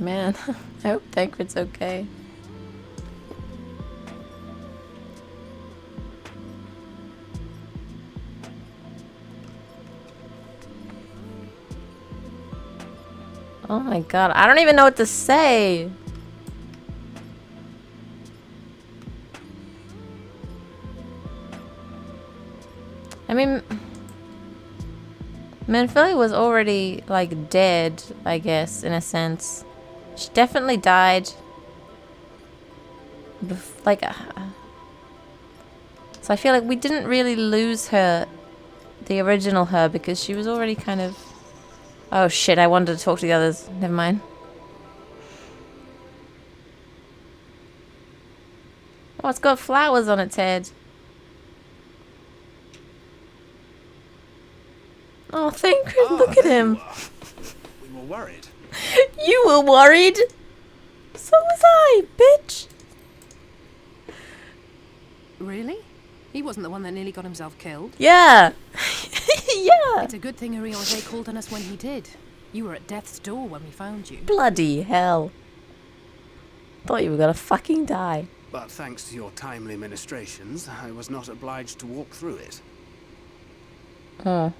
Man, I hope Thancred's okay. Oh my god, I don't even know what to say. I mean, Minfilia was already, like, dead, I guess, in a sense. She definitely died. Like, so I feel like we didn't really lose her, the original her, because she was already kind of... Oh shit, I wanted to talk to the others. Never mind. Oh, it's got flowers on its head. Oh, Thancred, look at him. We were worried. You were worried? So was I, bitch. Really? He wasn't the one that nearly got himself killed? Yeah. Yeah. It's a good thing Ariose called on us when he did. You were at death's door when we found you. Bloody hell. Thought you were gonna fucking die. But thanks to your timely ministrations, I was not obliged to walk through it. Oh.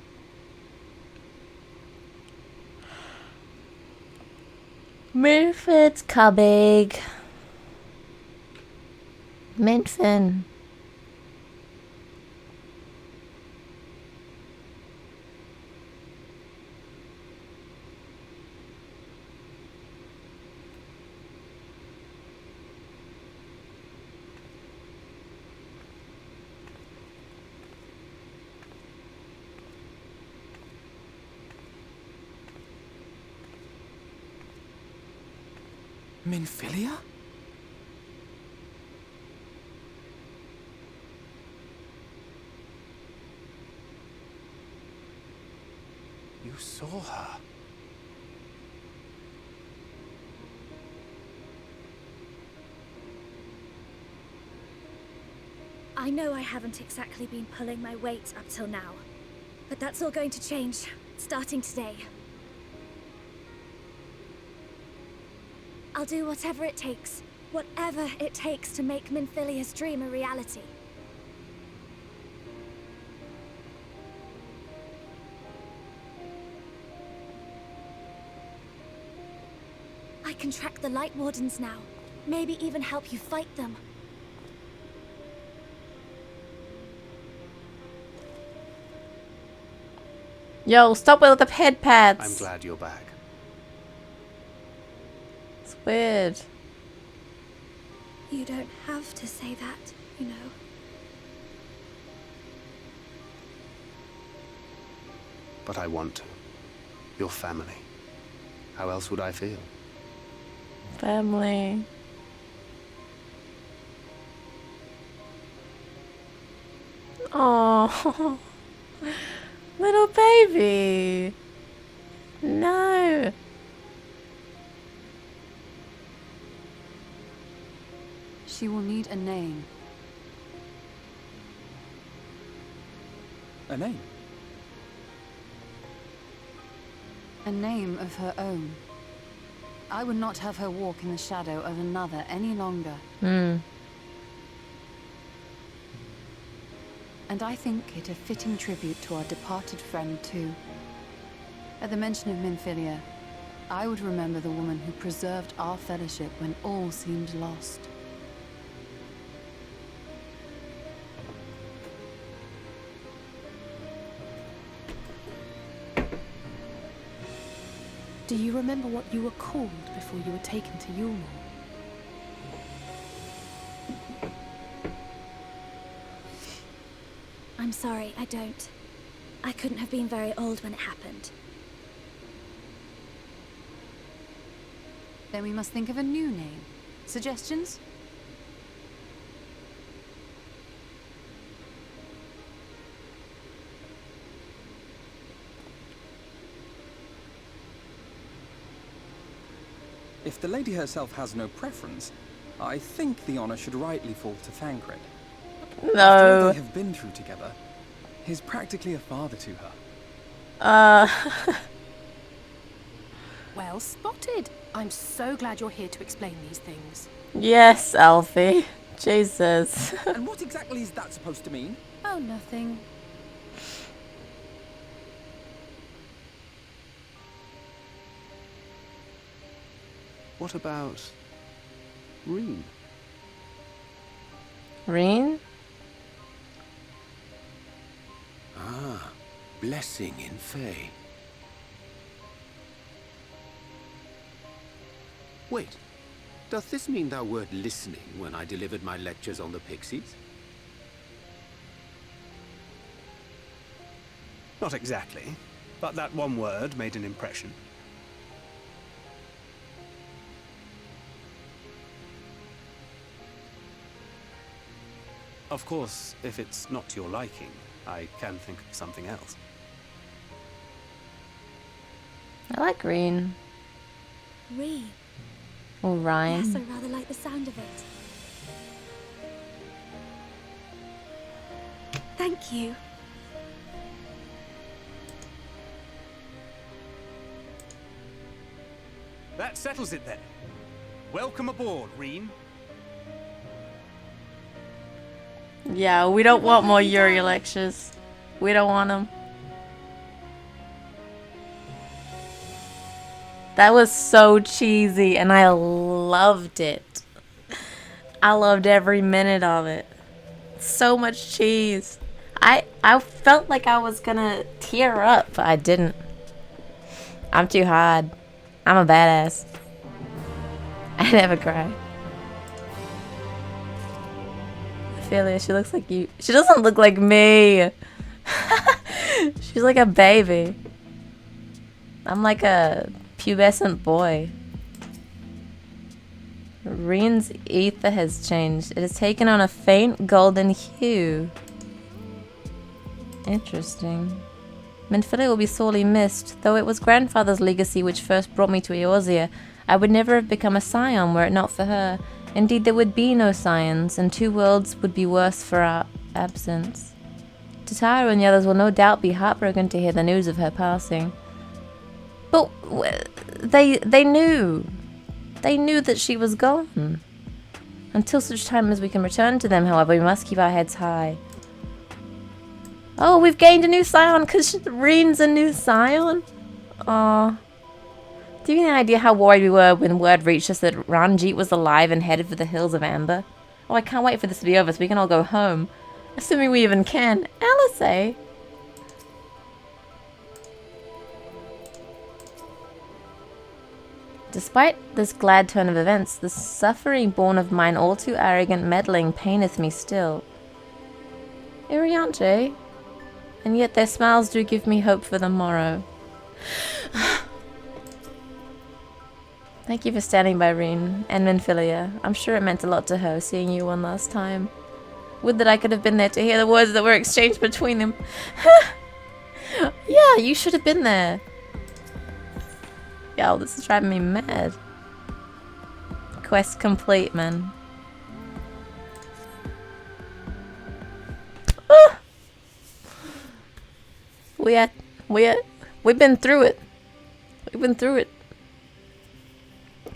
Minford's coming. Minfin. Minfilia? You saw her. I know I haven't exactly been pulling my weight up till now, but that's all going to change, starting today. I'll do whatever it takes to make Minfilia's dream a reality. I can track the Light Wardens now, maybe even help you fight them. Yo, stop with the head pads. I'm glad you're back. It's weird. You don't have to say that, you know. But I want to. Your family. How else would I feel? Family. Oh, little baby. No. She will need a name. A name? A name of her own. I would not have her walk in the shadow of another any longer. Hmm. And I think it a fitting tribute to our departed friend, too. At the mention of Minfilia, I would remember the woman who preserved our fellowship when all seemed lost. Do you remember what you were called before you were taken to Yulmore? I'm sorry, I don't. I couldn't have been very old when it happened. Then we must think of a new name. Suggestions? If the lady herself has no preference, I think the honor should rightly fall to Thancred. After all No. they have been through together, he's practically a father to her. Well spotted. I'm so glad you're here to explain these things. Yes, Alfie. Jesus. And what exactly is that supposed to mean? Oh, nothing. What about Reen? Reen? Ah, blessing in Fae. Wait, doth this mean thou wert listening when I delivered my lectures on the pixies? Not exactly, but that one word made an impression. Of course, if it's not to your liking, I can think of something else. I like Reen. Ree. Or Ryan. Yes, I rather like the sound of it. Thank you. That settles it then. Welcome aboard, Reen. Yeah, we don't want more Yuri lectures. We don't want them. That was so cheesy and I loved it. I loved every minute of it. So much cheese. I felt like I was gonna tear up, but I didn't. I'm too hard. I'm a badass. I never cry. Ophelia, she looks like you. She doesn't look like me. She's like a baby. I'm like a pubescent boy. Reen's ether has changed. It has taken on a faint golden hue. Interesting. Minfilia will be sorely missed. Though it was grandfather's legacy which first brought me to Eorzea, I would never have become a scion were it not for her. Indeed, there would be no scions, and two worlds would be worse for our absence. Tataru and the others will no doubt be heartbroken to hear the news of her passing. But they knew. They knew that she was gone. Until such time as we can return to them, however, we must keep our heads high. Oh, we've gained a new scion because Reen's a new scion? Aw. Do you have any idea how worried we were when word reached us that Ranjit was alive and headed for the Hills of Amber? Oh, I can't wait for this to be over so we can all go home. Assuming we even can. Alice, eh? Despite this glad turn of events, the suffering born of mine all too arrogant meddling paineth me still. Iriante, and yet their smiles do give me hope for the morrow. Thank you for standing by, Reen and Minfilia. I'm sure it meant a lot to her seeing you one last time. Would that I could have been there to hear the words that were exchanged between them. Yeah, you should have been there. Yo, this is driving me mad. Quest complete, man. We've been through it. We've been through it.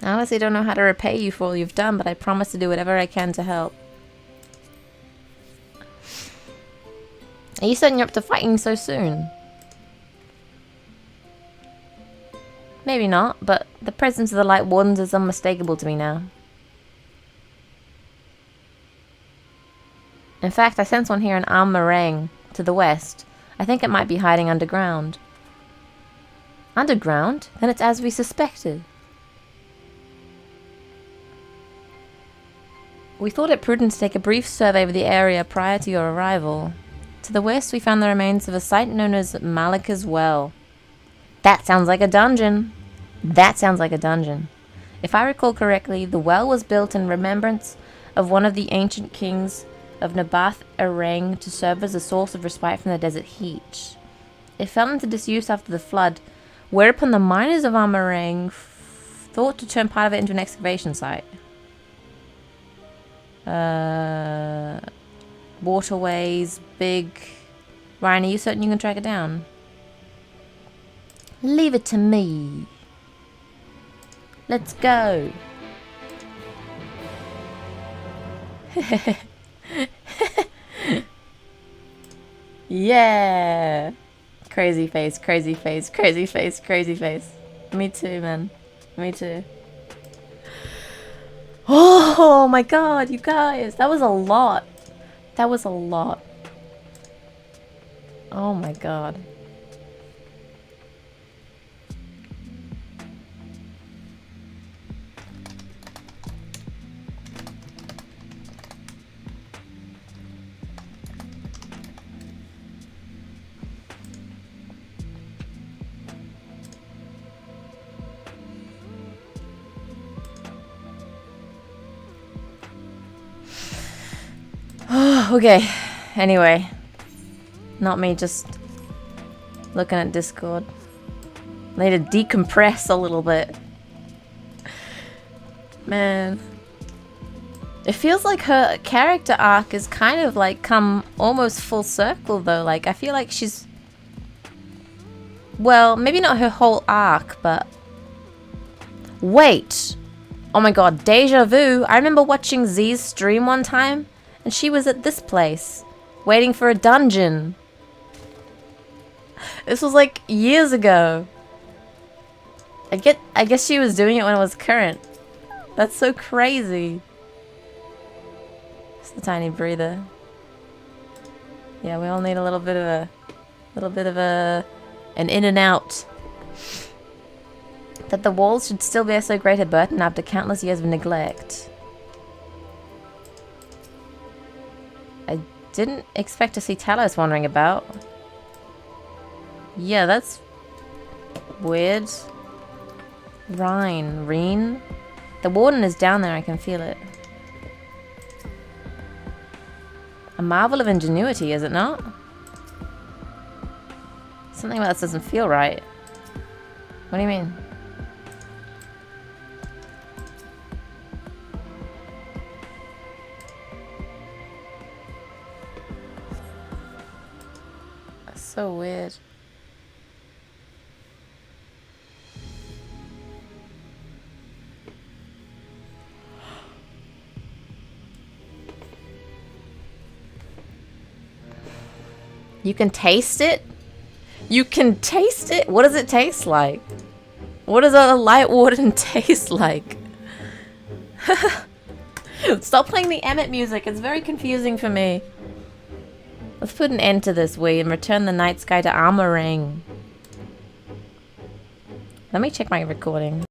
I honestly don't know how to repay you for all you've done, but I promise to do whatever I can to help. Are you setting you up to fighting so soon? Maybe not, but the presence of the Light Wardens is unmistakable to me now. In fact, I sense one here in Armarang, to the west. I think it might be hiding underground. Underground? Then it's as we suspected. We thought it prudent to take a brief survey of the area prior to your arrival. To the west, we found the remains of a site known as Malika's Well. That sounds like a dungeon. That sounds like a dungeon. If I recall correctly, the well was built in remembrance of one of the ancient kings of Nabath Arang to serve as a source of respite from the desert heat. It fell into disuse after the flood, whereupon the miners of Amarang thought to turn part of it into an excavation site. Waterways, big... Ryan, are you certain you can track it down? Leave it to me. Let's go. Yeah. Crazy face, crazy face, crazy face, crazy face. Me too, man. Me too. Oh my god, you guys. That was a lot. That was a lot. Oh my god. Okay, anyway. Not me just looking at Discord. I need to decompress a little bit. Man. It feels like her character arc is kind of like come almost full circle though. Like I feel like she's... Well, maybe not her whole arc, but... Wait! Oh my god, deja vu! I remember watching Z's stream one time. And she was at this place, waiting for a dungeon. This was like years ago. I guess she was doing it when it was current. That's so crazy. Just a tiny breather. Yeah, we all need a little bit of an in and out. That the walls should still bear so great a burden after countless years of neglect. I didn't expect to see Talos wandering about. Yeah, that's weird. Reen. The warden is down there, I can feel it. A marvel of ingenuity, is it not? Something about this doesn't feel right. What do you mean? That's so weird. You can taste it? You can taste it? What does it taste like? What does a light warden taste like? Stop playing the Emmet music. It's very confusing for me. Let's put an end to this, we, and return the night sky to Amarang. Let me check my recording.